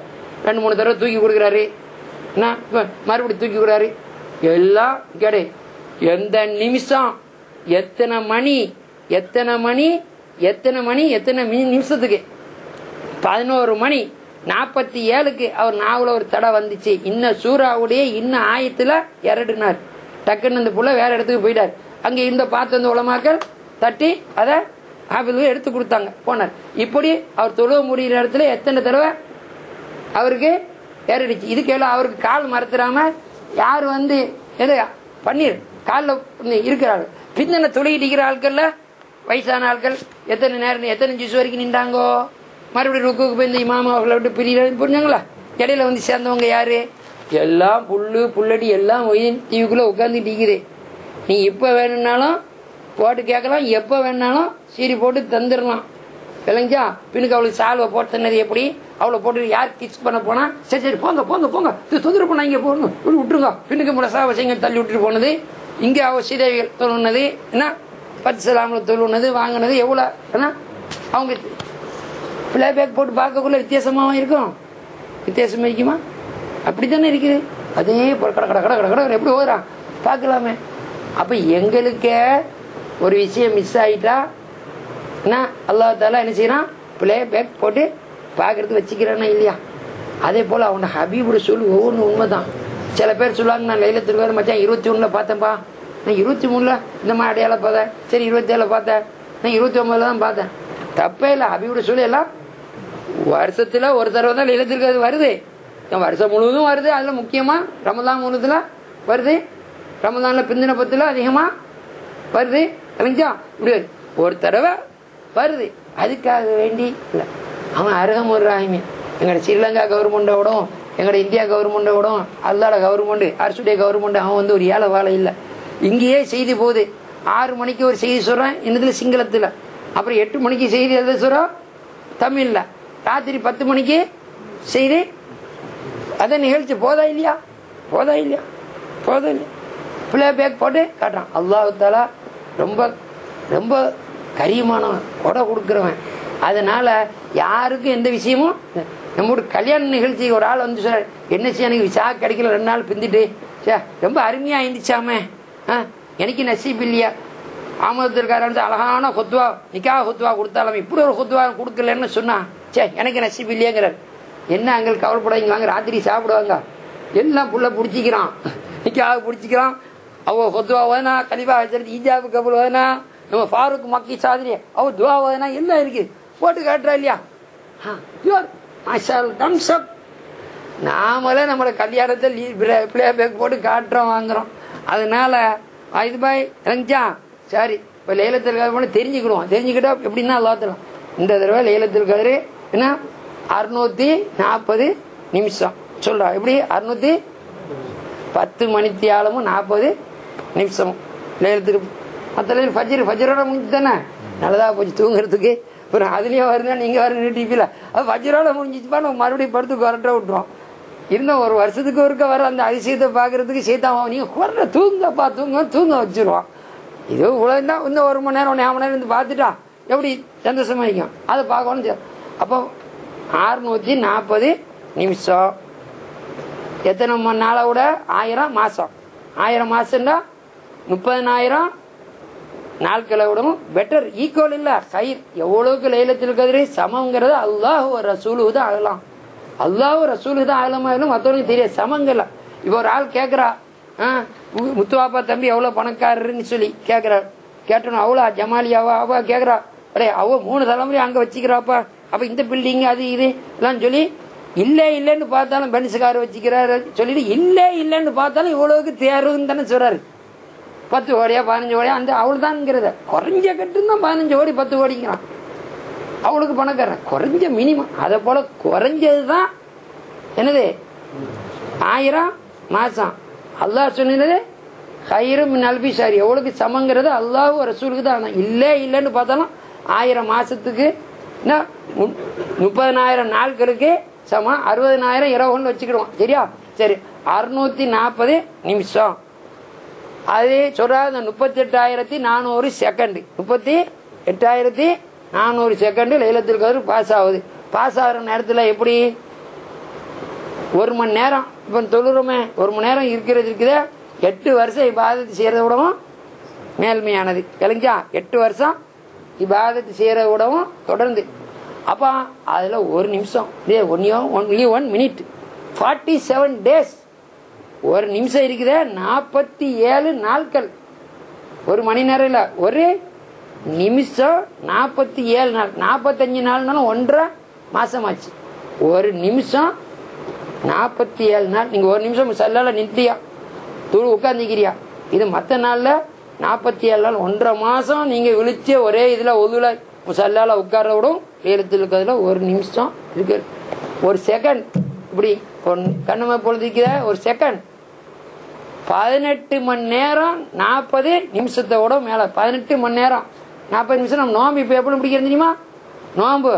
2-3 தடவை தூக்கி கொடுக்குறாரு, மறுபடி தூக்கி கொடுக்குறாரு. எல்லாம் கிடை எந்த நிமிஷம் எத்தனை மணி நிமிஷத்துக்கு 11 மணி 47க்கு அவர் நாவல ஒரு தடை வந்துச்சு. இன்ன சூறாவுடைய இன்ன ஆயத்துல இறடுனார். டக்குன்னு அந்த புள்ள வேற இடத்துக்கு போயிட்டார். அங்க இந்த பார்த்து வந்த உலமாக்கள் தட்டி அதை ஆபிலுக்கு எடுத்து கொடுத்தாங்க, போனார். இப்படி அவர் தொழுவ முடிகிற இடத்துல எத்தனை தடவை அவருக்கு ஏறிடுச்சு. இதுக்கெல்லாம் அவருக்கு கால் மறுத்துறாம யார் வந்து எது பன்னீர் காலில் இருக்கிறாள். பின்ன தொழுகிட்டு ஆட்கள்ல வயசான ஆட்கள் எத்தனை நேரம் எத்தனை ஜூஸ் வரைக்கும் நின்றாங்கோ, மறுபடியும் ருக்குக்கு போய் இந்த இமாமா அவர்களை விட்டு பிரியில புரிஞ்சாங்களா. இடையில வந்து சேர்ந்தவங்க யாரு, எல்லாம் புல்லடி எல்லாம் டிவிக்குள்ள உட்காந்துட்டு இருக்குது. நீ இப்ப வேணும்னாலும் போட்டு கேட்கலாம், எப்ப வேணும்னாலும் சீரி போட்டு தந்துடலாம். விளங்கிச்சா. பின்னுக்கு அவளுக்கு சால்வை போட்டு தந்தது எப்படி, அவளை போட்டு யார் கிஸ் பண்ண போனா சரி சரி போங்க போங்க போங்க தொந்தரவு பண்ணா இங்க போகணும் விட்டுருங்க. பின்னுக்கு முடசா வசைங்க தள்ளி விட்டுட்டு போனது. இங்க அவ சீதைகள் தொழுனது என்ன, 10 சலாம்ல தொழுனது வாங்கினது எவ்வளவு ஏன்னா அவங்க பிளே பேக் போட்டு பார்க்கக்குள்ள வித்தியாசமாவும் இருக்கும். வித்தியாசமா இருக்குமா, அப்படித்தானே இருக்குது. அதே கடை கடை கடை கடை கடை எப்படி ஓதுறான் பார்க்கலாமே. அப்ப எங்களுக்கே ஒரு விஷயம் மிஸ் ஆயிட்டா என்ன அல்லாஹ் தாலா என்ன செய்யறான், பிளே பேக் போட்டு பார்க்கறது வச்சுக்கிறானா இல்லையா. அதே போல அவனோட ஹபீபோட சொல்லு ஒவ்வொன்றும் உண்மைதான். சில பேர் சொல்லுவாங்க, நான் லைலத்துல் கத்ர் மச்சான் 21ல பார்த்தேன்ப்பா, நான் 23ல இந்த மாதிரி அடையாளம் பார்த்தேன், சரி 27ல பார்த்தேன், நான் 29ல தான் பார்த்தேன். தப்பே இல்லை. ஹபீபோட சொல்லு எல்லாம் வருஷத்துல ஒரு தடவை தான் லைலத்துல் கத்ர் வருது. வருஷம் முழுவதும் வருது. அதுல முக்கியமா ரமலான் முழுதுல வருது. ரமலான்ல பிந்தின 10ல அதிகமா வருது இல்லைங்களா? இப்படி ஒரு தடவை வருது. அதுக்காக வேண்டி இல்லை, அவன் அருகமுர் ராஹிமி எங்களோட ஸ்ரீலங்கா கவர்மெண்டோடும் எங்களோட இந்தியா கவர்மெண்டோடும் அல்லாட கவர்மெண்ட் அரசுடைய கவர்மெண்ட் அவன் வந்து ஒரு ஏழை வாழை இல்லை. இங்கேயே செய்தி போகுது. 6 மணிக்கு ஒரு செய்தி சொல்றான் என்னதுல சிங்களத்துல, அப்புறம் 8 மணிக்கு செய்தி எதை சொல்றோம் தமிழ்ல, ராத்திரி 10 மணிக்கு செய்தி. அதை நிகழ்ச்சி போதா இல்லையா? போதா இல்லையா? போதா இல்லையா? பிளே பேக் போட்டு காட்டுறான். அல்லாஹ் தஆலா ரொம்ப ரொம்ப கரியமானவன், கொடை கொடுக்குறவன். அதனால யாருக்கும் எந்த விஷயமும் நம்மளோட கல்யாண நிகழ்ச்சி ஒரு ஆள் வந்து சார் என்ன செய்ய எனக்கு விசா கிடைக்கல 2 நாள் பிந்திட்டு சார் ரொம்ப அருமையா இருந்துச்சாமே, எனக்கு நசீப் இல்லையா? ஆமதத்திற்காரன் அழகான ஹுத்வா நிக்கா ஹுத்வா கொடுத்தாலும் இப்படி ஒரு ஹுத்வா கொடுக்கலன்னு சொன்னா சே எனக்கு நசீப் இல்லையாங்கிறார். என்ன அங்கே கவலைப்படாதீங்க வாங்க, ராத்திரி சாப்பிடுவாங்க. எல்லாம் புள்ள பிடிச்சிக்கிறான், நிக்காக பிடிச்சிக்கிறான். அவ ஹுத்வா ஓதுனா, கலிபா ஹஜரத் ஈஜாபு கபூல் ஓதுனா, நம்ம ஃபாரூக் மக்கி சாதிரி அவ துவா ஓதுனா எல்லாம் இருக்கு, போட்டு காட்டுறா இல்லையா? நாமளே நம்மளோட கல்யாணத்தை பிளே பேக் போட்டு காட்டுறோம் வாங்குறோம். அதனால இது பாய் இறங்கிச்சா சரி. இப்போ லைலத்துல் கத்ர் தெரிஞ்சுக்கிடுவோம். தெரிஞ்சுக்கிட்டா எப்படின்னா எல்லாத்தலாம் இந்த தடவை லைலத்துல் கத்ர் என்ன 640 நிமிஷம் சொல்றா. எப்படி 610 மணித்தியாலமும் 40 நிமிஷமும் லைலத்துக்கு. மற்ற ஃபஜ்ரோட முடிஞ்சு தானே நல்லதா போச்சு தூங்குறதுக்கு. அப்புறம் அதுலயும் வருதுன்னா நீங்க வர டிவில அது ஃபஜ்ரோட முடிஞ்சிச்சுப்பா நம்ம மறுபடியும் படுத்து கொரட்டை விட்டுருவோம். இன்னும் ஒரு வருஷத்துக்கு ஒருக்க வர அந்த அதிசயத்தை பாக்குறதுக்கு சீதாவும் நீங்க குறை தூங்கப்பா தூங்க வச்சிருவான். இது உலகம்னா இன்னும் 1 மணி நேரம் 1.5 மணி நேரம் இருந்து பார்த்துட்டா எப்படி சந்தோஷமா இருக்கும். அதை பார்க்கணும். அப்போ 640 நிமிஷம் எத்தனை மணி நாளை விட 1000 மாசம். 1000 மாசம்டா 30,000 நாட்களை விடவும் பெட்டர், ஈக்குவல் இல்ல கயிர். எவ்வளவுக்கு லைலத்துல் கத்ர் சமங்கிறது அல்லாஹ் ரசூலு தான் ஆகலாம். அல்லாஹ் ரசூலு தான் ஆகலாமா மற்றவனுக்கு தெரியாது சமங்கல. இப்போ ஒரு ஆள் கேட்கறா முத்துவாப்பா தம்பி எவ்வளவு பணக்காரருன்னு சொல்லி கேட்கிறா. கேட்டணும் அவ்வளோ ஜமாலியாவா அவ கேட்கறா. அடே அவ 3 தலைமுறை அங்க வச்சுக்கிறாப்பா, அப்ப இந்த பில்டிங் அது இது எல்லாம் சொல்லி இல்லைன்னு பார்த்தாலும் பென்ஸுக்கார வச்சுக்கிறாரு சொல்லிட்டு இல்லைன்னு பார்த்தாலும் இவ்வளவுக்கு தேர்வுன்னு தானே சொல்றாரு. 10 கோடியா 15 கோடியா அந்த அவ்வளவுதான்ங்கிறத குறைஞ்ச கட்டுந்தான் 15 கோடி 10 கோடிங்கிறான். அவளுக்கு பணக்காரன் குறைஞ்ச மினிமம். அதை போல குறைஞ்சதுதான் என்னது 1000 மாசம். அல்லாஹ் சொன்னது கயிறும் நல்பி சாரி எவ்வளவுக்கு சமங்கிறது அல்லாஹ் ரசூலுக்கு தான். இல்லைன்னு பார்த்தாலும் 1000 மாசத்துக்கு 30,000 நாட்களுக்கு சமம் 60,000 இரவுன்னு வச்சுக்கிடுவோம். சரியா? சரி 640 நிமிஷம். அது சொல்றாரு 38,400 செகண்ட். 38,400 செகண்ட் லைலத்துல் கத்ர் பாஸ் ஆகுது. பாஸ் ஆகிற நேரத்தில் எப்படி 1 மணி நேரம் இப்ப தொழுறோமே 1 மணி நேரம் இருக்குதே 8 வருஷம் இபாதத்து செய்யறத விடவும் மேல்மையானது. இல்லைங்களா? 8 வருஷம் இபாதத்து செய்யறத விடவும் தொடர்ந்து. அப்ப அதுல 1 நிமிஷம் ஒன்லி 1 மினிட் 47 டேஸ். 1 நிமிஷம் இருக்குதே 47 நாட்கள். 1 மணி நேரம் இல்ல, 1 நிமிஷம் 47 நாள். 45 நாள்னாலும் 1.5 மாசம் ஆச்சு. 1 நிமிஷம் 47 நாள். நீங்க 1 நிமிஷம் சல்லால நின்றியா உட்காந்துக்கிறியா? இது மற்ற நாள்ல 47 நாள் 1.5 மாசம் நீங்க விழிச்ச ஒரே இதுல ஒதுல சல்லால உட்கார விடும். லைலத்துல் கத்ர்ல 1 நிமிஷம் இருக்கு. 1 செகண்ட் இப்படி கண்ணுமை பொழுதுக்கிற 1 செகண்ட் 18 மணி நேரம் 40 நிமிஷத்தோட மேல. 18 மணி நேரம் 40 நிமிஷம். நம்ம நோம்பு இப்ப எப்படி பிடிக்கிறது தெரியுமா? நோம்பு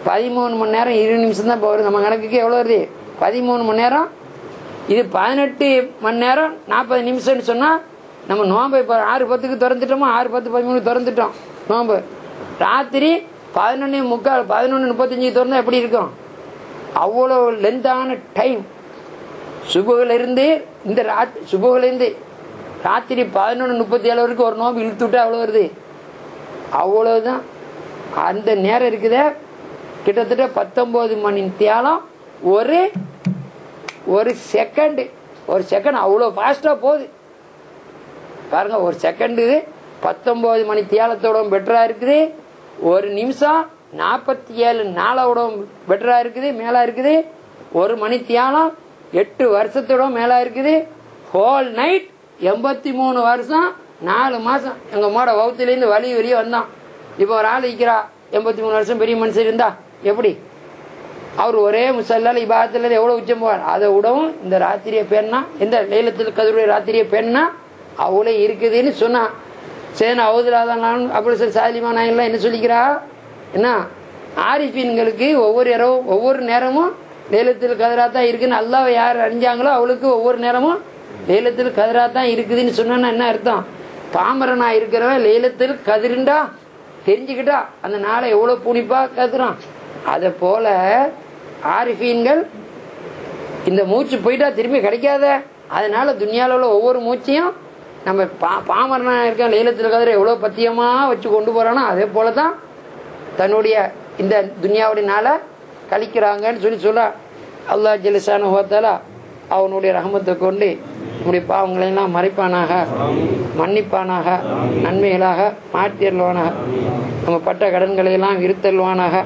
13 மணி நேரம் 20 நிமிஷம் தான் போகுது. நம்ம கணக்குக்கு எவ்வளவு வருது? 13 மணி நேரம். இது 18 மணி நேரம் 40 நிமிஷம்னு சொன்னா நம்ம நோம்பு இப்ப 6:10க்கு திறந்துட்டோமா? 6:10 திறந்துட்டோம் நோம்பு. ராத்திரி 11:45 11:35 திறந்தா எப்படி இருக்கும்? அவ்வளவு லென்த்தான டைம். சுபுகில இருந்து ராத்திரி 11:37 வரைக்கும் ஒரு நோம்பு இழுத்து விட்டா அவ்வளவு வருது. அவ்வளவுதான் அந்த நேரம் இருக்குதே. கிட்டத்தட்ட 19 மணி தியாலம். ஒரு செகண்ட் அவ்வளவு ஃபாஸ்டா போகுது பாருங்க. 1 செகண்ட் 19 மணி தியாலத்தோட பெட்டரா இருக்குது. 1 நிமிஷம் 47 நாளோட பெட்டரா இருக்குது, மேலா இருக்குது. 1 மணி தியாலம் 8 வருஷத்தோட மேலா இருக்குது. ஹோல் நைட் 83 வருஷம் 4 மாதம் எங்கள் மோட வவுத்துலேருந்து வெளியே வந்தான். இப்போ ஒரு ஆள் இருக்கிறா 83 வருஷம் பெரிய மனுஷன் இருந்தா எப்படி? அவர் ஒரே முசல்லால் இபாதத்தில் எவ்வளோ உச்சம் போவார். அதை விடவும் இந்த ராத்திரியை பேர்னா, இந்த லைலத்துல் கத்ருடைய ராத்திரியை பேர்னா அவ்வளோ இருக்குதுன்னு சொன்னான். சரி அவுதுலாதான் அப்படி சொல்லி சாலிமா நாயெல்லாம் என்ன சொல்லிக்கிறா, என்ன ஆரிஃபீன்களுக்கு ஒவ்வொரு இரவும் ஒவ்வொரு நேரமும் லைலத்துல் கத்ரா தான் இருக்குன்னு அல்லாஹ் யார் அறிஞ்சாங்களோ அவளுக்கு ஒவ்வொரு நேரமும் லைலத்துல் கத்ரா தான் இருக்குதுன்னு சொன்னா என்ன அர்த்தம்? பாமரனா இருக்கிறவன் லைலத்துல் கதிருண்டா தெரிஞ்சுக்கிட்டா அந்த நாளை எவ்வளோ புனிப்பா கத்துறான். அதை போல ஆரிஃபீன்கள் இந்த மூச்சு போயிட்டா திரும்பி கிடைக்காத, அதனால துனியாவில் உள்ள ஒவ்வொரு மூச்சையும் நம்ம பாமரனா இருக்க லைலத்துல் கத்ரை எவ்வளோ பத்தியமா வச்சு கொண்டு போறானோ அதே போலதான் தன்னுடைய இந்த துனியாவுடைய நாளை கழிக்கிறாங்கன்னு சொல்ல அல்லாஹ் ஜல்லஷானஹு வ தஆலா அவனுடைய ரஹமத்தை கொண்டு நம்முடைய பாவங்களெல்லாம் மறைப்பானாக, மன்னிப்பானாக, நன்மைகளாக மாற்றியல்வானாக, நம்ம பட்ட கடன்களை எல்லாம் இருத்தல்வானாக,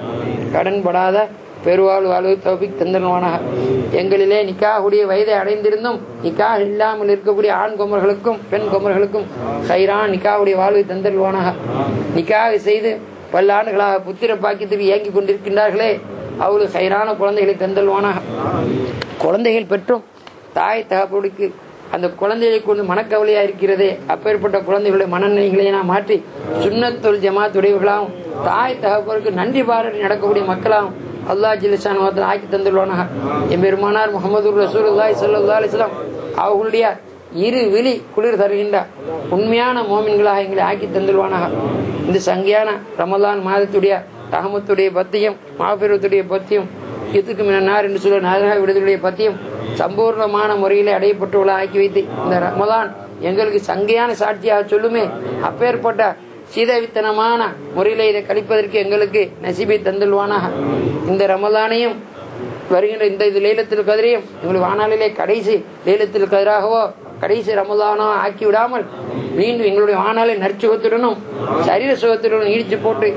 கடன் படாத பெருவாழ் வாழ்வு தௌஃபீக் தந்தல்வானாக. எங்களிலே நிக்காஹுடைய வயதை அடைந்திருந்தும் நிக்காஹ் இல்லாமல் இருக்கக்கூடிய ஆண் குமர்களுக்கும் பெண் குமர்களுக்கும் ஹைரான் நிக்காஹுடைய வாழ்வை தந்தல்வானாக. நிக்காஹ் செய்து பல ஆண்டுகளாக புத்திர பாக்கியத்துக்கு இயங்கி கொண்டிருக்கின்றார்களே அவளுக்கு ஹைரான குழந்தைகளை தந்தல்வானாக. குழந்தைகள் பெற்றும் தாய் தகப்பனுக்கு அந்த குழந்தைகளை கொண்டு மனக்கவலையா இருக்கிறதே, அப்பேற்பட்ட குழந்தைகளுடைய மனநிலைகளை நான் மாற்றி சுன்னத்துல் ஜமாத் உடையவர்களாகவும் தாய் தகப்பனுக்கு நன்றி பாராட்டி நடக்கக்கூடிய மக்களாகவும் அல்லாஹ் ஜல்லஷானஹு வ தஆலா ஆக்கி தந்துள்ளானாக. எம்பெருமானார் முஹம்மது ரசூலுல்லாஹி ஸல்லல்லாஹு அலைஹி வஸல்லம் அவர்களுடைய இரு விழி குளிர் தருகின்ற உண்மையான மோமின்களாக எங்களை ஆக்கி தந்துள்வானாக. இந்த சங்கியான ரமலான் மாதத்துடைய ரஹமத்துடைய பத்தியும் மாஃபிரத்துடைய பத்தியும் இதுக்கு மின்னார் என்று சொல்ல நரக விடுதலுடைய பத்தியும் சம்பூர்ணமான முறையிலே அடையப்பட்டுள்ள ஆக்கி வைத்து இந்த ரமலான் எங்களுக்கு சங்கையான சாட்சியாக சொல்லுமே. அப்பேற்பட்ட சீதவித்தனமான முறையில இதை கழிப்பதற்கு எங்களுக்கு நசீபை தந்துள்வானாக. இந்த ரமலானையும் வருகின்ற இந்த இது லைலத்துல் கத்ரையும் எங்களுக்கு வானாளிலே கடைசி லைலத்துல் கத்ராகவோ கடைசி ரமலானோ ஆக்கி விடாமல் மீண்டும் எங்களுடைய வானாலை நற்சுகத்துடனும் சரீர சுகத்துடனும் ஈடிச்சு போட்டு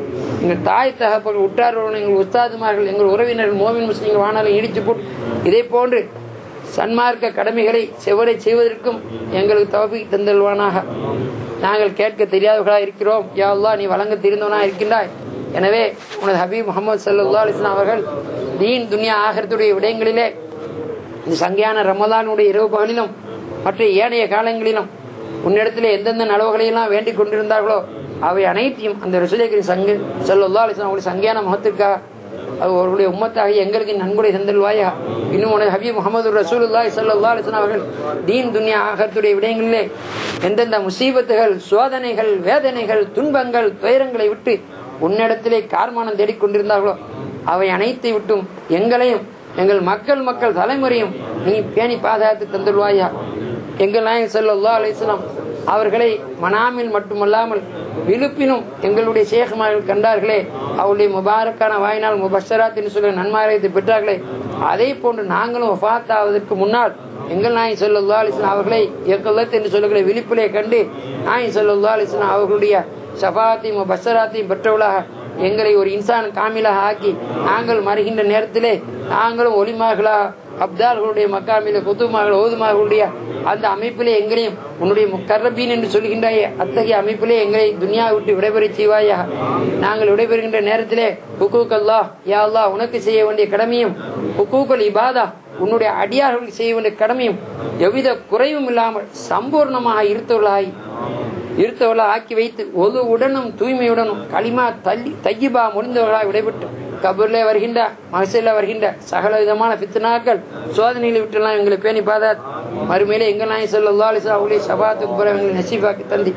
எங்கள் தாய் தகப்பன் உற்றார்களுடன் எங்கள் உஸ்தாதுமார்கள் எங்கள் உறவினர்கள் மோமின் முஸ்லிம்கள் வானாலை ஈடிச்சு போட்டு இதே போன்று சன்மார்க்க கடமைகளை செவ்வடை செய்வதற்கும் எங்களுக்கு தௌஃபீக் தந்தல்வானாக. நாங்கள் கேட்க தெரியாதவர்களாக இருக்கிறோம். யா அல்லாஹ், நீ வழங்க தெரிந்தவனாக இருக்கின்றாய். எனவே உனது ஹபீப் முஹம்மது ஸல்லல்லாஹு அலைஹி வஸல்லம் அவர்கள் தீன் துனியா ஆகிரத்துடைய விடயங்களிலே இந்த சங்கையான ரமலானுடைய இரவு பகலிலும் மற்ற ஏனைய காலங்களிலும் உன்னிடத்திலே எந்தெந்த நலவுகளையெல்லாம் வேண்டிக் கொண்டிருந்தார்களோ அவை அனைத்தையும் அந்த ரசூலுல்லாஹி சங்கு ஸல்லல்லாஹு அலைஹி வஸல்லம் அவருடைய சங்கையான முகத்திற்காக அவர்களுடைய உம்மத்தாக எங்களுக்கு நன்கொடை தந்தல்வாயா. இன்னும் உனது ஹபீப் முஹம்மது ரசூலுல்லாஹி ஸல்லல்லாஹு அலைஹி வஸல்லம் அவர்கள் தீன் துனியா ஆகிரத்துடைய விடயங்களிலே எந்தெந்த முசீபத்துகள் சோதனைகள் வேதனைகள் துன்பங்கள் துயரங்களை விட்டு உன்னிடத்திலே கார்மானம் தேடிக்கொண்டிருந்தார்களோ அவை அனைத்தை விட்டும் எங்களையும் எங்கள் மக்கள் தலைமுறையும் நீ பேணி பாதுகாத்து தந்துள்வாயா. எங்கள் நாயகம் ஸல்லல்லாஹு அலைஹி வஸல்லம் அவர்களை மனாமில் மட்டுமல்லாமல் விழுப்பினும் எங்களுடைய ஷேഖ்மார்கள் கண்டார்களே, அவருடைய முபாரக்கான வாயினால் முபஷராத் என்று சொல்ல நன்மாராயத்தை பெற்றார்களே, அதே போன்று நாங்களும் வஃபாத் ஆவதற்கு முன்னால் எங்கள் நாயகம் ஸல்லல்லாஹு அலைஹி வஸல்லம் அவர்களை யக்கலத் என்று சொல்லுகிற விழிப்பிலே கண்டு நாயகம் ஸல்லல்லாஹு அலைஹி வஸல்லம் அவர்களுடைய ஷஃபாத்தையும் முபஷராத்தையும் பெற்றவர்களாக எங்களை ஒரு இன்சான் காமிலாக ஆக்கி நாங்கள் மறுகின்ற நேரத்திலே நாங்களும் ஒலிமார்களாக அப்தால்களுடைய மக்காமில குத்துமார்கள் ஓதுமார்களுடைய அந்த அமைப்பிலே எங்களையும் உன்னுடைய முக்கர்ரபீன் என்று சொல்கின்றாயே அத்தகைய அமைப்பிலே எங்களை துனியா விட்டு விடைபெற செய்வாயா. நாங்கள் விடைபெறுகின்ற நேரத்திலே ஹுக்கூக் அல்லாஹ், யா அல்லாஹ், உனக்கு செய்ய வேண்டிய கடமையும் ஹுக்கூக்கல் இபாதா, உன்னுடைய அடியார்களுக்கு செய்ய வேண்டிய கடமையும் எவ்வித குறைவும் இல்லாமல் சம்பூர்ணமாக இருத்தவர்களாக ஆக்கி வைத்து ஒது உடனும் தூய்மையுடனும் களிமா தையிபா முடிந்தவர்களாக விடைபெற்று கபூர்ல வருகின்ற மகசூல்ல வருகின்ற சகல விதமான பித்னாக்கள் சோதனைகளை விட்டுலாம் எங்களை பேணி பாதாத் மறுமையிலே எங்கள் நாயகம் ஸல்லல்லாஹு அலைஹி வஸல்லம் அவருடைய ஷஃபாத்துக்கு பிறகு எங்களை நசீபாக்கி தந்தி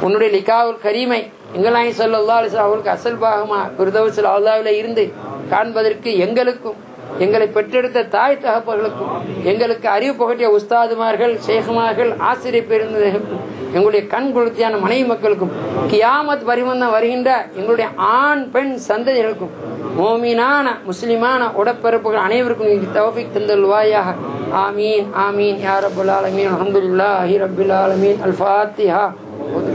உன்னுடைய லிகாவுல் கரீமை எங்கள் நாயகம் ஸல்லல்லாஹு அலைஹி வஸல்லம் அவருக்கு அசல் பாகமா ஃபிர்தௌஸுல் அலாவில இருந்து காண்பதற்கு எங்களுக்கும் எங்களை பெற்றெடுத்த தாய் தகப்பர்களுக்கும் எங்களுக்கு அறிவு புகட்டிய உஸ்தாதுமார்கள் ஷேഖ்மார்கள் ஆசிரியர் பெருந்தர்களுக்கும் எங்களுடைய கண் குளிர்ச்சியான மனைவி மக்களுக்கும் கியாமத் பரிமந்தம் வருகின்ற எங்களுடைய ஆண் பெண் சந்ததிகளுக்கும் மோமீனான முஸ்லிமான உடப்பிறப்புகள் அனைவருக்கும் தௌஃபீக் தந்தல்வாயாக. ஆமீன் ஆமீன் யா ரப்பல் ஆலமீன். அல்ஹம்துலில்லாஹி ரப்பில் ஆலமீன். அல் ஃபாத்திஹா.